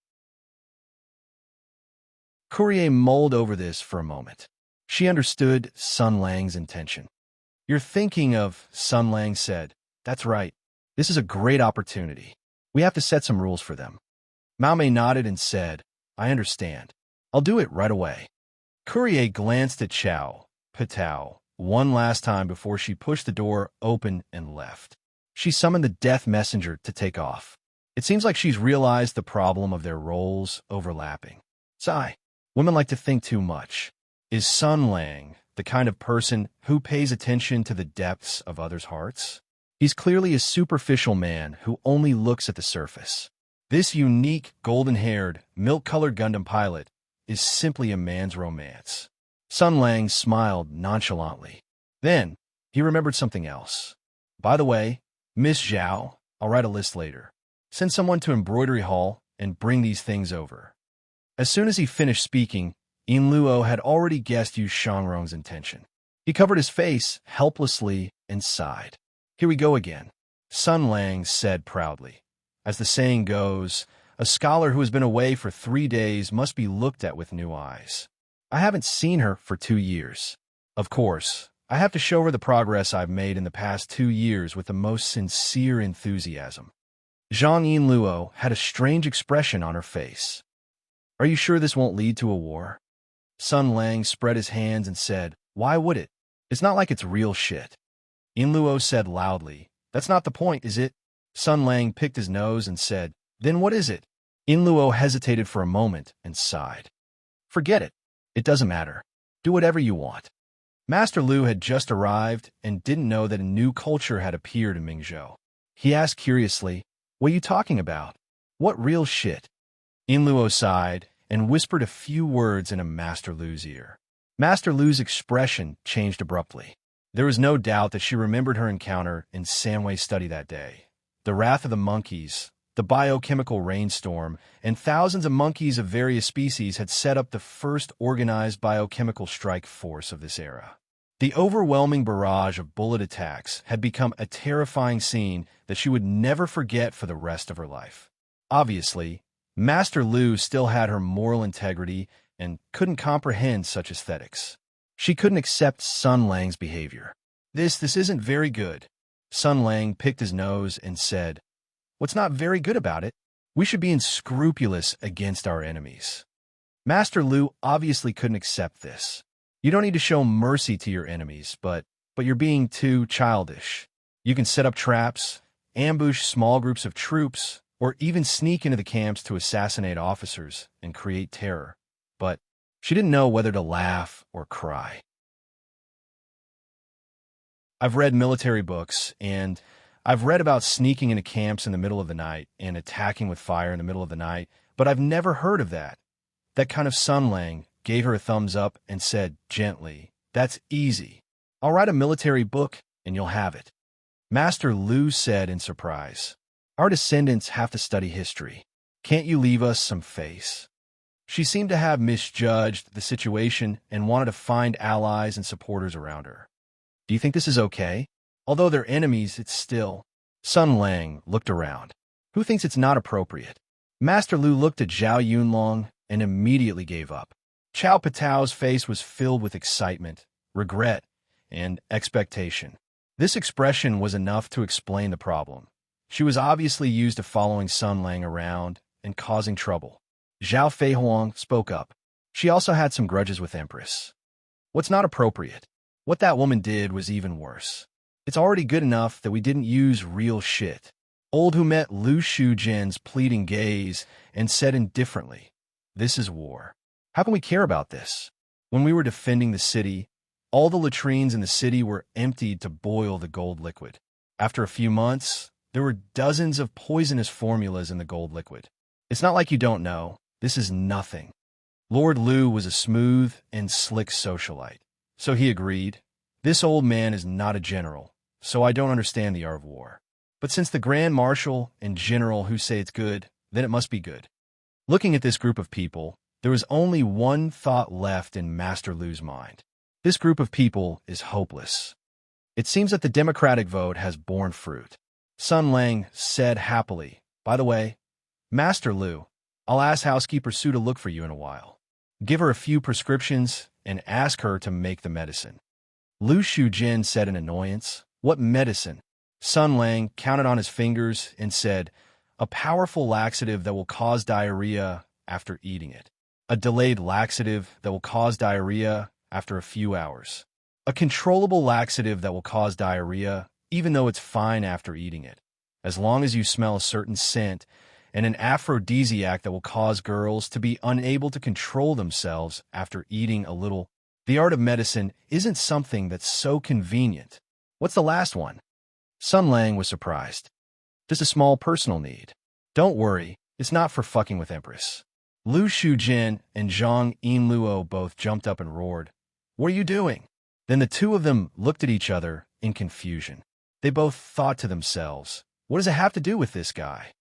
Courier mulled over this for a moment. She understood Sun Lang's intention. You're thinking of, Sun Lang said. That's right. This is a great opportunity. We have to set some rules for them. Mao Mei nodded and said, I understand. I'll do it right away. Courier glanced at Xiao Patao one last time before she pushed the door open and left. She summoned the death messenger to take off. It seems like she's realized the problem of their roles overlapping. Sigh. Women like to think too much. Is Sun Lang the kind of person who pays attention to the depths of others' hearts? He's clearly a superficial man who only looks at the surface. This unique, golden-haired, milk-colored Gundam pilot is simply a man's romance. Sun Lang smiled nonchalantly. Then, he remembered something else. By the way, Miss Zhao, I'll write a list later. Send someone to Embroidery Hall and bring these things over. As soon as he finished speaking, Yinluo had already guessed Yu Shangrong's intention. He covered his face helplessly and sighed. Here we go again, Sun Lang said proudly. As the saying goes, a scholar who has been away for 3 days must be looked at with new eyes. I haven't seen her for 2 years. Of course, I have to show her the progress I've made in the past 2 years with the most sincere enthusiasm. Zhang Yinluo had a strange expression on her face. Are you sure this won't lead to a war? Sun Lang spread his hands and said, Why would it? It's not like it's real shit. Yinluo said loudly, That's not the point, is it? Sun Lang picked his nose and said, Then what is it? Yinluo hesitated for a moment and sighed. Forget it. It doesn't matter. Do whatever you want. Master Lu had just arrived and didn't know that a new culture had appeared in Mingzhou. He asked curiously, What are you talking about? What real shit? Yinluo sighed and whispered a few words in Master Lu's ear. Master Lu's expression changed abruptly. There was no doubt that she remembered her encounter in Samway's study that day. The wrath of the monkeys, the biochemical rainstorm, and thousands of monkeys of various species had set up the first organized biochemical strike force of this era. The overwhelming barrage of bullet attacks had become a terrifying scene that she would never forget for the rest of her life. Obviously, Master Lu still had her moral integrity and couldn't comprehend such aesthetics. She couldn't accept Sun Lang's behavior. This isn't very good. Sun Lang picked his nose and said, What's not very good about it? We should be unscrupulous against our enemies. Master Lu obviously couldn't accept this. You don't need to show mercy to your enemies, but you're being too childish. You can set up traps, ambush small groups of troops, or even sneak into the camps to assassinate officers and create terror. But she didn't know whether to laugh or cry. I've read military books, and I've read about sneaking into camps in the middle of the night and attacking with fire in the middle of the night, but I've never heard of that. That kind of Sun Lang gave her a thumbs up and said gently, "That's easy. I'll write a military book, and you'll have it." Master Lu said in surprise, "Our descendants have to study history. Can't you leave us some face?" She seemed to have misjudged the situation and wanted to find allies and supporters around her. "Do you think this is okay? Although they're enemies, it's still—" Sun Lang looked around. "Who thinks it's not appropriate?" Master Lu looked at Zhao Yunlong and immediately gave up. Chao Patao's face was filled with excitement, regret, and expectation. This expression was enough to explain the problem. She was obviously used to following Sun Lang around and causing trouble. Zhao Feihuang spoke up. She also had some grudges with Empress. "What's not appropriate? What that woman did was even worse. It's already good enough that we didn't use real shit." Old Who met Lu Shujian's pleading gaze and said indifferently, "This is war. How can we care about this? When we were defending the city, all the latrines in the city were emptied to boil the gold liquid. After a few months, there were dozens of poisonous formulas in the gold liquid. It's not like you don't know. This is nothing." Lord Lu was a smooth and slick socialite, so he agreed. "This old man is not a general, so I don't understand the art of war. But since the Grand Marshal and General who say it's good, then it must be good." Looking at this group of people, there was only one thought left in Master Lu's mind. This group of people is hopeless. It seems that the democratic vote has borne fruit. Sun Lang said happily, "By the way, Master Lu, I'll ask housekeeper Su to look for you in a while. Give her a few prescriptions and ask her to make the medicine." Lu Shujin said in annoyance, "What medicine?" Sun Lang counted on his fingers and said, "A powerful laxative that will cause diarrhea after eating it. A delayed laxative that will cause diarrhea after a few hours. A controllable laxative that will cause diarrhea even though it's fine after eating it, as long as you smell a certain scent, and an aphrodisiac that will cause girls to be unable to control themselves after eating a little. The art of medicine isn't something that's so convenient. What's the last one?" Sun Lang was surprised. "Just a small personal need. Don't worry, it's not for fucking with Empress." Lu Shujin and Zhang Yinluo both jumped up and roared, "What are you doing?" Then the two of them looked at each other in confusion. They both thought to themselves, "What does it have to do with this guy?"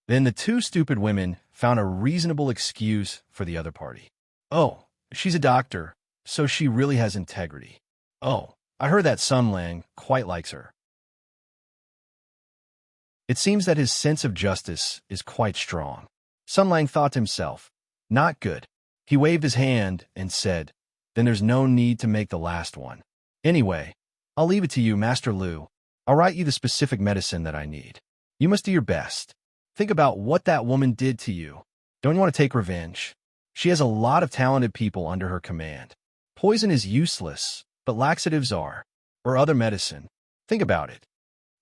Then the two stupid women found a reasonable excuse for the other party. "Oh, she's a doctor, so she really has integrity. Oh, I heard that Sun Lang quite likes her." It seems that his sense of justice is quite strong. Sun Lang thought to himself, "Not good." He waved his hand and said, "Then there's no need to make the last one. Anyway, I'll leave it to you, Master Lu. I'll write you the specific medicine that I need. You must do your best. Think about what that woman did to you. Don't you want to take revenge? She has a lot of talented people under her command. Poison is useless, but laxatives are, or other medicine. Think about it."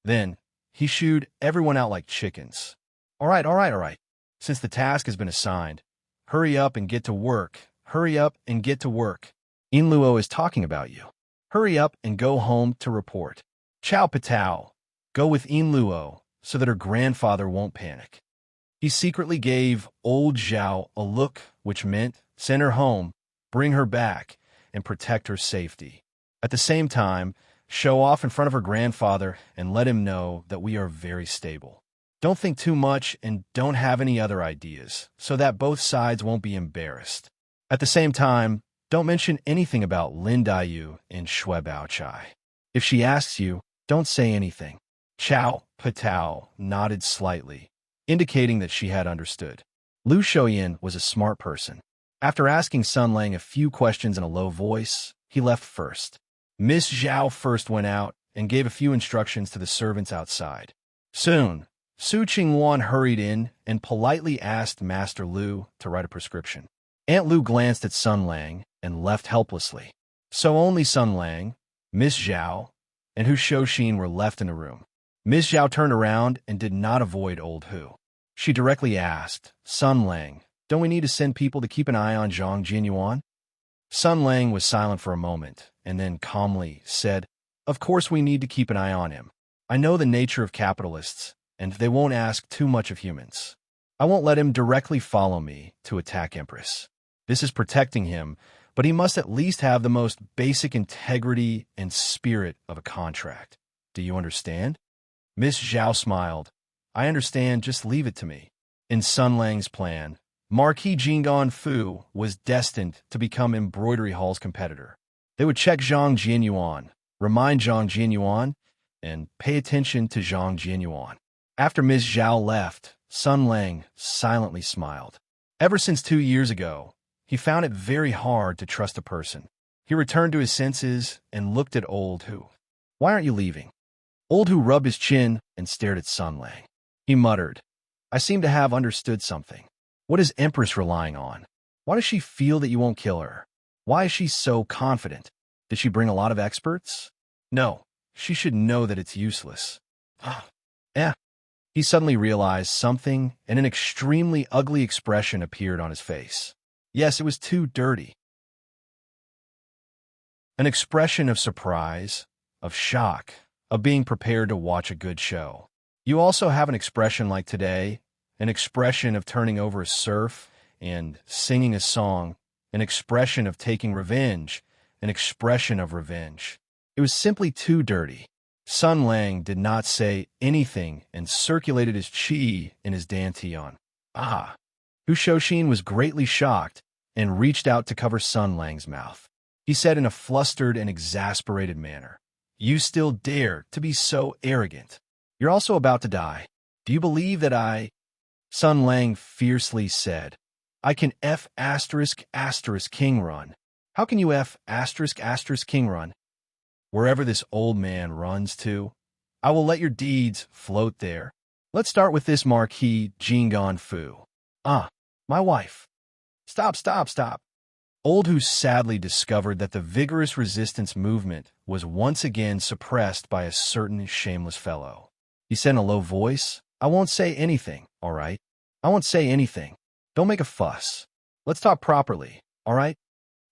Then he shooed everyone out like chickens. All right. Since the task has been assigned, hurry up and get to work. Hurry up and get to work. Yinluo is talking about you. Hurry up and go home to report. Chao Patao, go with Yinluo so that her grandfather won't panic." He secretly gave old Zhao a look which meant send her home, bring her back, and protect her safety. At the same time, show off in front of her grandfather and let him know that we are very stable. Don't think too much and don't have any other ideas, so that both sides won't be embarrassed. At the same time, don't mention anything about Lin Daiyu and Shui Baochai. If she asks you, don't say anything. Chao Patao nodded slightly, indicating that she had understood. Lu Shoyin was a smart person. After asking Sun Lang a few questions in a low voice, he left first. Miss Zhao first went out and gave a few instructions to the servants outside. Soon, Su Qingwan hurried in and politely asked Master Lu to write a prescription. Aunt Lu glanced at Sun Lang and left helplessly. So only Sun Lang, Miss Zhao, and Hu Shouxin were left in the room. Miss Zhao turned around and did not avoid old Hu. She directly asked, "Sun Lang, don't we need to send people to keep an eye on Zhang Jinyuan?" Sun Lang was silent for a moment and then calmly said, Of course we need to keep an eye on him. I know the nature of capitalists, and they won't ask too much of humans. I won't let him directly follow me to attack Empress. This is protecting him, but he must at least have the most basic integrity and spirit of a contract. Do you understand? Miss Zhao smiled. I understand, just leave it to me. In Sun Lang's plan, Marquis Jinggan Fu was destined to become Embroidery Hall's competitor. They would check Zhang Jianyuan, remind Zhang Jianyuan, and pay attention to Zhang Jianyuan. After Ms. Zhao left, Sun Lang silently smiled. Ever since 2 years ago, he found it very hard to trust a person. He returned to his senses and looked at Old Hu. Why aren't you leaving? Old Hu rubbed his chin and stared at Sun Lang. He muttered, I seem to have understood something. What is Empress relying on? Why does she feel that you won't kill her? Why is she so confident? Did she bring a lot of experts? No, she should know that it's useless. He suddenly realized something, and an extremely ugly expression appeared on his face. Yes, it was too dirty. An expression of surprise, of shock, of being prepared to watch a good show. You also have an expression like today, an expression of turning over a surf and singing a song, an expression of taking revenge, an expression of revenge. It was simply too dirty. Sun Lang did not say anything and circulated his qi in his dantian. Hu Shouxin was greatly shocked and reached out to cover Sun Lang's mouth. He said in a flustered and exasperated manner, You still dare to be so arrogant. You're also about to die. Do you believe that I... Sun Lang fiercely said, I can F*** king run. How can you F*** king run? Wherever this old man runs to, I will let your deeds float there. Let's start with this Marquis Jinggan Fu. My wife. Stop. Old Hu sadly discovered that the vigorous resistance movement was once again suppressed by a certain shameless fellow. He said in a low voice, I won't say anything, all right? I won't say anything. Don't make a fuss. Let's talk properly, all right?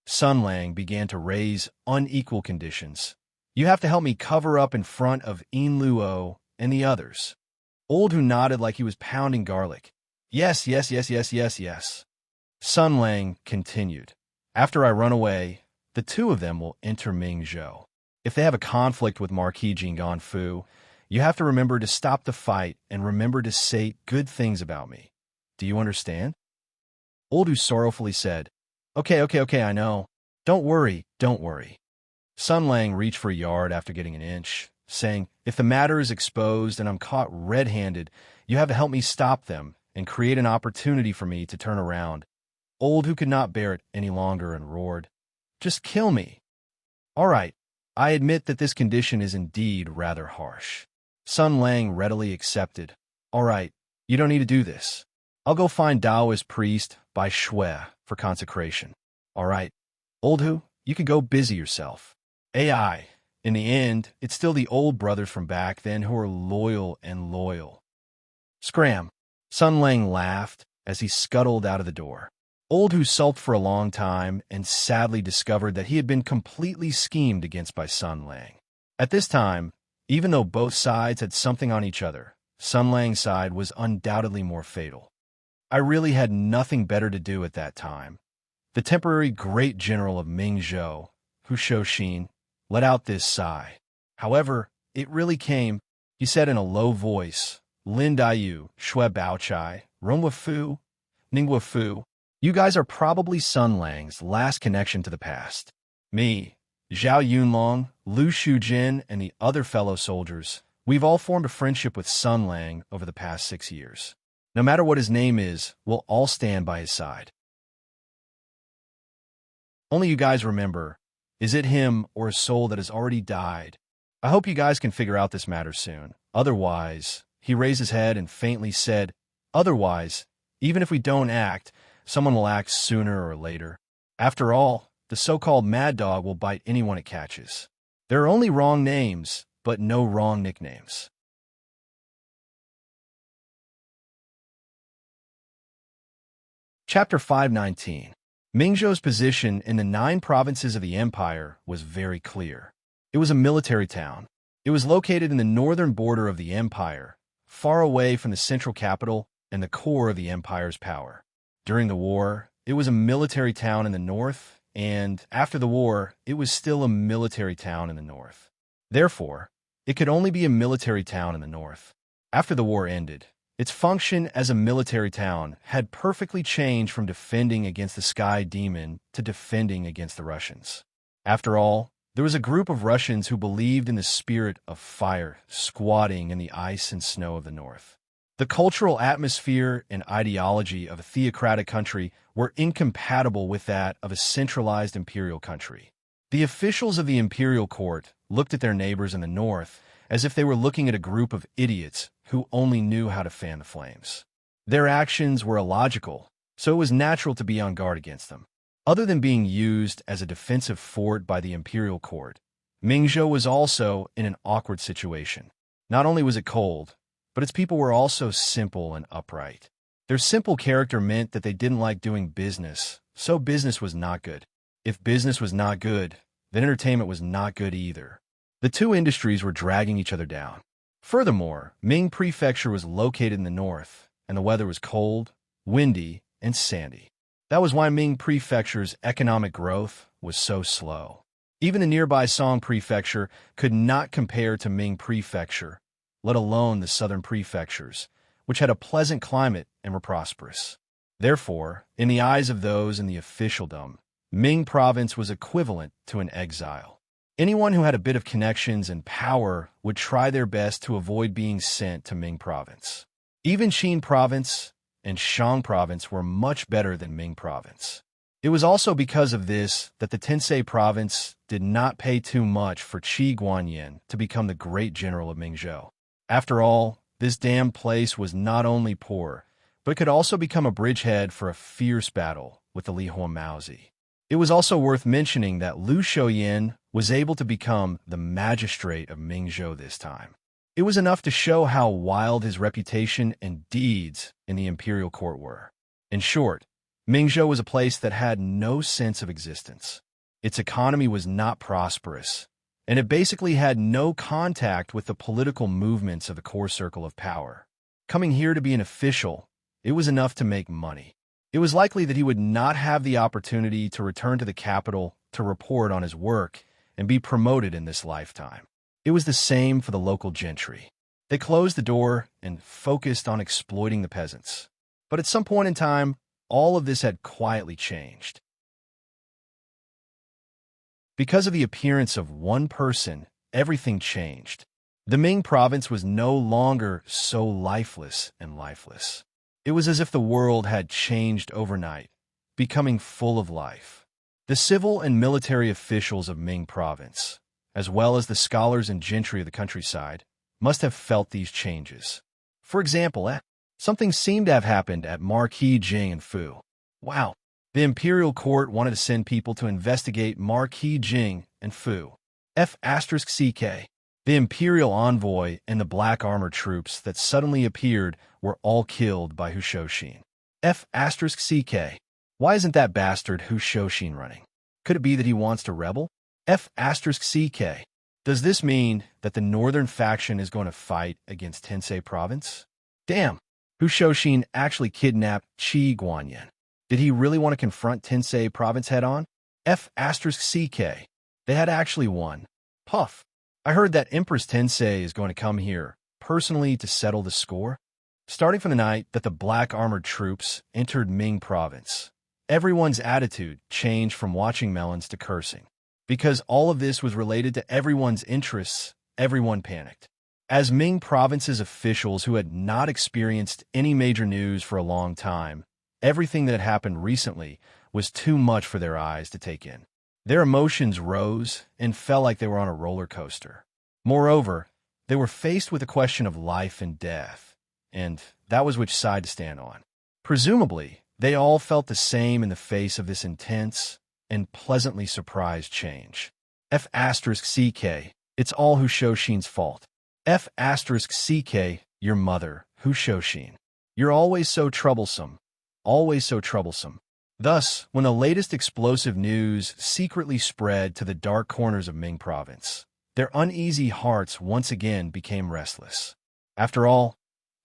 Sun Lang began to raise unequal conditions. You have to help me cover up in front of Yin Luo and the others. Old Hu nodded like he was pounding garlic. Yes. Sun Lang continued. After I run away, the two of them will enter Mingzhou. If they have a conflict with Marquis Jinggan Fu, you have to remember to stop the fight and remember to say good things about me. Do you understand? Old Hu sorrowfully said, Okay, I know. Don't worry. Sun Lang reached for a yard after getting an inch, saying, If the matter is exposed and I'm caught red-handed, you have to help me stop them and create an opportunity for me to turn around. Old Hu could not bear it any longer and roared, Just kill me. All right, I admit that this condition is indeed rather harsh. Sun Lang readily accepted. All right, you don't need to do this. I'll go find Taoist priest Bai Shui for consecration. All right, Old Hu, you can go busy yourself. AI. In the end, it's still the old brothers from back then who are loyal. Scram. Sun Lang laughed as he scuttled out of the door. Old Hu sulked for a long time and sadly discovered that he had been completely schemed against by Sun Lang. At this time, even though both sides had something on each other, Sun Lang's side was undoubtedly more fatal. I really had nothing better to do at that time. The temporary great general of Mingzhou, Hu Shouxin, let out this sigh. However, it really came, he said in a low voice, Lin Daiyu, Shui Baochai, Rongwa Fu, Ningwa Fu. You guys are probably Sun Lang's last connection to the past. Me, Zhao Yunlong, Lu Shujin, and the other fellow soldiers, we've all formed a friendship with Sun Lang over the past 6 years. No matter what his name is, we'll all stand by his side. Only you guys remember, is it him or a soul that has already died? I hope you guys can figure out this matter soon. Otherwise, he raised his head and faintly said, Otherwise, even if we don't act, someone will act sooner or later. After all, the so-called mad dog will bite anyone it catches. There are only wrong names, but no wrong nicknames. Chapter 519. Mingzhou's position in the 9 provinces of the empire was very clear. It was a military town. It was located in the northern border of the empire, far away from the central capital and the core of the empire's power. During the war, it was a military town in the north, and after the war, it was still a military town in the north. Therefore, it could only be a military town in the north. After the war ended, its function as a military town had perfectly changed from defending against the Sky Demon to defending against the Russians. After all, there was a group of Russians who believed in the spirit of fire squatting in the ice and snow of the north. The cultural atmosphere and ideology of a theocratic country were incompatible with that of a centralized imperial country. The officials of the imperial court looked at their neighbors in the north as if they were looking at a group of idiots who only knew how to fan the flames. Their actions were illogical, so it was natural to be on guard against them. Other than being used as a defensive fort by the imperial court, Mingzhou was also in an awkward situation. Not only was it cold, but its people were also simple and upright. Their simple character meant that they didn't like doing business, so business was not good. If business was not good, then entertainment was not good either. The two industries were dragging each other down. Furthermore, Ming Prefecture was located in the north, and the weather was cold, windy, and sandy. That was why Ming Prefecture's economic growth was so slow. Even the nearby Song Prefecture could not compare to Ming Prefecture, let alone the southern prefectures, which had a pleasant climate and were prosperous. Therefore, in the eyes of those in the officialdom, Ming Province was equivalent to an exile. Anyone who had a bit of connections and power would try their best to avoid being sent to Ming Province. Even Qin Province and Shang Province were much better than Ming Province. It was also because of this that the Tensei Province did not pay too much for Qi Guanyin to become the great general of Mingzhou. After all, this damned place was not only poor, but could also become a bridgehead for a fierce battle with the Li Maozi. It was also worth mentioning that Lu Shouyin was able to become the magistrate of Mingzhou this time. It was enough to show how wild his reputation and deeds in the imperial court were. In short, Mingzhou was a place that had no sense of existence. Its economy was not prosperous, and it basically had no contact with the political movements of the core circle of power. Coming here to be an official, it was enough to make money. It was likely that he would not have the opportunity to return to the capital to report on his work and be promoted in this lifetime. It was the same for the local gentry. They closed the door and focused on exploiting the peasants. But at some point in time, all of this had quietly changed. Because of the appearance of one person, everything changed. The Ming province was no longer so lifeless and lifeless. It was as if the world had changed overnight, becoming full of life. The civil and military officials of Ming province, as well as the scholars and gentry of the countryside, must have felt these changes. For example, something seemed to have happened at Marquis Jing and Fu. Wow. The imperial court wanted to send people to investigate Marquis Jing and Fu. F***CK. The imperial envoy and the black armor troops that suddenly appeared were all killed by Hu Shouxin. F***CK. Why isn't that bastard Hu Shouxin running? Could it be that he wants to rebel? F***CK. Does this mean that the northern faction is going to fight against Tensei province? Damn, Hu Shouxin actually kidnapped Qi Guanyin. Did he really want to confront Tensei province head-on? F***CK. They had actually won. Puff. I heard that Empress Tensei is going to come here, personally to settle the score. Starting from the night that the black armored troops entered Ming province, everyone's attitude changed from watching melons to cursing. Because all of this was related to everyone's interests, everyone panicked. As Ming province's officials who had not experienced any major news for a long time, everything that had happened recently was too much for their eyes to take in. Their emotions rose and felt like they were on a roller coaster. Moreover, they were faced with a question of life and death, and that was which side to stand on. Presumably, they all felt the same in the face of this intense and pleasantly surprised change. F***CK. It's all Hu Shouxin's fault. F***CK. Your mother, Hu Shouxin. You're always so troublesome. Always so troublesome. Thus, when the latest explosive news secretly spread to the dark corners of Ming province, Their uneasy hearts once again became restless. After all,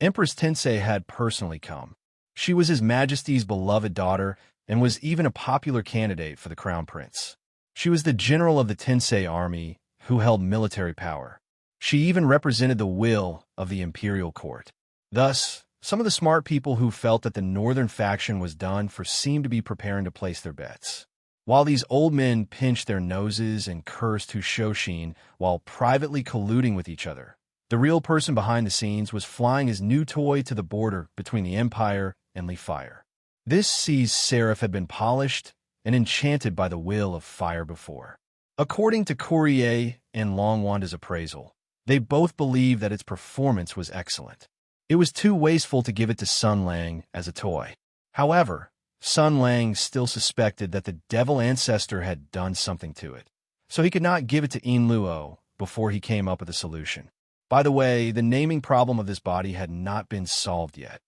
Empress Tensei had personally come. She was His Majesty's beloved daughter and was even a popular candidate for the crown prince. She was the general of the Tensei army who held military power. She even represented the will of the imperial court. Thus, some of the smart people who felt that the northern faction was done for seemed to be preparing to place their bets. While these old men pinched their noses and cursed Hushoshin while privately colluding with each other, the real person behind the scenes was flying his new toy to the border between the Empire and Lee Fire. This sea's seraph had been polished and enchanted by the will of fire before. According to Courier and Longwanda's appraisal, they both believed that its performance was excellent. It was too wasteful to give it to Sun Lang as a toy. However, Sun Lang still suspected that the devil ancestor had done something to it, so he could not give it to Yin Luo before he came up with a solution. By the way, the naming problem of this body had not been solved yet.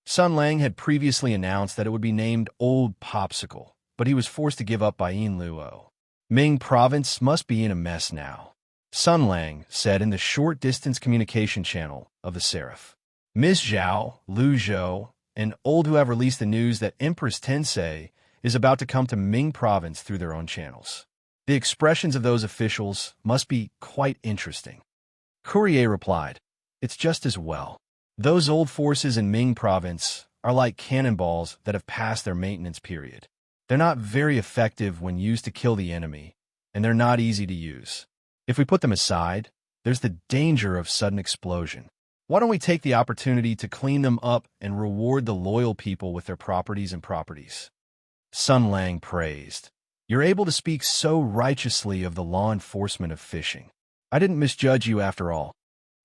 Sun Lang had previously announced that it would be named Old Popsicle, but he was forced to give up by Yin Luo. Ming Province must be in a mess now, Sun Lang said in the short-distance communication channel of the Seraph. Ms. Zhao, Lu Zhou, and Old who have released the news that Empress Tensei is about to come to Ming Province through their own channels. The expressions of those officials must be quite interesting. Courier replied, "It's just as well. Those old forces in Ming Province are like cannonballs that have passed their maintenance period. They're not very effective when used to kill the enemy, and they're not easy to use. If we put them aside, there's the danger of sudden explosion. Why don't we take the opportunity to clean them up and reward the loyal people with their properties and properties?" Sun Lang praised, "You're able to speak so righteously of the law enforcement of fishing. I didn't misjudge you after all."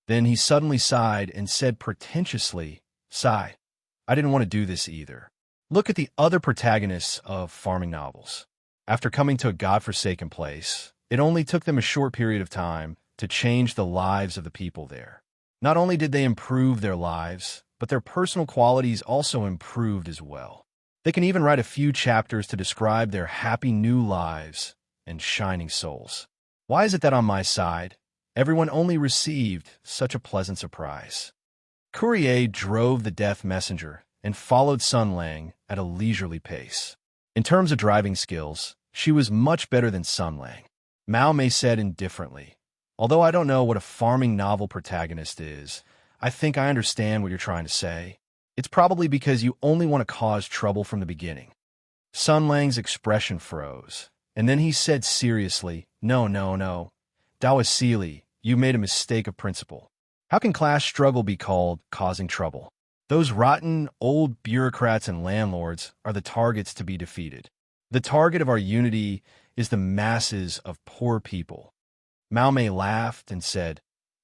Then he suddenly sighed and said pretentiously, "Sigh, I didn't want to do this either. Look at the other protagonists of farming novels. After coming to a godforsaken place, it only took them a short period of time to change the lives of the people there. Not only did they improve their lives, but their personal qualities also improved as well. They can even write a few chapters to describe their happy new lives and shining souls. Why is it that on my side, everyone only received such a pleasant surprise?" Courier drove the death messenger and followed Sun Lang at a leisurely pace. In terms of driving skills, she was much better than Sun Lang. Mao Mei said indifferently, "Although I don't know what a farming novel protagonist is, I think I understand what you're trying to say. It's probably because you only want to cause trouble from the beginning." Sun Lang's expression froze, and then he said seriously, No, Dawasili, you made a mistake of principle. How can class struggle be called causing trouble? Those rotten, old bureaucrats and landlords are the targets to be defeated. The target of our unity is the masses of poor people." Mao Mei laughed and said,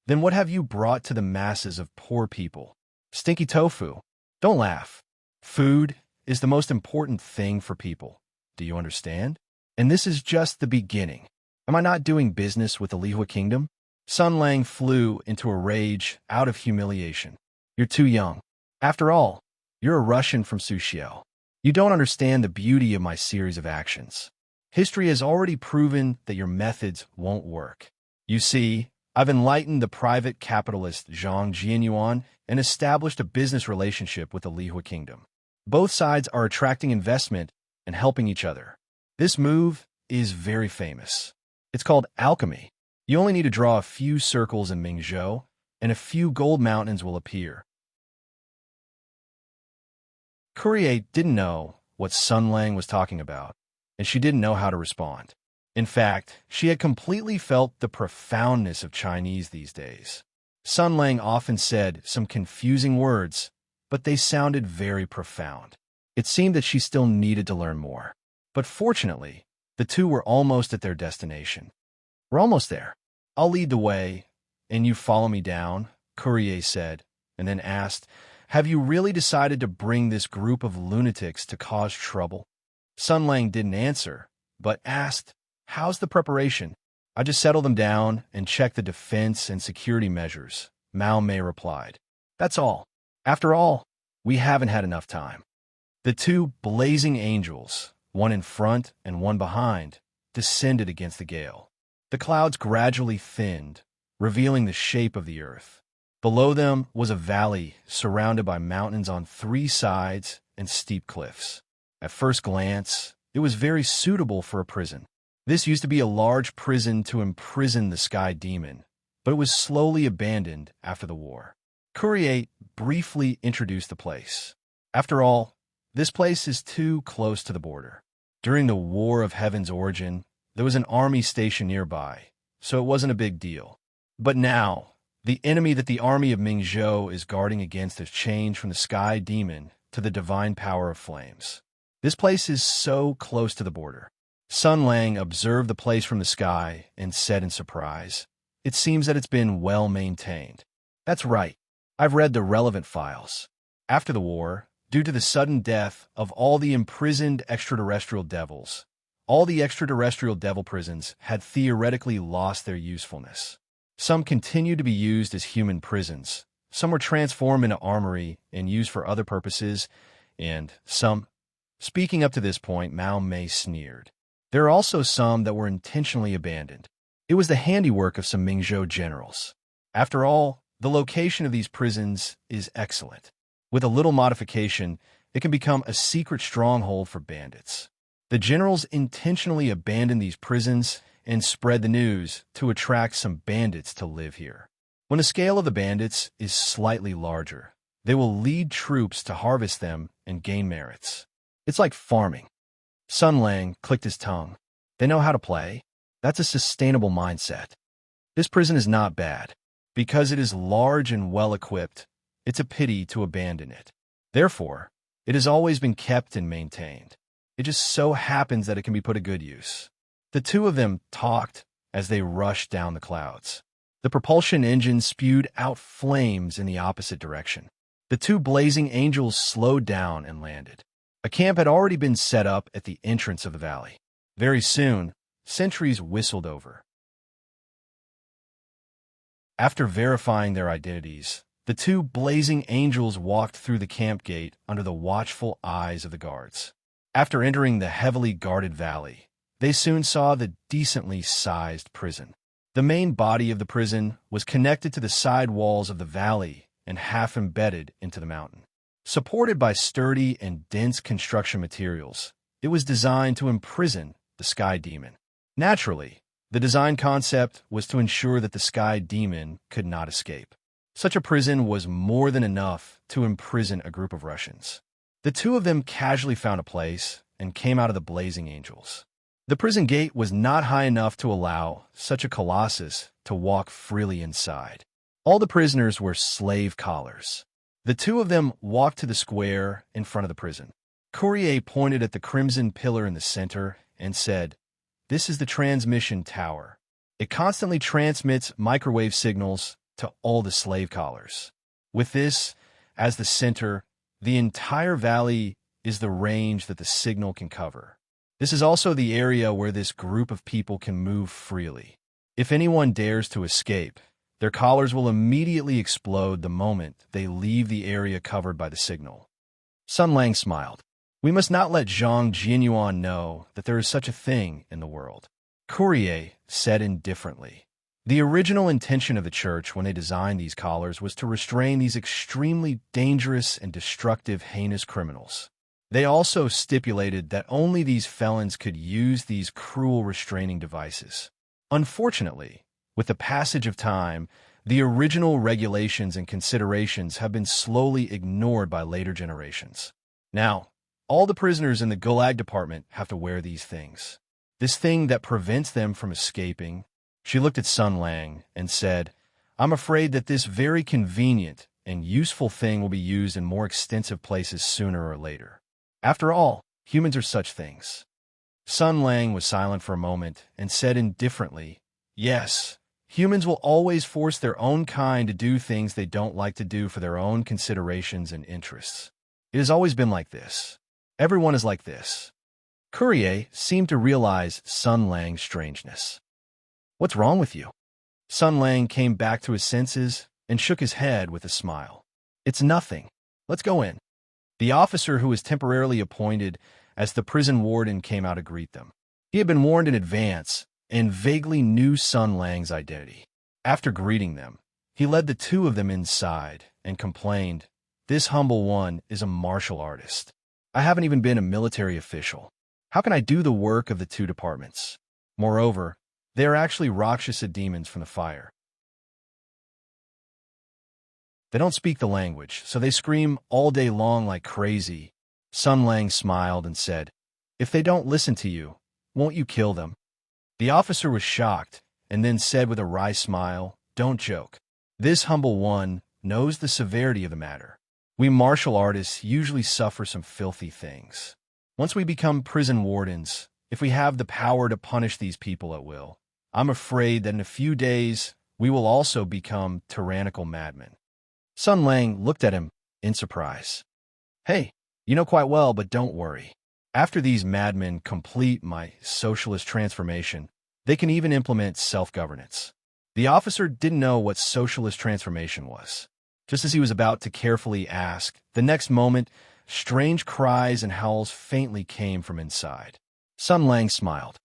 "Then what have you brought to the masses of poor people? Stinky tofu. Don't laugh. Food is the most important thing for people. Do you understand? And this is just the beginning. Am I not doing business with the Lihua Kingdom?" Sun Lang flew into a rage out of humiliation. "You're too young. After all, you're a Russian from Suxiao. You don't understand the beauty of my series of actions. History has already proven that your methods won't work. You see, I've enlightened the private capitalist Zhang Jianyuan and established a business relationship with the Lihua Kingdom. Both sides are attracting investment and helping each other. This move is very famous. It's called alchemy. You only need to draw a few circles in Mingzhou, and a few gold mountains will appear." Courier didn't know what Sun Lang was talking about, and she didn't know how to respond. In fact, she had completely felt the profoundness of Chinese these days. Sun Lang often said some confusing words, but they sounded very profound. It seemed that she still needed to learn more. But fortunately, the two were almost at their destination. "We're almost there. I'll lead the way, and you follow me down," Courier said, and then asked, "Have you really decided to bring this group of lunatics to cause trouble?" Sun Lang didn't answer, but asked, "How's the preparation?" "I just settled them down and checked the defense and security measures," Mao Mei replied. "That's all. After all, we haven't had enough time." The two blazing angels, one in front and one behind, descended against the gale. The clouds gradually thinned, revealing the shape of the earth. Below them was a valley surrounded by mountains on three sides and steep cliffs. At first glance, it was very suitable for a prison. This used to be a large prison to imprison the sky demon, but it was slowly abandoned after the war. Courier briefly introduced the place. After all, this place is too close to the border. During the War of Heaven's origin, there was an army station nearby, so it wasn't a big deal. But now, the enemy that the army of Mingzhou is guarding against has changed from the sky demon to the divine power of flames. This place is so close to the border. Sun Lang observed the place from the sky and said in surprise, "It seems that it's been well maintained." That's right. I've read the relevant files. After the war, due to the sudden death of all the imprisoned extraterrestrial devils, all the extraterrestrial devil prisons had theoretically lost their usefulness. Some continued to be used as human prisons, some were transformed into armory and used for other purposes, and some... Speaking up to this point, Mao Mei sneered. There are also some that were intentionally abandoned. It was the handiwork of some Mingzhou generals. After all, the location of these prisons is excellent. With a little modification, it can become a secret stronghold for bandits. The generals intentionally abandoned these prisons and spread the news to attract some bandits to live here. When the scale of the bandits is slightly larger, they will lead troops to harvest them and gain merits. It's like farming. Sun Lang clicked his tongue. They know how to play. That's a sustainable mindset. This prison is not bad. Because it is large and well-equipped, it's a pity to abandon it. Therefore, it has always been kept and maintained. It just so happens that it can be put to good use. The two of them talked as they rushed down the clouds. The propulsion engine spewed out flames in the opposite direction. The two blazing angels slowed down and landed. A camp had already been set up at the entrance of the valley. Very soon, sentries whistled over. After verifying their identities, the two blazing angels walked through the camp gate under the watchful eyes of the guards. After entering the heavily guarded valley, they soon saw the decently sized prison. The main body of the prison was connected to the side walls of the valley and half embedded into the mountain. Supported by sturdy and dense construction materials, it was designed to imprison the sky demon. Naturally, the design concept was to ensure that the sky demon could not escape. Such a prison was more than enough to imprison a group of Russians. The two of them casually found a place and came out of the blazing angels. The prison gate was not high enough to allow such a colossus to walk freely inside. All the prisoners were slave collars. The two of them walked to the square in front of the prison. Courier pointed at the crimson pillar in the center and said, "This is the transmission tower. It constantly transmits microwave signals to all the slave collars. With this as the center, the entire valley is the range that the signal can cover. This is also the area where this group of people can move freely. If anyone dares to escape, their collars will immediately explode the moment they leave the area covered by the signal." Sun Lang smiled. "We must not let Zhang Jianyuan know that there is such a thing in the world." Courier said indifferently. The original intention of the church when they designed these collars was to restrain these extremely dangerous and destructive heinous criminals. They also stipulated that only these felons could use these cruel restraining devices. Unfortunately, with the passage of time, the original regulations and considerations have been slowly ignored by later generations. Now, all the prisoners in the Gulag department have to wear these things. This thing that prevents them from escaping. She looked at Sun Lang and said, "I'm afraid that this very convenient and useful thing will be used in more extensive places sooner or later. After all, humans are such things." Sun Lang was silent for a moment and said indifferently, "Yes, humans will always force their own kind to do things they don't like to do for their own considerations and interests. It has always been like this. Everyone is like this." Courier seemed to realize Sun Lang's strangeness. "What's wrong with you?" Sun Lang came back to his senses and shook his head with a smile. "It's nothing. Let's go in." The officer who was temporarily appointed as the prison warden came out to greet them. He had been warned in advance and vaguely knew Sun Lang's identity. After greeting them, he led the two of them inside and complained, "This humble one is a martial artist. I haven't even been a military official. How can I do the work of the two departments? Moreover, they are actually Rakshasa demons from the fire. They don't speak the language, so they scream all day long like crazy." Sun Lang smiled and said, "If they don't listen to you, won't you kill them?" The officer was shocked and then said with a wry smile, "Don't joke. This humble one knows the severity of the matter. We martial artists usually suffer some filthy things. Once we become prison wardens, if we have the power to punish these people at will, I'm afraid that in a few days we will also become tyrannical madmen." Sun Lang looked at him in surprise. "Hey, you know quite well, but don't worry. After these madmen complete my socialist transformation, they can even implement self-governance." The officer didn't know what socialist transformation was. Just as he was about to carefully ask, the next moment, strange cries and howls faintly came from inside. Sun Lang smiled.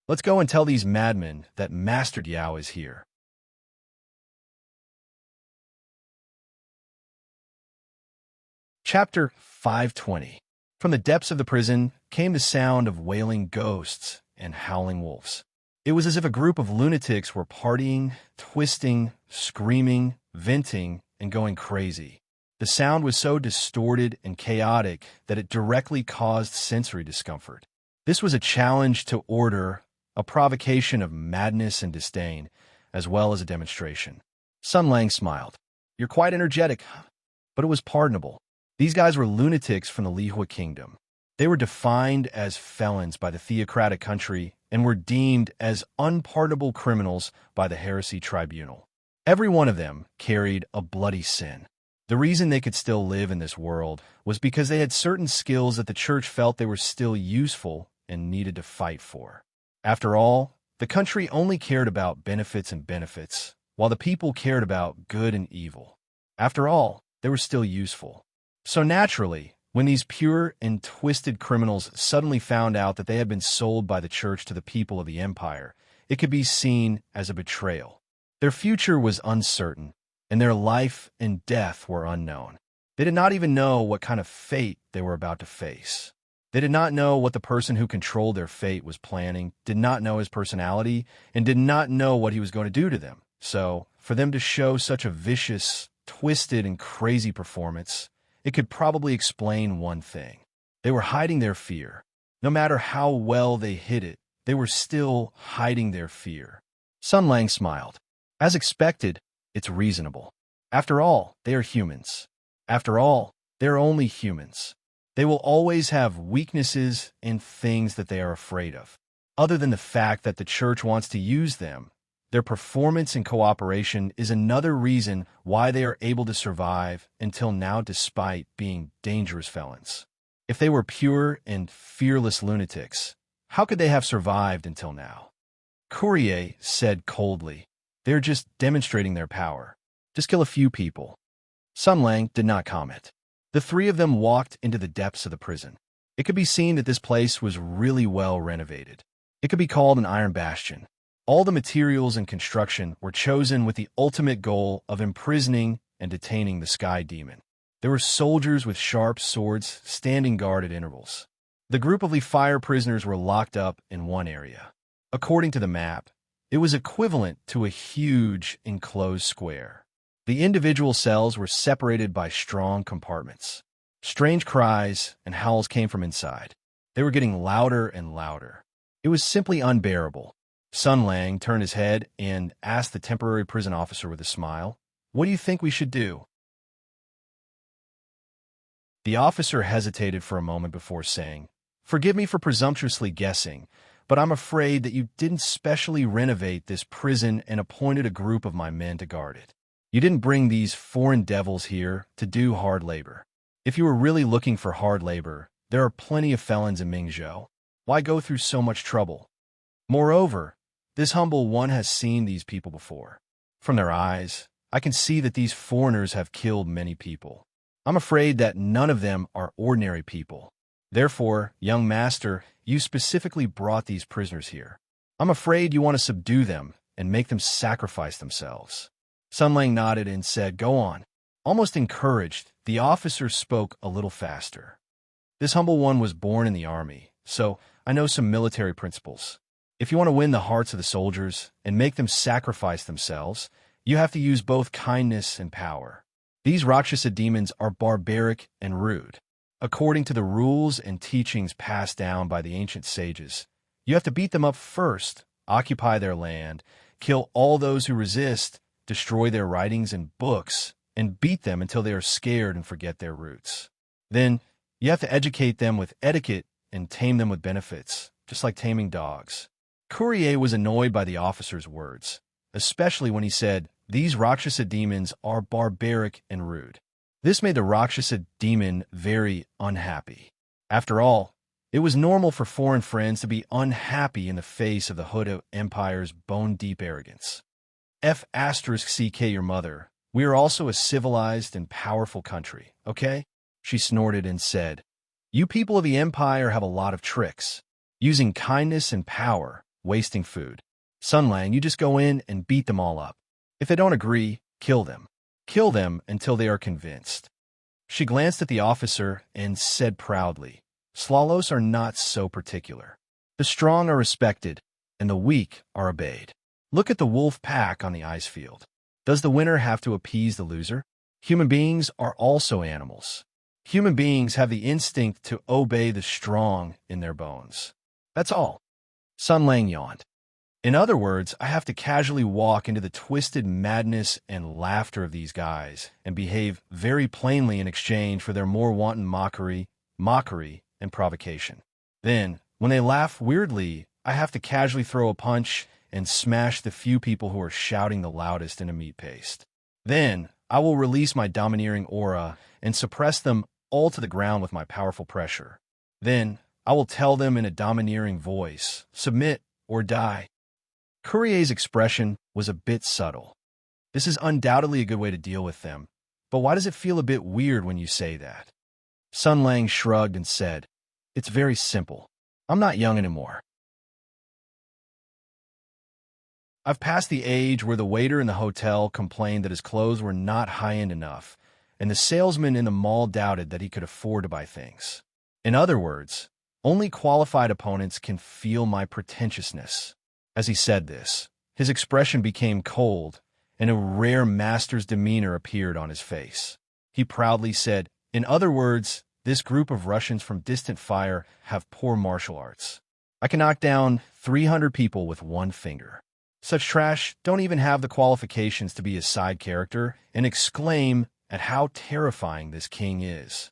"Let's go and tell these madmen that Master Diao is here." Chapter 520. From the depths of the prison came the sound of wailing ghosts and howling wolves. It was as if a group of lunatics were partying, twisting, screaming, venting, and going crazy. The sound was so distorted and chaotic that it directly caused sensory discomfort. This was a challenge to order, a provocation of madness and disdain, as well as a demonstration. Sun Lang smiled. "You're quite energetic," but it was pardonable. These guys were lunatics from the Lihua kingdom. They were defined as felons by the theocratic country and were deemed as unpardonable criminals by the heresy tribunal. Every one of them carried a bloody sin. The reason they could still live in this world was because they had certain skills that the church felt they were still useful and needed to fight for. After all, the country only cared about benefits and benefits, while the people cared about good and evil. After all, they were still useful. So naturally, when these pure and twisted criminals suddenly found out that they had been sold by the church to the people of the empire, it could be seen as a betrayal. Their future was uncertain, and their life and death were unknown. They did not even know what kind of fate they were about to face. They did not know what the person who controlled their fate was planning, did not know his personality, and did not know what he was going to do to them. So, for them to show such a vicious, twisted, and crazy performance, it could probably explain one thing. They were hiding their fear. No matter how well they hid it, they were still hiding their fear. Sun Lang smiled. As expected, it's reasonable. After all, they are humans. After all, they are only humans. They will always have weaknesses and things that they are afraid of. Other than the fact that the church wants to use them, their performance and cooperation is another reason why they are able to survive until now despite being dangerous felons. If they were pure and fearless lunatics, how could they have survived until now? Courier said coldly, "They're just demonstrating their power. Just kill a few people." Sun Lang did not comment. The three of them walked into the depths of the prison. It could be seen that this place was really well renovated. It could be called an iron bastion. All the materials and construction were chosen with the ultimate goal of imprisoning and detaining the Sky Demon. There were soldiers with sharp swords standing guard at intervals. The group of the fire prisoners were locked up in one area. According to the map, it was equivalent to a huge enclosed square. The individual cells were separated by strong compartments. Strange cries and howls came from inside. They were getting louder and louder. It was simply unbearable. Sun Lang turned his head and asked the temporary prison officer with a smile, "What do you think we should do?" The officer hesitated for a moment before saying, "Forgive me for presumptuously guessing, but I'm afraid that you didn't specially renovate this prison and appointed a group of my men to guard it. You didn't bring these foreign devils here to do hard labor. If you were really looking for hard labor, there are plenty of felons in Mingzhou. Why go through so much trouble? Moreover, this humble one has seen these people before. From their eyes, I can see that these foreigners have killed many people. I'm afraid that none of them are ordinary people. Therefore, young master, you specifically brought these prisoners here. I'm afraid you want to subdue them and make them sacrifice themselves." Sun Lang nodded and said, "Go on." Almost encouraged, the officer spoke a little faster. "This humble one was born in the army, so I know some military principles. If you want to win the hearts of the soldiers and make them sacrifice themselves, you have to use both kindness and power. These Rakshasa demons are barbaric and rude. According to the rules and teachings passed down by the ancient sages, you have to beat them up first, occupy their land, kill all those who resist, destroy their writings and books, and beat them until they are scared and forget their roots. Then, you have to educate them with etiquette and tame them with benefits, just like taming dogs." Courier was annoyed by the officer's words, especially when he said, "These Rakshasa demons are barbaric and rude." This made the Rakshasa demon very unhappy. After all, it was normal for foreign friends to be unhappy in the face of the Hood Empire's bone-deep arrogance. "F***CK your mother. We are also a civilized and powerful country, okay?" She snorted and said, "You people of the Empire have a lot of tricks. Using kindness and power, wasting food. Sun Lang, you just go in and beat them all up. If they don't agree, kill them. Kill them until they are convinced." She glanced at the officer and said proudly, "Slalos are not so particular. The strong are respected, and the weak are obeyed. Look at the wolf pack on the ice field. Does the winner have to appease the loser? Human beings are also animals. Human beings have the instinct to obey the strong in their bones. That's all." Sun Lang yawned. "In other words, I have to casually walk into the twisted madness and laughter of these guys and behave very plainly in exchange for their more wanton mockery, and provocation. Then, when they laugh weirdly, I have to casually throw a punch and smash the few people who are shouting the loudest in a meat paste. Then, I will release my domineering aura and suppress them all to the ground with my powerful pressure. Then, I will tell them in a domineering voice, 'Submit or die.'" Courier's expression was a bit subtle. "This is undoubtedly a good way to deal with them, but why does it feel a bit weird when you say that?" Sun Lang shrugged and said, "It's very simple. I'm not young anymore. I've passed the age where the waiter in the hotel complained that his clothes were not high-end enough, and the salesman in the mall doubted that he could afford to buy things. In other words, only qualified opponents can feel my pretentiousness." As he said this, his expression became cold, and a rare master's demeanor appeared on his face. He proudly said, "In other words, this group of Russians from distant fire have poor martial arts. I can knock down 300 people with one finger. Such trash don't even have the qualifications to be a side character and exclaim at how terrifying this king is."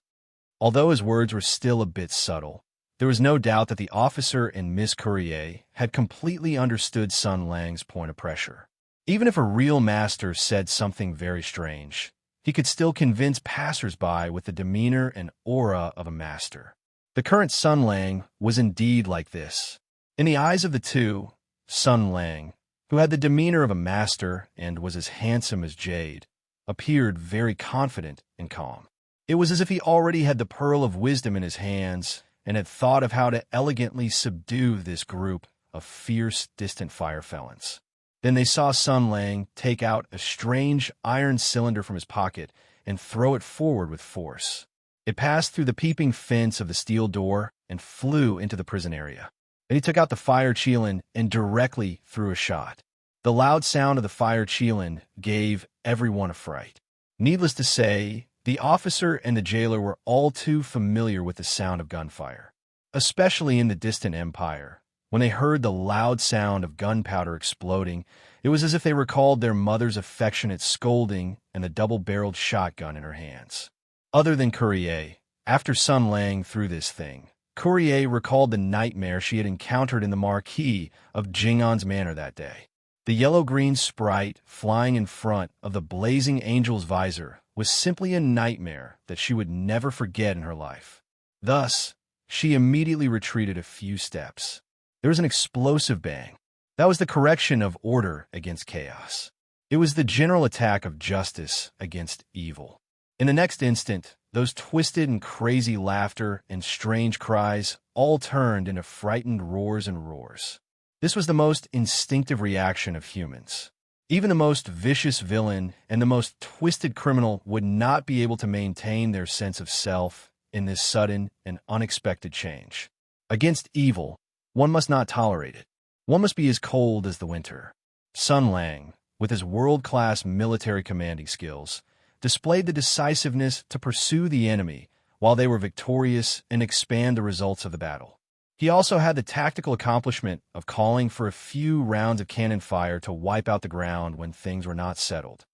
Although his words were still a bit subtle, there was no doubt that the officer and Miss Courier had completely understood Sun Lang's point of pressure. Even if a real master said something very strange, he could still convince passers-by with the demeanor and aura of a master. The current Sun Lang was indeed like this. In the eyes of the two, Sun Lang, who had the demeanor of a master and was as handsome as jade, appeared very confident and calm. It was as if he already had the pearl of wisdom in his hands and had thought of how to elegantly subdue this group of fierce, distant fire felons. Then they saw Sun Lang take out a strange iron cylinder from his pocket and throw it forward with force. It passed through the peeping fence of the steel door and flew into the prison area. Then he took out the fire chelan and directly threw a shot. The loud sound of the fire chelan gave everyone a fright. Needless to say, the officer and the jailer were all too familiar with the sound of gunfire, especially in the distant empire. When they heard the loud sound of gunpowder exploding, it was as if they recalled their mother's affectionate scolding and the double-barreled shotgun in her hands. Other than Courier, after Sun Lang threw this thing, Courier recalled the nightmare she had encountered in the marquee of Jingon's manor that day. The yellow-green sprite flying in front of the blazing angel's visor was simply a nightmare that she would never forget in her life. Thus, she immediately retreated a few steps. There was an explosive bang. That was the correction of order against chaos. It was the general attack of justice against evil. In the next instant, Those twisted and crazy laughter and strange cries all turned into frightened roars and roars. This was the most instinctive reaction of humans. Even the most vicious villain and the most twisted criminal would not be able to maintain their sense of self in this sudden and unexpected change. Against evil, one must not tolerate it. One must be as cold as the winter. Sun Lang, with his world-class military commanding skills, displayed the decisiveness to pursue the enemy while they were victorious and expand the results of the battle. He also had the tactical accomplishment of calling for a few rounds of cannon fire to wipe out the ground when things were not settled.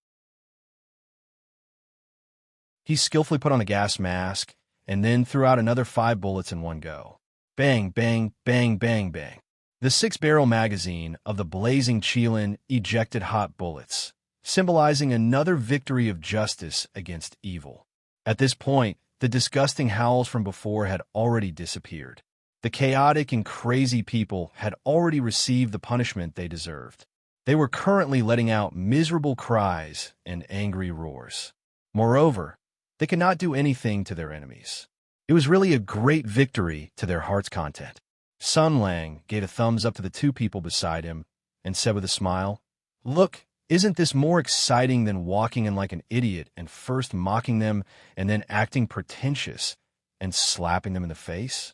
He skillfully put on a gas mask and then threw out another 5 bullets in one go. Bang, bang, bang, bang, bang. The 6-barrel magazine of the blazing Qilin ejected hot bullets, symbolizing another victory of justice against evil. At this point, the disgusting howls from before had already disappeared. The chaotic and crazy people had already received the punishment they deserved. They were currently letting out miserable cries and angry roars. Moreover, they could not do anything to their enemies. It was really a great victory to their heart's content. Sun Lang gave a thumbs up to the 2 people beside him and said with a smile, "Look, isn't this more exciting than walking in like an idiot and first mocking them and then acting pretentious and slapping them in the face?"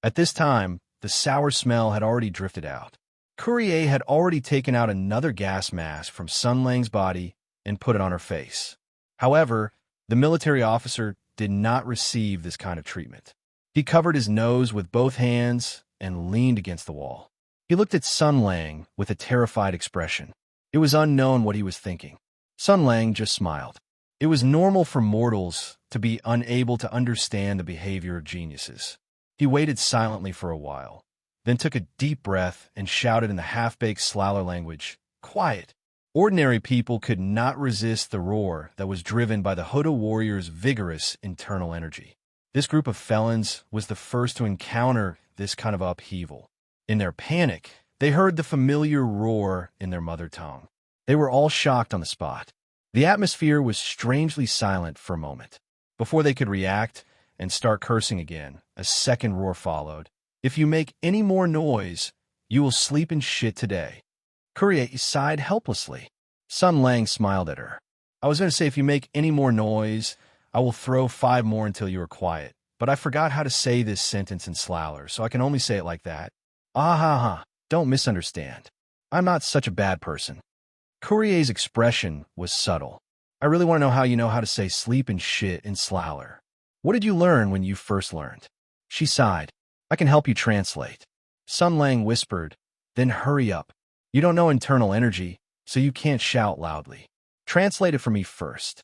At this time, the sour smell had already drifted out. Courier had already taken out another gas mask from Sun Lang's body and put it on her face. However, the military officer did not receive this kind of treatment. He covered his nose with both hands and leaned against the wall. He looked at Sun Lang with a terrified expression. It was unknown what he was thinking. Sun Lang just smiled. It was normal for mortals to be unable to understand the behavior of geniuses. He waited silently for a while, then took a deep breath and shouted in the half-baked Slaller language, "Quiet!" Ordinary people could not resist the roar that was driven by the Huda warrior's vigorous internal energy. This group of felons was the first to encounter this kind of upheaval. In their panic, they heard the familiar roar in their mother tongue. They were all shocked on the spot. The atmosphere was strangely silent for a moment. Before they could react and start cursing again, a second roar followed. "If you make any more noise, you will sleep in shit today." Courier sighed helplessly. Sun Lang smiled at her. "I was going to say if you make any more noise, I will throw 5 more until you are quiet, but I forgot how to say this sentence in Slaller, so I can only say it like that. Ah ha ha, don't misunderstand. I'm not such a bad person." Courier's expression was subtle. "I really want to know how to say sleep and shit in Slaller. What did you learn when you first learned?" She sighed. "I can help you translate." Sun Lang whispered, "Then hurry up. You don't know internal energy, so you can't shout loudly. Translate it for me first."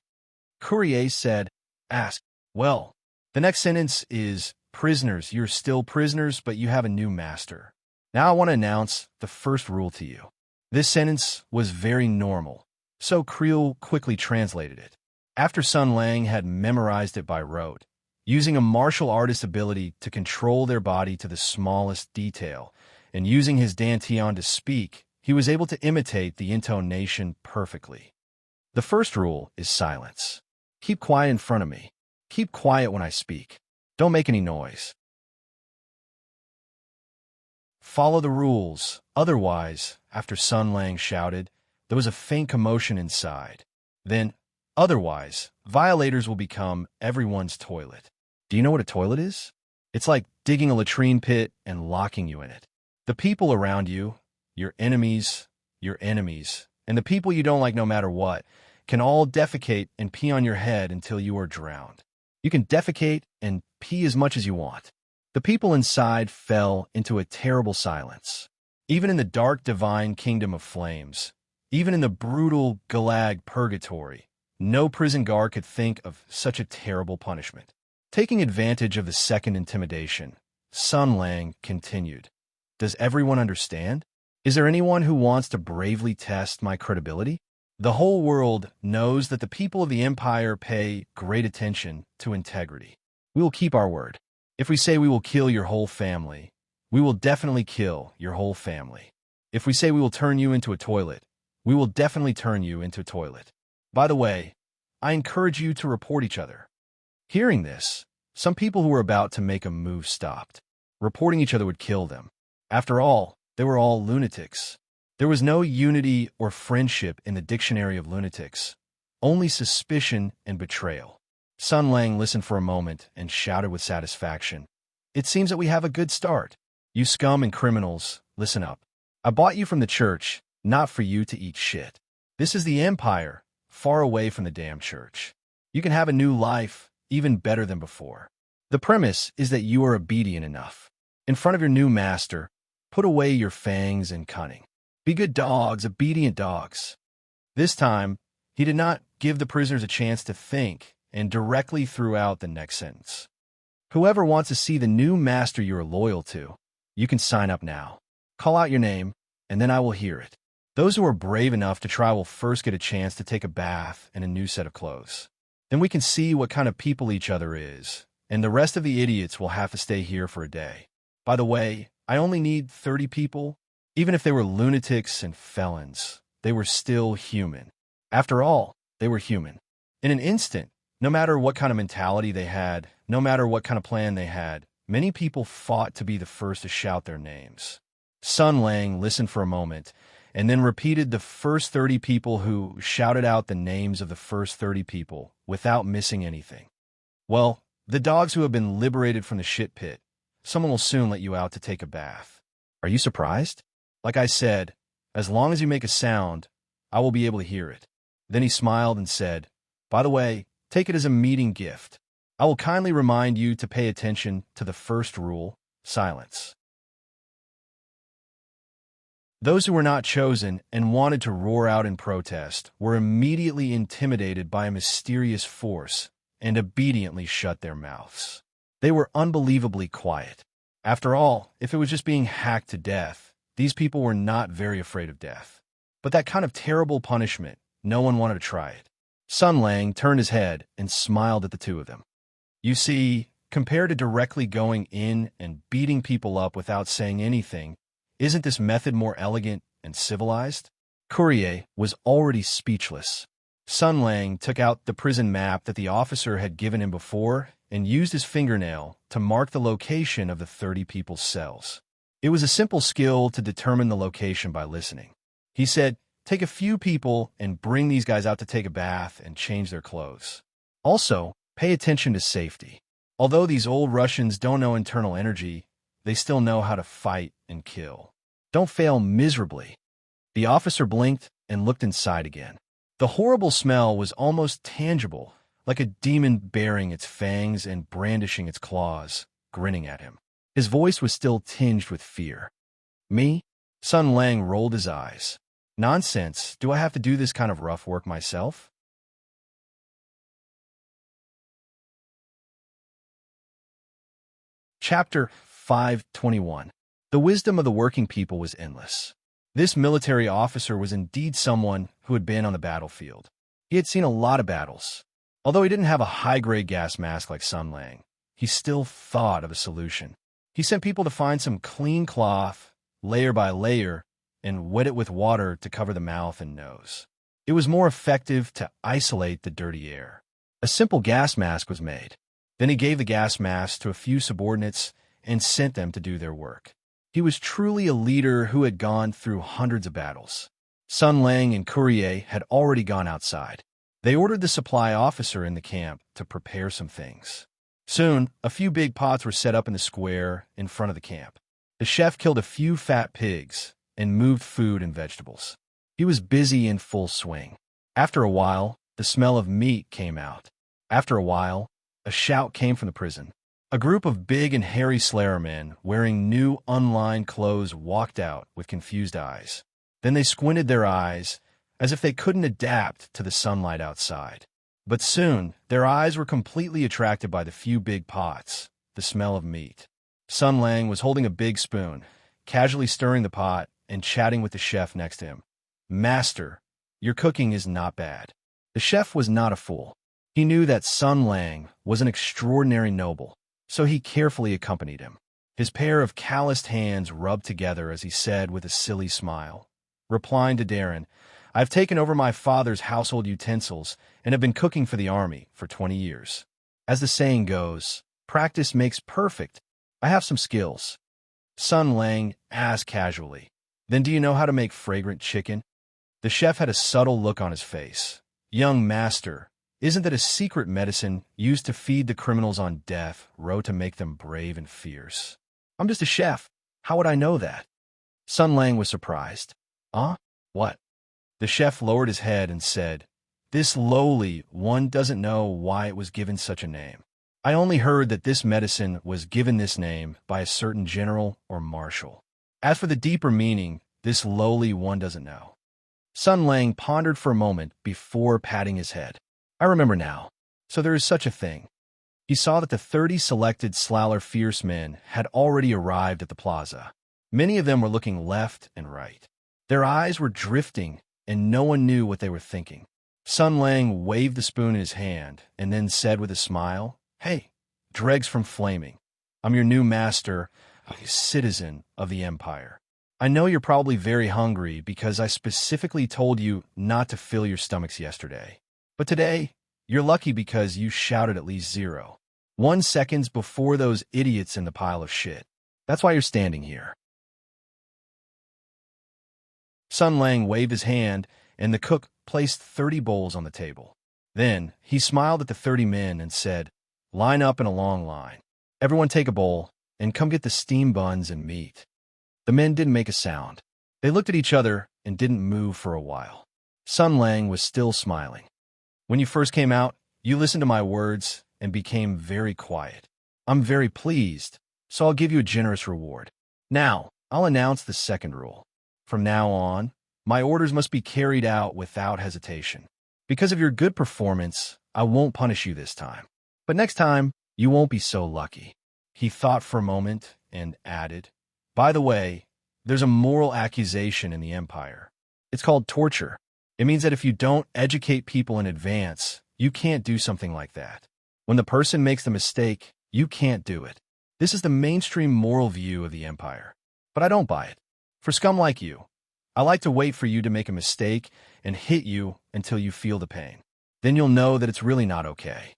Courier said, "Ask. Well, the next sentence is, prisoners, you're still prisoners, but you have a new master. Now I want to announce the first rule to you." This sentence was very normal, so Creel quickly translated it. After Sun Lang had memorized it by rote, using a martial artist's ability to control their body to the smallest detail, and using his dantian to speak, he was able to imitate the intonation perfectly. The first rule is silence. Keep quiet in front of me. Keep quiet when I speak. Don't make any noise. Follow the rules. Otherwise, after Sun Lang shouted, there was a faint commotion inside. Then, otherwise, violators will become everyone's toilet. Do you know what a toilet is? It's like digging a latrine pit and locking you in it. The people around you, your enemies, and the people you don't like no matter what, can all defecate and pee on your head until you are drowned. You can defecate and pee as much as you want. The people inside fell into a terrible silence. Even in the dark divine kingdom of flames, even in the brutal gulag purgatory, no prison guard could think of such a terrible punishment. Taking advantage of the second intimidation, Sun Lang continued, "Does everyone understand? Is there anyone who wants to bravely test my credibility? The whole world knows that the people of the Empire pay great attention to integrity. We will keep our word. If we say we will kill your whole family, we will definitely kill your whole family. If we say we will turn you into a toilet, we will definitely turn you into a toilet. By the way, I encourage you to report each other." Hearing this, some people who were about to make a move stopped. Reporting each other would kill them. After all, they were all lunatics. There was no unity or friendship in the dictionary of lunatics, only suspicion and betrayal. Sun Lang listened for a moment and shouted with satisfaction, "It seems that we have a good start. You scum and criminals, listen up. I bought you from the church, not for you to eat shit. This is the empire, far away from the damn church. You can have a new life, even better than before. The premise is that you are obedient enough. In front of your new master, put away your fangs and cunning. Be good dogs, obedient dogs." This time, he did not give the prisoners a chance to think and directly threw out the next sentence. "Whoever wants to see the new master you are loyal to, you can sign up now. Call out your name, and then I will hear it. Those who are brave enough to try will first get a chance to take a bath and a new set of clothes. Then we can see what kind of people each other is, and the rest of the idiots will have to stay here for a day. By the way, I only need 30 people. Even if they were lunatics and felons, they were still human. After all, they were human. In an instant, no matter what kind of mentality they had, no matter what kind of plan they had, many people fought to be the first to shout their names. Sun Lang listened for a moment and then repeated the first 30 people who shouted out the names of the first 30 people without missing anything. Well, the dogs who have been liberated from the shit pit, someone will soon let you out to take a bath. Are you surprised? Like I said, as long as you make a sound, I will be able to hear it." Then he smiled and said, "By the way, take it as a meeting gift. I will kindly remind you to pay attention to the first rule, silence." Those who were not chosen and wanted to roar out in protest were immediately intimidated by a mysterious force and obediently shut their mouths. They were unbelievably quiet. After all, if it was just being hacked to death, these people were not very afraid of death. But that kind of terrible punishment, no one wanted to try it. Sun Lang turned his head and smiled at the two of them. "You see, compared to directly going in and beating people up without saying anything, isn't this method more elegant and civilized?" Courier was already speechless. Sun Lang took out the prison map that the officer had given him before and used his fingernail to mark the location of the 30 people's cells. It was a simple skill to determine the location by listening. He said, "Take a few people and bring these guys out to take a bath and change their clothes. Also, pay attention to safety. Although these old Russians don't know internal energy, they still know how to fight and kill. Don't fail miserably." The officer blinked and looked inside again. The horrible smell was almost tangible, like a demon baring its fangs and brandishing its claws, grinning at him. His voice was still tinged with fear. "Me?" Sun Lang rolled his eyes. "Nonsense. Do I have to do this kind of rough work myself?" Chapter 521. The wisdom of the working people was endless. This military officer was indeed someone who had been on the battlefield. He had seen a lot of battles. Although he didn't have a high-grade gas mask like Sun Lang, he still thought of a solution. He sent people to find some clean cloth, layer by layer, and wet it with water to cover the mouth and nose. It was more effective to isolate the dirty air. A simple gas mask was made. Then he gave the gas mask to a few subordinates and sent them to do their work. He was truly a leader who had gone through hundreds of battles. Sun Lang and Courier had already gone outside. They ordered the supply officer in the camp to prepare some things. Soon, a few big pots were set up in the square in front of the camp. The chef killed a few fat pigs and moved food and vegetables. He was busy in full swing. After a while, the smell of meat came out. After a while, a shout came from the prison. A group of big and hairy Slayer men wearing new unlined clothes walked out with confused eyes. Then they squinted their eyes as if they couldn't adapt to the sunlight outside. But soon, their eyes were completely attracted by the few big pots, the smell of meat. Sun Lang was holding a big spoon, casually stirring the pot and chatting with the chef next to him. "Master, your cooking is not bad." The chef was not a fool. He knew that Sun Lang was an extraordinary noble, so he carefully accompanied him. His pair of calloused hands rubbed together as he said with a silly smile, replying to Darren, "I've taken over my father's household utensils and have been cooking for the army for 20 years. As the saying goes, practice makes perfect. I have some skills. Sun Lang asked casually. Then do you know how to make fragrant chicken? The chef had a subtle look on his face. Young master, isn't that a secret medicine used to feed the criminals on death row to make them brave and fierce? I'm just a chef. How would I know that? Sun Lang was surprised. What? The chef lowered his head and said, this lowly one doesn't know why it was given such a name. I only heard that this medicine was given this name by a certain general or marshal. As for the deeper meaning, this lowly one doesn't know. Sun Lang pondered for a moment before patting his head. I remember now. So there is such a thing. He saw that the 30 selected Slaller fierce men had already arrived at the plaza. Many of them were looking left and right. Their eyes were drifting, and no one knew what they were thinking. Sun Lang waved the spoon in his hand and then said with a smile, Hey, dregs from Flaming. I'm your new master, a citizen of the Empire. I know you're probably very hungry because I specifically told you not to fill your stomachs yesterday. But today, you're lucky because you shouted at least 0. 1 second before those idiots in the pile of shit. That's why you're standing here. Sun Lang waved his hand, and the cook placed 30 bowls on the table. Then, he smiled at the 30 men and said, Line up in a long line. Everyone take a bowl, and come get the steamed buns and meat. The men didn't make a sound. They looked at each other and didn't move for a while. Sun Lang was still smiling. When you first came out, you listened to my words and became very quiet. I'm very pleased, so I'll give you a generous reward. Now, I'll announce the second rule. From now on, my orders must be carried out without hesitation. Because of your good performance, I won't punish you this time. But next time, you won't be so lucky. He thought for a moment and added, By the way, there's a moral accusation in the Empire. It's called torture. It means that if you don't educate people in advance, you can't do something like that. When the person makes the mistake, you can't do it. This is the mainstream moral view of the Empire. But I don't buy it. For scum like you, I like to wait for you to make a mistake and hit you until you feel the pain. Then you'll know that it's really not okay.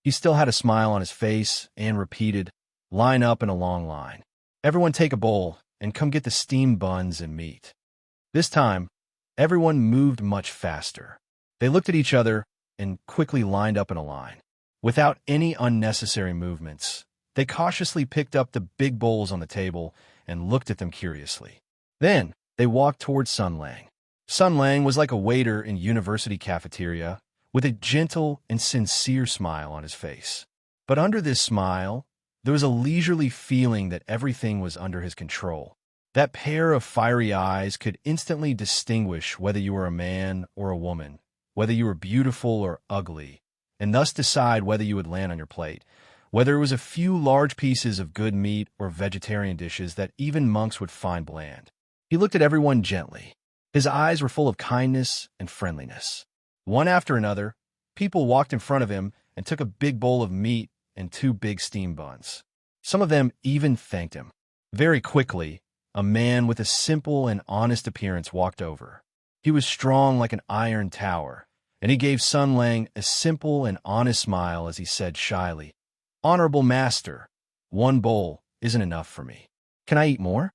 He still had a smile on his face and repeated, Line up in a long line. Everyone take a bowl and come get the steamed buns and meat. This time, everyone moved much faster. They looked at each other and quickly lined up in a line. Without any unnecessary movements, they cautiously picked up the big bowls on the table and looked at them curiously. Then, they walked towards Sun Lang. Sun Lang was like a waiter in university cafeteria, with a gentle and sincere smile on his face. But under this smile, there was a leisurely feeling that everything was under his control. That pair of fiery eyes could instantly distinguish whether you were a man or a woman, whether you were beautiful or ugly, and thus decide whether you would land on your plate, whether it was a few large pieces of good meat or vegetarian dishes that even monks would find bland. He looked at everyone gently. His eyes were full of kindness and friendliness. One after another, people walked in front of him and took a big bowl of meat and 2 big steamed buns. Some of them even thanked him. Very quickly, a man with a simple and honest appearance walked over. He was strong like an iron tower, and he gave Sun Lang a simple and honest smile as he said shyly, Honorable Master, 1 bowl isn't enough for me. Can I eat more?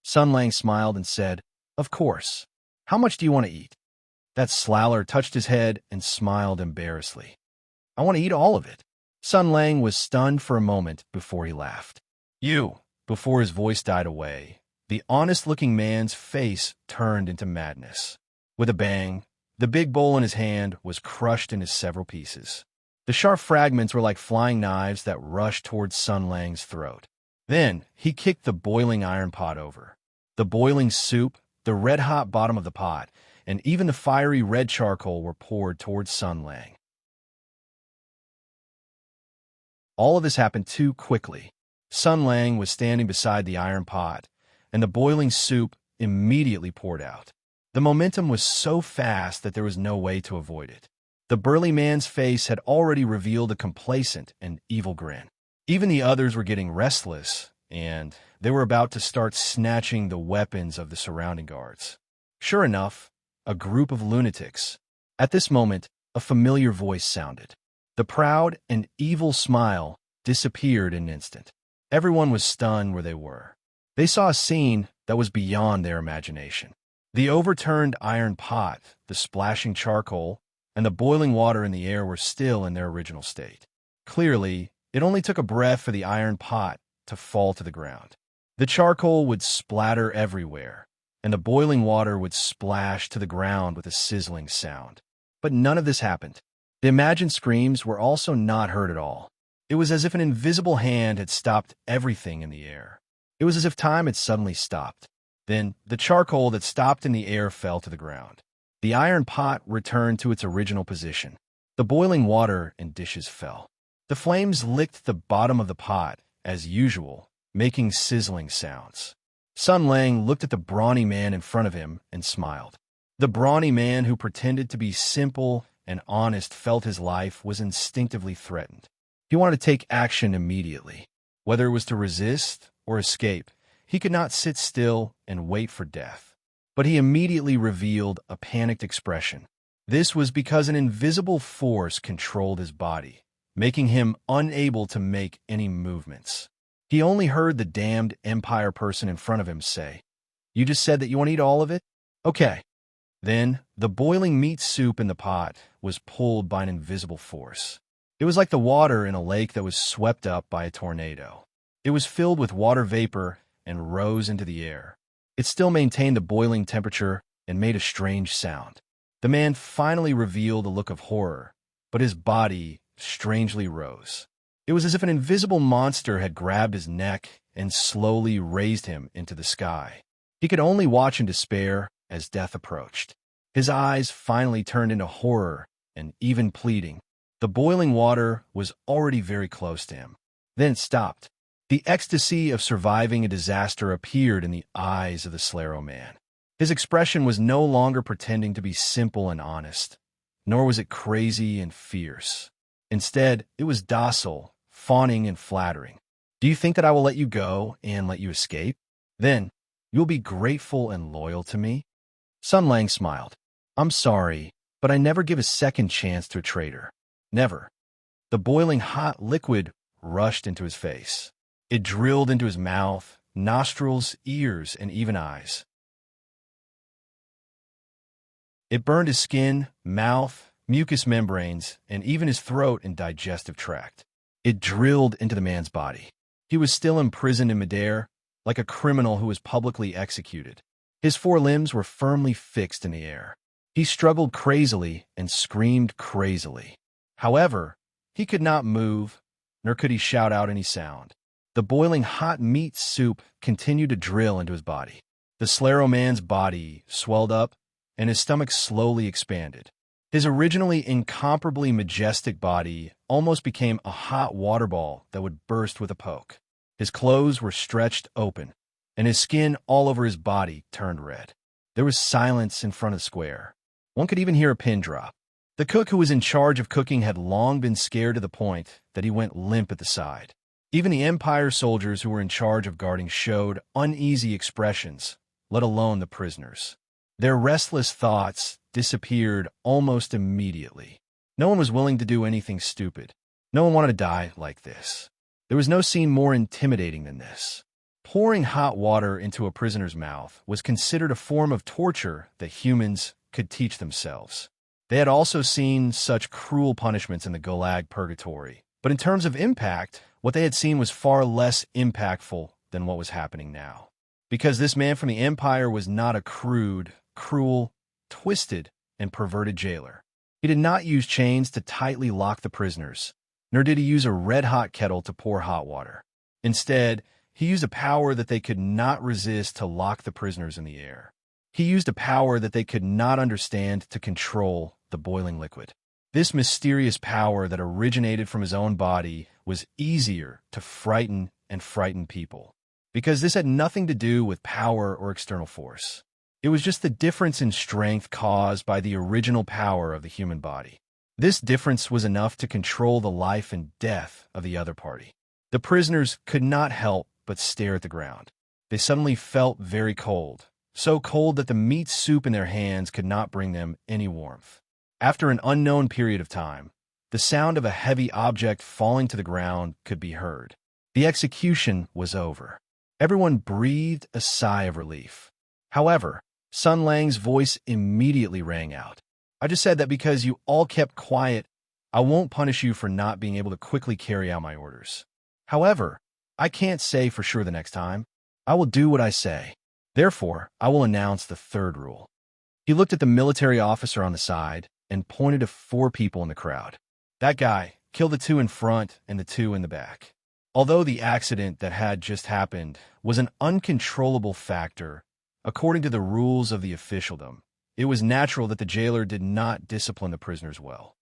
Sun Lang smiled and said, Of course. How much do you want to eat? That Slaller touched his head and smiled embarrassedly. I want to eat all of it. Sun Lang was stunned for a moment before he laughed. You, before his voice died away, the honest-looking man's face turned into madness. With a bang, the big bowl in his hand was crushed into several pieces. The sharp fragments were like flying knives that rushed towards Sun Lang's throat. Then, he kicked the boiling iron pot over. The boiling soup, the red-hot bottom of the pot, and even the fiery red charcoal were poured towards Sun Lang. All of this happened too quickly. Sun Lang was standing beside the iron pot, and the boiling soup immediately poured out. The momentum was so fast that there was no way to avoid it. The burly man's face had already revealed a complacent and evil grin. Even the others were getting restless, and they were about to start snatching the weapons of the surrounding guards. Sure enough, a group of lunatics. At this moment, a familiar voice sounded. The proud and evil smile disappeared in an instant. Everyone was stunned where they were. They saw a scene that was beyond their imagination. The overturned iron pot, the splashing charcoal, and the boiling water in the air were still in their original state. Clearly, it only took a breath for the iron pot to fall to the ground. The charcoal would splatter everywhere, and the boiling water would splash to the ground with a sizzling sound. But none of this happened. The imagined screams were also not heard at all. It was as if an invisible hand had stopped everything in the air. It was as if time had suddenly stopped. Then, the charcoal that stopped in the air fell to the ground. The iron pot returned to its original position. The boiling water and dishes fell. The flames licked the bottom of the pot, as usual, making sizzling sounds. Sun Lang looked at the brawny man in front of him and smiled. The brawny man who pretended to be simple and honest felt his life was instinctively threatened. He wanted to take action immediately. Whether it was to resist or escape, he could not sit still and wait for death. But he immediately revealed a panicked expression. This was because an invisible force controlled his body, making him unable to make any movements. He only heard the damned Empire person in front of him say, "You just said that you want to eat all of it? Okay." Then, the boiling meat soup in the pot was pulled by an invisible force. It was like the water in a lake that was swept up by a tornado. It was filled with water vapor and rose into the air. It still maintained the boiling temperature and made a strange sound. The man finally revealed a look of horror, but his body strangely rose. It was as if an invisible monster had grabbed his neck and slowly raised him into the sky. He could only watch in despair as death approached. His eyes finally turned into horror and even pleading. The boiling water was already very close to him. Then it stopped. The ecstasy of surviving a disaster appeared in the eyes of the Slaro man. His expression was no longer pretending to be simple and honest, nor was it crazy and fierce. Instead, it was docile, fawning and flattering. "Do you think that I will let you go and let you escape? Then, you'll be grateful and loyal to me?" Sun Lang smiled. "I'm sorry, but I never give a second chance to a traitor. Never." The boiling hot liquid rushed into his face. It drilled into his mouth, nostrils, ears, and even eyes. It burned his skin, mouth, mucous membranes, and even his throat and digestive tract. It drilled into the man's body. He was still imprisoned in midair, like a criminal who was publicly executed. His four limbs were firmly fixed in the air. He struggled crazily and screamed crazily. However, he could not move, nor could he shout out any sound. The boiling hot meat soup continued to drill into his body. The Slaro man's body swelled up, and his stomach slowly expanded. His originally incomparably majestic body almost became a hot water ball that would burst with a poke. His clothes were stretched open, and his skin all over his body turned red. There was silence in front of the square. One could even hear a pin drop. The cook who was in charge of cooking had long been scared to the point that he went limp at the side. Even the Empire soldiers who were in charge of guarding showed uneasy expressions, let alone the prisoners. Their restless thoughts disappeared almost immediately. No one was willing to do anything stupid. No one wanted to die like this. There was no scene more intimidating than this. Pouring hot water into a prisoner's mouth was considered a form of torture that humans could teach themselves. They had also seen such cruel punishments in the Gulag Purgatory, but in terms of impact, what they had seen was far less impactful than what was happening now. Because this man from the Empire was not a crude, cruel, twisted, and perverted jailer. He did not use chains to tightly lock the prisoners, nor did he use a red-hot kettle to pour hot water. Instead, he used a power that they could not resist to lock the prisoners in the air. He used a power that they could not understand to control the boiling liquid. This mysterious power that originated from his own body was easier to frighten and frighten people, because this had nothing to do with power or external force. It was just the difference in strength caused by the original power of the human body. This difference was enough to control the life and death of the other party. The prisoners could not help but stare at the ground. They suddenly felt very cold, so cold that the meat soup in their hands could not bring them any warmth. After an unknown period of time, The sound of a heavy object falling to the ground could be heard. The execution was over. Everyone breathed a sigh of relief. However, Sun Lang's voice immediately rang out. I just said that because you all kept quiet, I won't punish you for not being able to quickly carry out my orders. However, I can't say for sure the next time. I will do what I say. Therefore, I will announce the third rule. He looked at the military officer on the side and pointed to 4 people in the crowd. That guy, kill the 2 in front and the 2 in the back. Although the accident that had just happened was an uncontrollable factor, according to the rules of the officialdom, it was natural that the jailer did not discipline the prisoners well.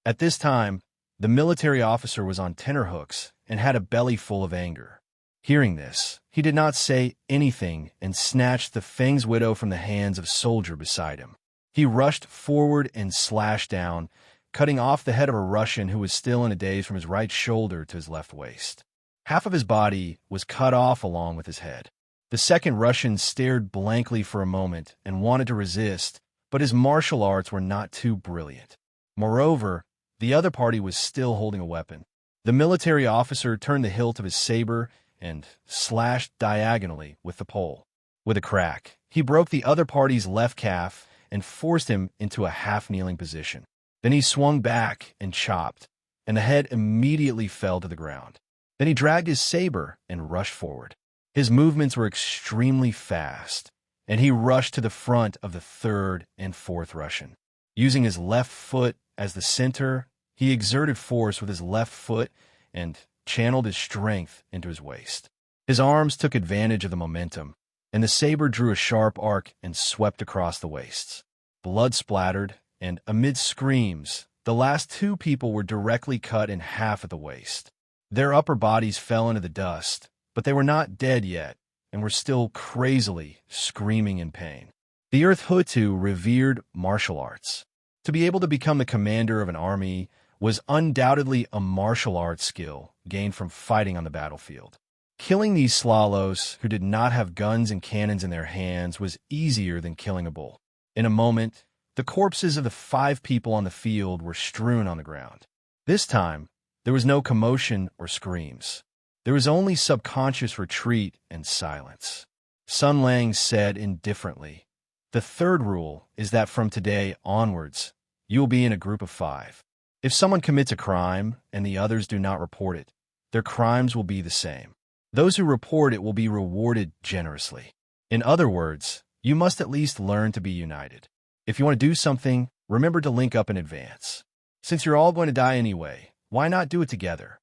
At this time, the military officer was on tenterhooks and had a belly full of anger. Hearing this, he did not say anything and snatched the Feng's widow from the hands of a soldier beside him. He rushed forward and slashed down, cutting off the head of a Russian who was still in a daze from his right shoulder to his left waist. Half of his body was cut off along with his head. The second Russian stared blankly for a moment and wanted to resist, but his martial arts were not too brilliant. Moreover, the other party was still holding a weapon. The military officer turned the hilt of his saber and slashed diagonally with the pole. With a crack, he broke the other party's left calf and forced him into a half-kneeling position. Then he swung back and chopped, and the head immediately fell to the ground. Then he dragged his saber and rushed forward. His movements were extremely fast, and he rushed to the front of the third and fourth Russian. Using his left foot as the center, he exerted force with his left foot and channeled his strength into his waist. His arms took advantage of the momentum, and the saber drew a sharp arc and swept across the waists. Blood splattered, and amid screams, the last 2 people were directly cut in half at the waist. Their upper bodies fell into the dust, but they were not dead yet and were still crazily screaming in pain. The Earth Hutu revered martial arts. To be able to become the commander of an army was undoubtedly a martial arts skill gained from fighting on the battlefield. Killing these slalos who did not have guns and cannons in their hands was easier than killing a bull. In a moment, the corpses of the 5 people on the field were strewn on the ground. This time, there was no commotion or screams. There was only subconscious retreat and silence. Sun Lang said indifferently, "The third rule is that from today onwards, you will be in a group of 5. If someone commits a crime and the others do not report it, their crimes will be the same. Those who report it will be rewarded generously. In other words, you must at least learn to be united. If you want to do something, remember to link up in advance. Since you're all going to die anyway, why not do it together?"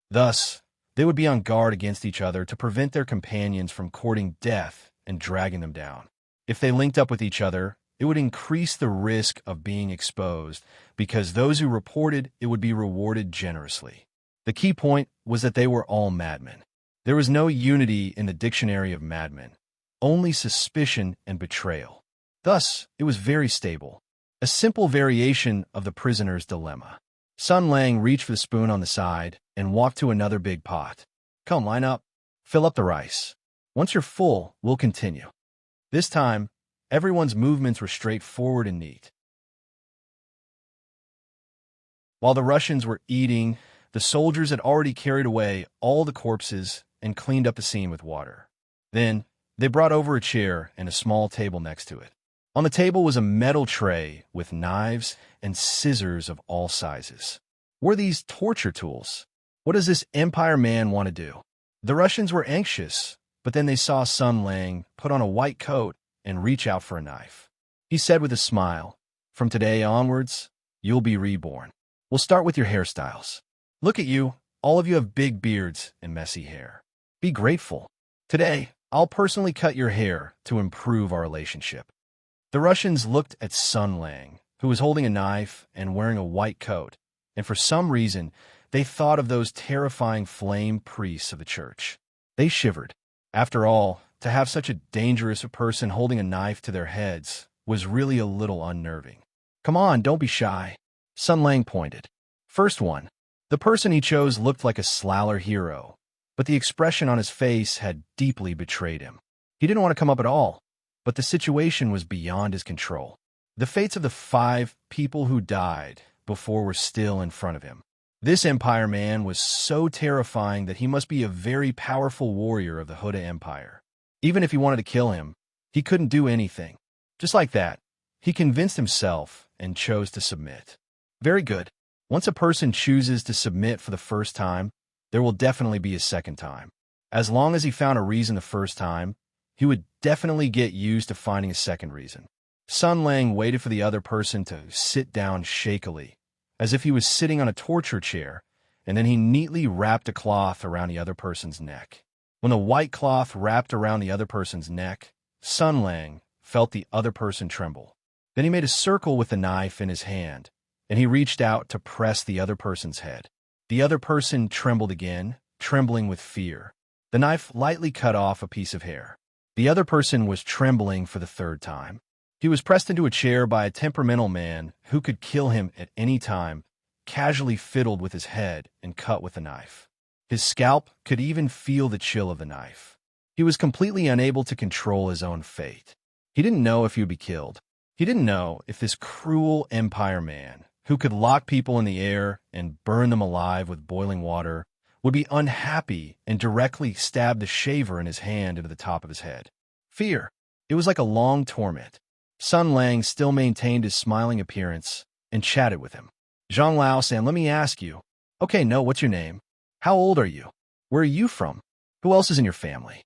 Thus, they would be on guard against each other to prevent their companions from courting death and dragging them down. If they linked up with each other, it would increase the risk of being exposed because those who reported it would be rewarded generously. The key point was that they were all madmen. There was no unity in the dictionary of madmen, only suspicion and betrayal. Thus, it was very stable, a simple variation of the prisoner's dilemma. Sun Lang reached for the spoon on the side and walked to another big pot. "Come, line up. Fill up the rice. Once you're full, we'll continue." This time, everyone's movements were straightforward and neat. While the Russians were eating, the soldiers had already carried away all the corpses and cleaned up the scene with water. Then, they brought over a chair and a small table next to it. On the table was a metal tray with knives and scissors of all sizes. Were these torture tools? What does this Empire man want to do? The Russians were anxious, but then they saw Sun Lang put on a white coat and reach out for a knife. He said with a smile, "From today onwards, you'll be reborn. We'll start with your hairstyles. Look at you, all of you have big beards and messy hair. Be grateful. Today, I'll personally cut your hair to improve our relationship." The Russians looked at Sun Lang, who was holding a knife and wearing a white coat, and for some reason, they thought of those terrifying flame priests of the church. They shivered. After all, to have such a dangerous person holding a knife to their heads was really a little unnerving. "Come on, don't be shy." Sun Lang pointed. First one. The person he chose looked like a Slaller hero, but the expression on his face had deeply betrayed him. He didn't want to come up at all, but the situation was beyond his control. The fates of the 5 people who died before were still in front of him. This Empire man was so terrifying that he must be a very powerful warrior of the Huda Empire. Even if he wanted to kill him, he couldn't do anything. Just like that, he convinced himself and chose to submit. Very good. Once a person chooses to submit for the first time, there will definitely be a second time. As long as he found a reason the first time, he would definitely get used to finding a second reason. Sun Lang waited for the other person to sit down shakily, as if he was sitting on a torture chair, and then he neatly wrapped a cloth around the other person's neck. When the white cloth wrapped around the other person's neck, Sun Lang felt the other person tremble. Then he made a circle with the knife in his hand, and he reached out to press the other person's head. The other person trembled again, trembling with fear. The knife lightly cut off a piece of hair. The other person was trembling for the third time. He was pressed into a chair by a temperamental man who could kill him at any time, casually fiddled with his head and cut with a knife. His scalp could even feel the chill of the knife. He was completely unable to control his own fate. He didn't know if he would be killed. He didn't know if this cruel Empire man, who could lock people in the air and burn them alive with boiling water, would be unhappy and directly stab the shaver in his hand into the top of his head. Fear. It was like a long torment. Sun Lang still maintained his smiling appearance and chatted with him. Zhang Lao-san, let me ask you. Okay, no, what's your name? How old are you? Where are you from? Who else is in your family?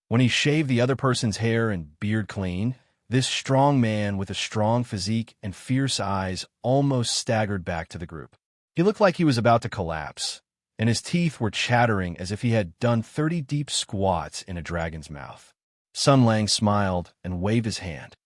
When he shaved the other person's hair and beard clean, this strong man with a strong physique and fierce eyes almost staggered back to the group. He looked like he was about to collapse, and his teeth were chattering as if he had done 30 deep squats in a dragon's mouth. Sun Lang smiled and waved his hand.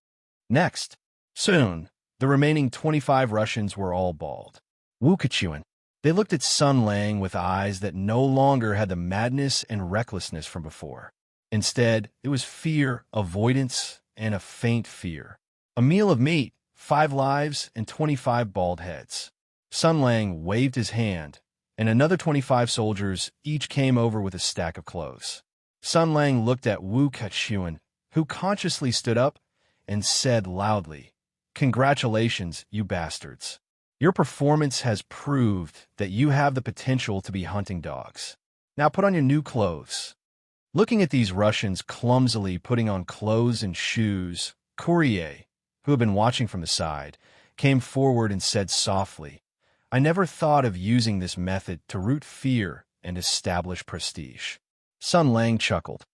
Next. Soon, the remaining 25 Russians were all bald. Wu Keqiuan. They looked at Sun Lang with eyes that no longer had the madness and recklessness from before. Instead, it was fear, avoidance, and a faint fear. A meal of meat, 5 lives, and 25 bald heads. Sun Lang waved his hand, and another 25 soldiers each came over with a stack of clothes. Sun Lang looked at Wu Keqiuan, who consciously stood up and said loudly, "Congratulations, you bastards. Your performance has proved that you have the potential to be hunting dogs. Now put on your new clothes." Looking at these Russians clumsily putting on clothes and shoes, Courier, who had been watching from the side, came forward and said softly, "I never thought of using this method to root fear and establish prestige." Sun Lang chuckled.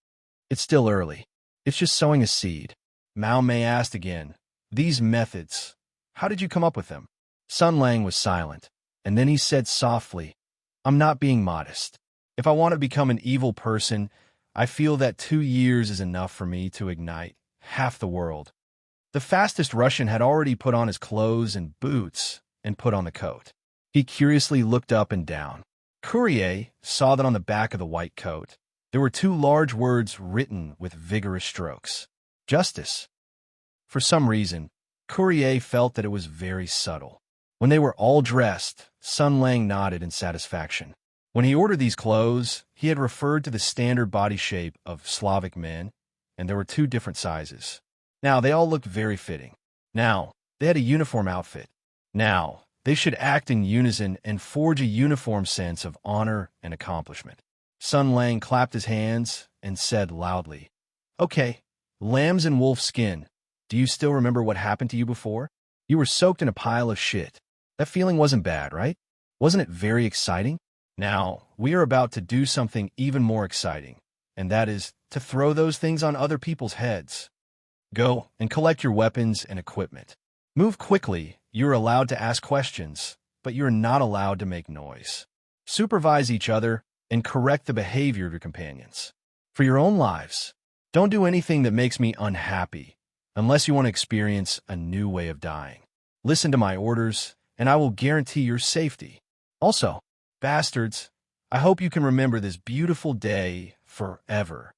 "It's still early. It's just sowing a seed." Mao Mei asked again, "These methods, how did you come up with them?" Sun Lang was silent, and then he said softly, "I'm not being modest. If I want to become an evil person, I feel that 2 years is enough for me to ignite half the world." The fastest Russian had already put on his clothes and boots and put on the coat. He curiously looked up and down. Courier saw that on the back of the white coat, there were 2 large words written with vigorous strokes. Justice. For some reason, Courier felt that it was very subtle. When they were all dressed, Sun Lang nodded in satisfaction. When he ordered these clothes, he had referred to the standard body shape of Slavic men, and there were 2 different sizes. Now, they all looked very fitting. Now, they had a uniform outfit. Now, they should act in unison and forge a uniform sense of honor and accomplishment. Sun Lang clapped his hands and said loudly, "Okay, lambs in wolf skin. Do you still remember what happened to you before? You were soaked in a pile of shit. That feeling wasn't bad, right? Wasn't it very exciting? Now, we are about to do something even more exciting, and that is to throw those things on other people's heads. Go and collect your weapons and equipment. Move quickly. You're allowed to ask questions, but you're not allowed to make noise. Supervise each other and correct the behavior of your companions. For your own lives, don't do anything that makes me unhappy, unless you want to experience a new way of dying. Listen to my orders, and I will guarantee your safety. Also, bastards, I hope you can remember this beautiful day forever."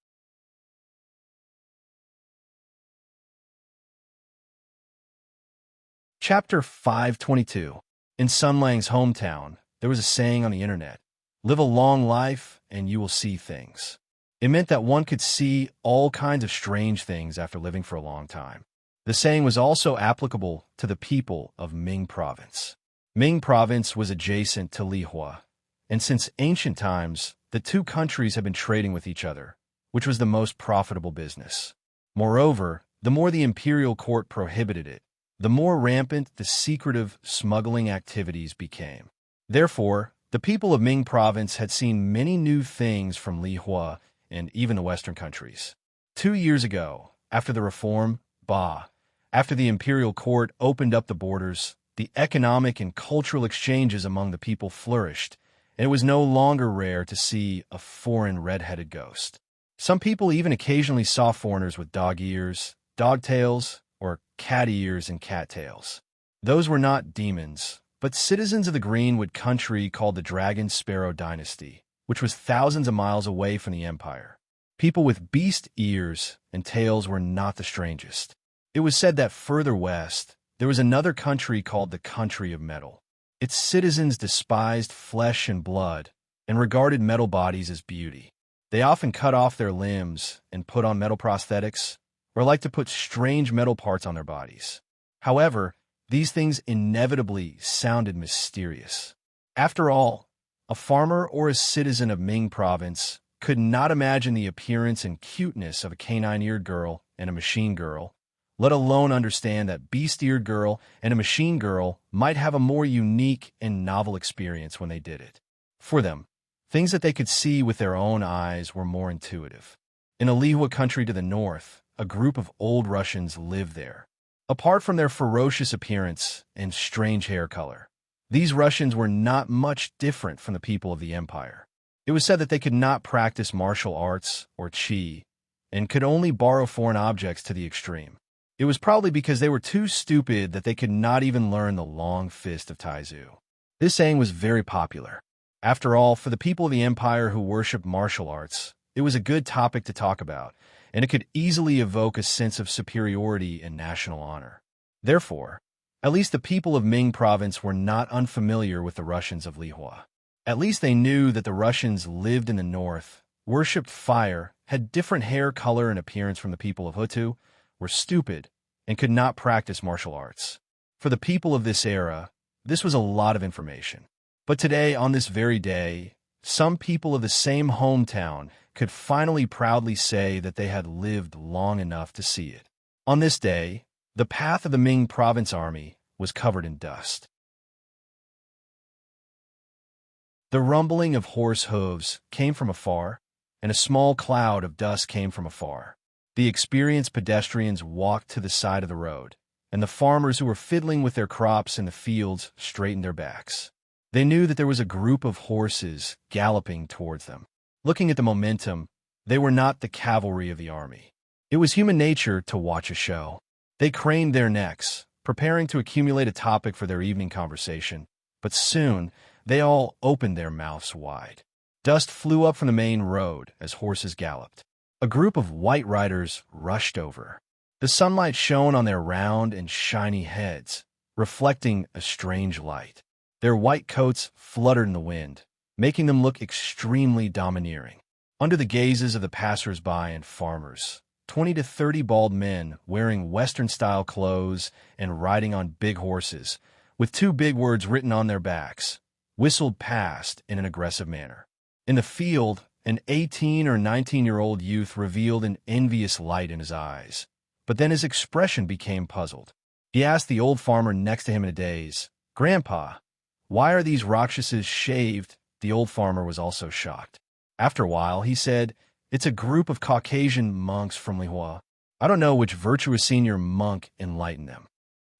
Chapter 522. In Sun Lang's hometown, there was a saying on the internet, "Live a long life and you will see things." It meant that one could see all kinds of strange things after living for a long time. The saying was also applicable to the people of Ming Province. Ming Province was adjacent to Lihua, and since ancient times, the two countries had been trading with each other, which was the most profitable business. Moreover, the more the imperial court prohibited it, the more rampant the secretive smuggling activities became. Therefore, the people of Ming Province had seen many new things from Lihua and even the Western countries. 2 years ago, after the reform, after the imperial court opened up the borders, the economic and cultural exchanges among the people flourished, and it was no longer rare to see a foreign red-headed ghost. Some people even occasionally saw foreigners with dog ears, dog tails, or cat ears and cat tails. Those were not demons, but citizens of the Greenwood country called the Dragon Sparrow Dynasty, which was thousands of miles away from the empire. People with beast ears and tails were not the strangest. It was said that further west, there was another country called the Country of Metal. Its citizens despised flesh and blood and regarded metal bodies as beauty. They often cut off their limbs and put on metal prosthetics, or liked to put strange metal parts on their bodies. However, these things inevitably sounded mysterious. After all, a farmer or a citizen of Ming Province could not imagine the appearance and cuteness of a canine-eared girl and a machine girl, let alone understand that beast-eared girl and a machine girl might have a more unique and novel experience when they did it. For them, things that they could see with their own eyes were more intuitive. In a Lihua country to the north, a group of old Russians lived there. Apart from their ferocious appearance and strange hair color, these Russians were not much different from the people of the empire. It was said that they could not practice martial arts or qi, and could only borrow foreign objects to the extreme. It was probably because they were too stupid that they could not even learn the long fist of Taizu. This saying was very popular. After all, for the people of the empire who worshipped martial arts, it was a good topic to talk about, and it could easily evoke a sense of superiority and national honor. Therefore, at least the people of Ming Province were not unfamiliar with the Russians of Lihua. At least they knew that the Russians lived in the north, worshipped fire, had different hair color and appearance from the people of Hutu, were stupid, and could not practice martial arts. For the people of this era, this was a lot of information. But today, on this very day, some people of the same hometown could finally proudly say that they had lived long enough to see it. On this day, the path of the Ming Province army was covered in dust. The rumbling of horse hooves came from afar, and a small cloud of dust came from afar. The experienced pedestrians walked to the side of the road, and the farmers who were fiddling with their crops in the fields straightened their backs. They knew that there was a group of horses galloping towards them. Looking at the momentum, they were not the cavalry of the army. It was human nature to watch a show. They craned their necks, preparing to accumulate a topic for their evening conversation, but soon they all opened their mouths wide. Dust flew up from the main road as horses galloped. A group of white riders rushed over. The sunlight shone on their round and shiny heads, reflecting a strange light. Their white coats fluttered in the wind, making them look extremely domineering. Under the gazes of the passers-by and farmers, 20 to 30 bald men wearing Western-style clothes and riding on big horses, with 2 big words written on their backs, whistled past in an aggressive manner. In the field, an 18 or 19-year-old youth revealed an envious light in his eyes, but then his expression became puzzled. He asked the old farmer next to him in a daze, "Grandpa, why are these Rakshasas shaved?" The old farmer was also shocked. After a while, he said, "It's a group of Caucasian monks from Lihua. I don't know which virtuous senior monk enlightened them."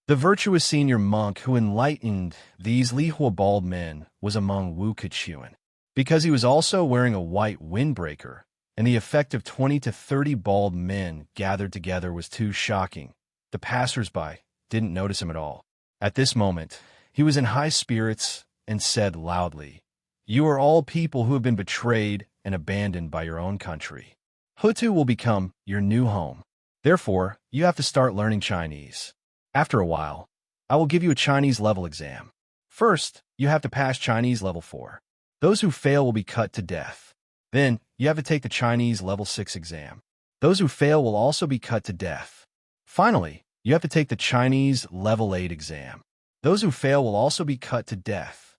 The virtuous senior monk who enlightened these Lihua bald men was among Wu Kechuan. Because he was also wearing a white windbreaker, and the effect of 20 to 30 bald men gathered together was too shocking, the passers-by didn't notice him at all. At this moment, he was in high spirits and said loudly, "You are all people who have been betrayed and abandoned by your own country. Hutu will become your new home. Therefore, you have to start learning Chinese. After a while, I will give you a Chinese level exam. First, you have to pass Chinese level 4. Those who fail will be cut to death. Then, you have to take the Chinese Level 6 exam. Those who fail will also be cut to death. Finally, you have to take the Chinese Level 8 exam. Those who fail will also be cut to death.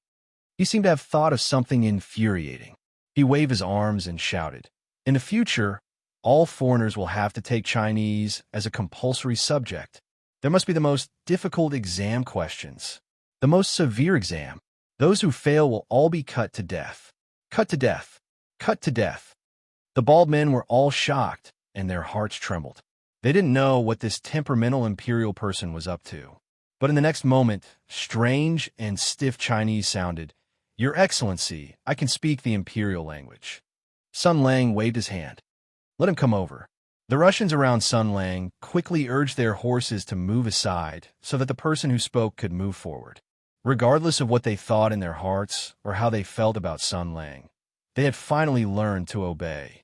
He seemed to have thought of something infuriating. He waved his arms and shouted, "In the future, all foreigners will have to take Chinese as a compulsory subject. There must be the most difficult exam questions, the most severe exam. Those who fail will all be cut to death. Cut to death. Cut to death." The bald men were all shocked, and their hearts trembled. They didn't know what this temperamental imperial person was up to. But in the next moment, strange and stiff Chinese sounded, "Your Excellency, I can speak the imperial language." Sun Lang waved his hand. "Let him come over." The Russians around Sun Lang quickly urged their horses to move aside so that the person who spoke could move forward. Regardless of what they thought in their hearts or how they felt about Sun Lang, they had finally learned to obey.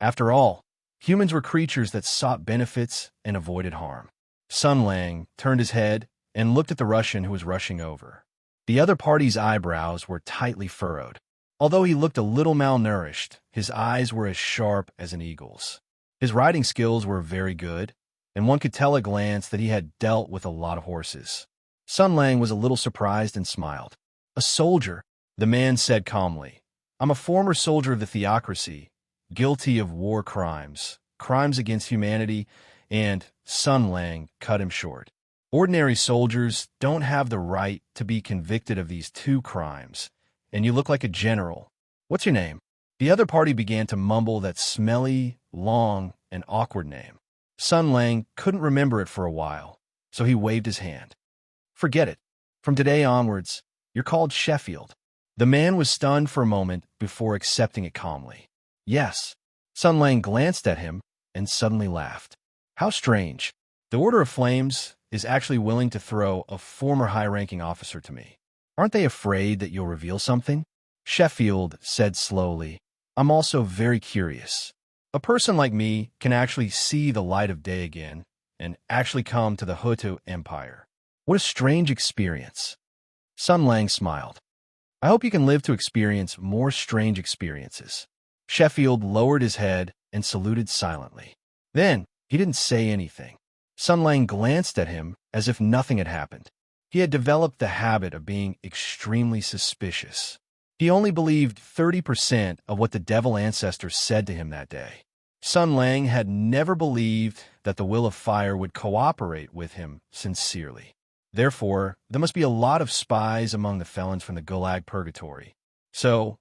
After all, humans were creatures that sought benefits and avoided harm. Sun Lang turned his head and looked at the Russian who was rushing over. The other party's eyebrows were tightly furrowed. Although he looked a little malnourished, his eyes were as sharp as an eagle's. His riding skills were very good, and one could tell at a glance that he had dealt with a lot of horses. Sun Lang was a little surprised and smiled. "A soldier," the man said calmly. "I'm a former soldier of the theocracy, guilty of war crimes, crimes against humanity," and Sun Lang cut him short. "Ordinary soldiers don't have the right to be convicted of these two crimes, and you look like a general. What's your name?" The other party began to mumble that smelly, long, and awkward name. Sun Lang couldn't remember it for a while, so he waved his hand. "Forget it. From today onwards, you're called Sheffield." The man was stunned for a moment before accepting it calmly. "Yes." Sun Lang glanced at him and suddenly laughed. "How strange. The Order of Flames is actually willing to throw a former high-ranking officer to me. Aren't they afraid that you'll reveal something?" Sheffield said slowly, "I'm also very curious. A person like me can actually see the light of day again and actually come to the Hutu Empire. What a strange experience." Sun Lang smiled. "I hope you can live to experience more strange experiences." Sheffield lowered his head and saluted silently. Then, he didn't say anything. Sun Lang glanced at him as if nothing had happened. He had developed the habit of being extremely suspicious. He only believed 30% of what the devil ancestors said to him that day. Sun Lang had never believed that the Will of Fire would cooperate with him sincerely. Therefore, there must be a lot of spies among the felons from the Gulag Purgatory. So,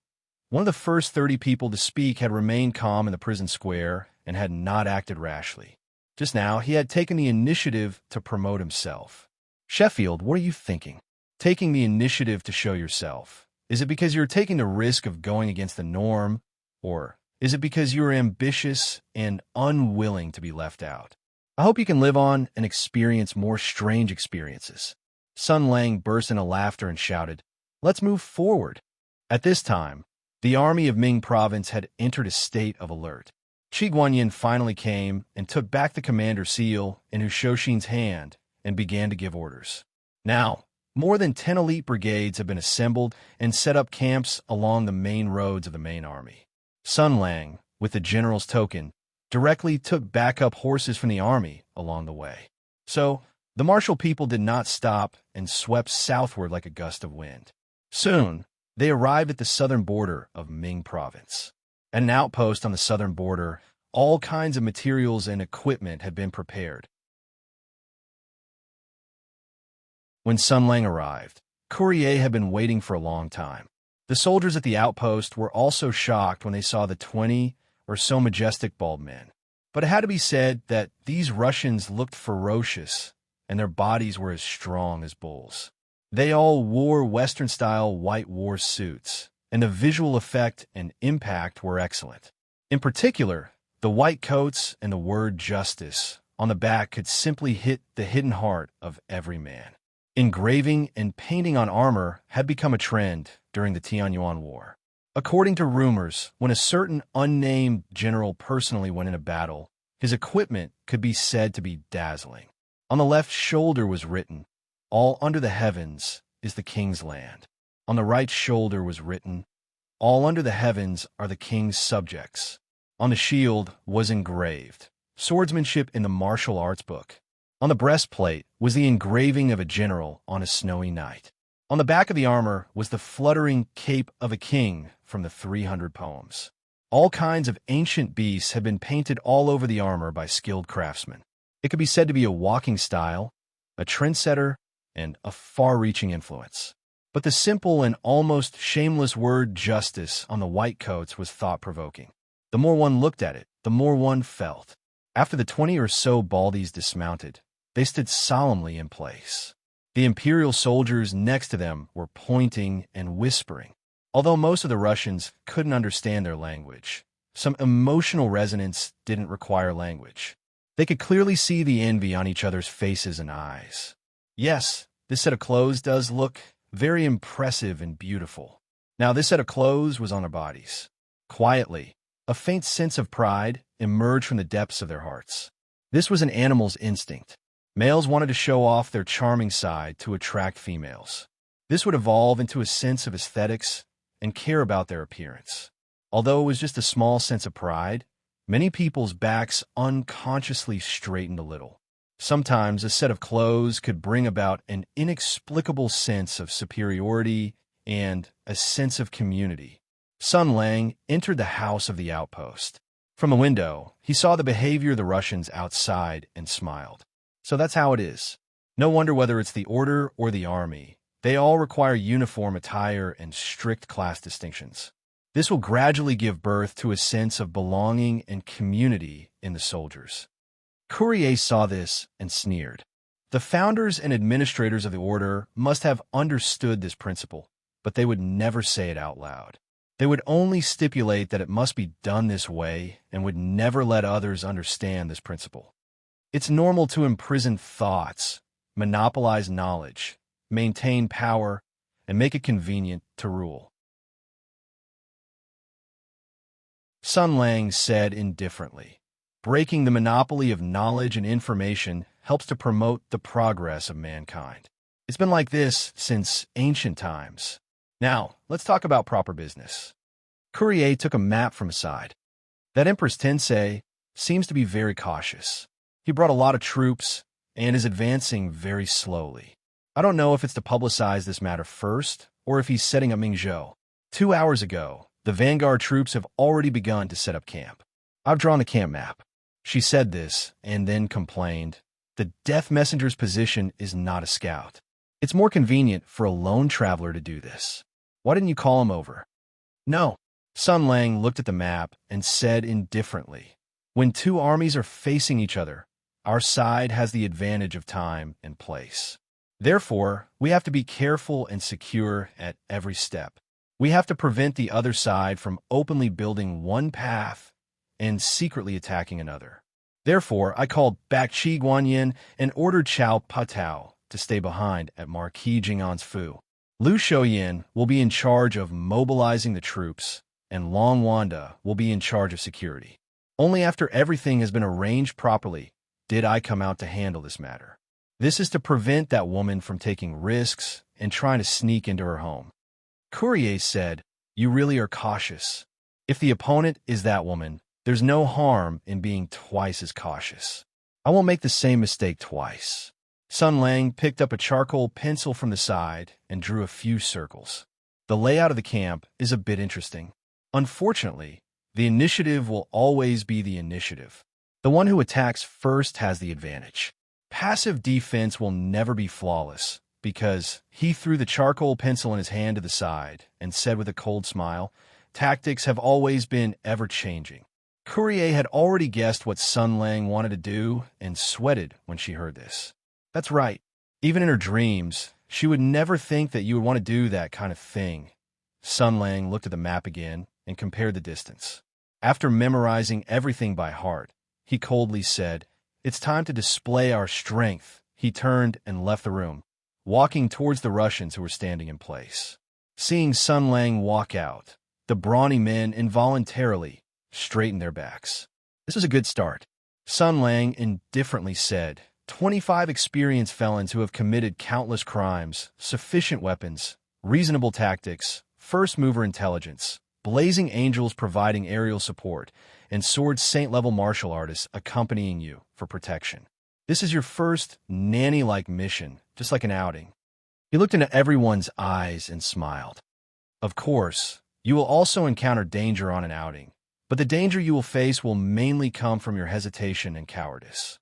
one of the first 30 people to speak had remained calm in the prison square and had not acted rashly. Just now, he had taken the initiative to promote himself. "Sheffield, what are you thinking? Taking the initiative to show yourself. Is it because you're taking the risk of going against the norm, or is it because you're ambitious and unwilling to be left out? I hope you can live on and experience more strange experiences." Sun Lang burst into laughter and shouted, "Let's move forward." At this time, the army of Ming province had entered a state of alert. Qi Guanyin finally came and took back the commander's seal in Hushoshin's hand and began to give orders. Now, more than 10 elite brigades have been assembled and set up camps along the main roads of the main army. Sun Lang, with the general's token, directly took backup horses from the army along the way. So, the martial people did not stop and swept southward like a gust of wind. Soon, they arrived at the southern border of Ming province. At an outpost on the southern border, all kinds of materials and equipment had been prepared. When Sun Lang arrived, Courier had been waiting for a long time. The soldiers at the outpost were also shocked when they saw the 20 or so majestic bald men. But it had to be said that these Russians looked ferocious, and their bodies were as strong as bulls. They all wore Western-style white war suits, and the visual effect and impact were excellent. In particular, the white coats and the word justice on the back could simply hit the hidden heart of every man. Engraving and painting on armor had become a trend during the Tianyuan War. According to rumors, when a certain unnamed general personally went into battle, his equipment could be said to be dazzling. On the left shoulder was written, "All under the heavens is the king's land." On the right shoulder was written, "All under the heavens are the king's subjects." On the shield was engraved, "Swordsmanship in the martial arts book." On the breastplate was the engraving of a general on a snowy night. On the back of the armor was the fluttering cape of a king from the 300 poems. All kinds of ancient beasts had been painted all over the armor by skilled craftsmen. It could be said to be a walking style, a trendsetter, and a far-reaching influence. But the simple and almost shameless word justice on the white coats was thought-provoking. The more one looked at it, the more one felt. After the 20 or so baldies dismounted, they stood solemnly in place. The imperial soldiers next to them were pointing and whispering. Although most of the Russians couldn't understand their language, some emotional resonance didn't require language. They could clearly see the envy on each other's faces and eyes. Yes, this set of clothes does look very impressive and beautiful. Now, this set of clothes was on their bodies. Quietly, a faint sense of pride emerged from the depths of their hearts. This was an animal's instinct. Males wanted to show off their charming side to attract females. This would evolve into a sense of aesthetics and care about their appearance. Although it was just a small sense of pride, many people's backs unconsciously straightened a little. Sometimes a set of clothes could bring about an inexplicable sense of superiority and a sense of community. Sun Lang entered the house of the outpost. From a window, he saw the behavior of the Russians outside and smiled. So that's how it is. No wonder whether it's the order or the army. They all require uniform attire and strict class distinctions. This will gradually give birth to a sense of belonging and community in the soldiers. Courier saw this and sneered. The founders and administrators of the order must have understood this principle, but they would never say it out loud. They would only stipulate that it must be done this way and would never let others understand this principle. It's normal to imprison thoughts, monopolize knowledge, maintain power, and make it convenient to rule. Sun Lang said indifferently, "Breaking the monopoly of knowledge and information helps to promote the progress of mankind. It's been like this since ancient times. Now, let's talk about proper business." Courier took a map from his side. That Empress Tensei seems to be very cautious. He brought a lot of troops and is advancing very slowly. I don't know if it's to publicize this matter first or if he's setting up Mingzhou. 2 hours ago, the vanguard troops have already begun to set up camp. I've drawn a camp map. She said this and then complained, "The Death Messenger's position is not a scout. It's more convenient for a lone traveler to do this. Why didn't you call him over?" "No." Sun Lang looked at the map and said indifferently, "When two armies are facing each other, our side has the advantage of time and place. Therefore, we have to be careful and secure at every step. We have to prevent the other side from openly building one path and secretly attacking another. Therefore, I called back Qi Guanyin and ordered Chao Patao to stay behind at Marquis Jing'an's Fu. Lu Shouyin will be in charge of mobilizing the troops, and Long Wanda will be in charge of security. Only after everything has been arranged properly did I come out to handle this matter. This is to prevent that woman from taking risks and trying to sneak into her home." Courier said, "You really are cautious. If the opponent is that woman, there's no harm in being twice as cautious. I won't make the same mistake twice." Sun Lang picked up a charcoal pencil from the side and drew a few circles. The layout of the camp is a bit interesting. Unfortunately, the initiative will always be the initiative. The one who attacks first has the advantage. Passive defense will never be flawless, because he threw the charcoal pencil in his hand to the side and said with a cold smile, "Tactics have always been ever-changing." Courier had already guessed what Sun Lang wanted to do and sweated when she heard this. That's right. Even in her dreams, she would never think that you would want to do that kind of thing. Sun Lang looked at the map again and compared the distance. After memorizing everything by heart, he coldly said, "It's time to display our strength." He turned and left the room, walking towards the Russians who were standing in place. Seeing Sun Lang walk out, the brawny men involuntarily straightened their backs. This was a good start. Sun Lang indifferently said, 25 experienced felons who have committed countless crimes, sufficient weapons, reasonable tactics, first mover intelligence, blazing angels providing aerial support, and sword saint-level martial artists accompanying you for protection. This is your first nanny-like mission, just like an outing. He looked into everyone's eyes and smiled. Of course, you will also encounter danger on an outing, but the danger you will face will mainly come from your hesitation and cowardice.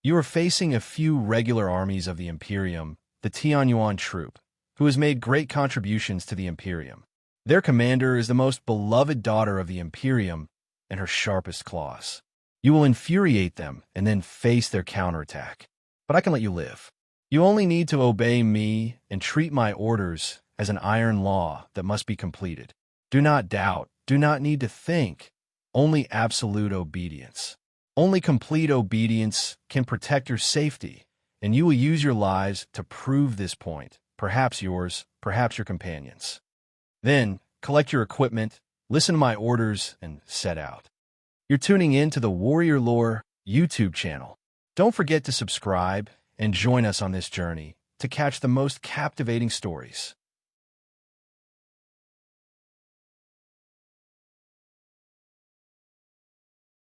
You are facing a few regular armies of the Imperium, the Tianyuan troop, who has made great contributions to the Imperium. Their commander is the most beloved daughter of the Imperium and her sharpest claws. You will infuriate them and then face their counterattack. But I can let you live. You only need to obey me and treat my orders as an iron law that must be completed. Do not doubt, do not need to think, only absolute obedience. Only complete obedience can protect your safety, and you will use your lives to prove this point, perhaps yours, perhaps your companions. Then, collect your equipment, listen to my orders, and set out. You're tuning in to the Warrior Lore YouTube channel. Don't forget to subscribe and join us on this journey to catch the most captivating stories.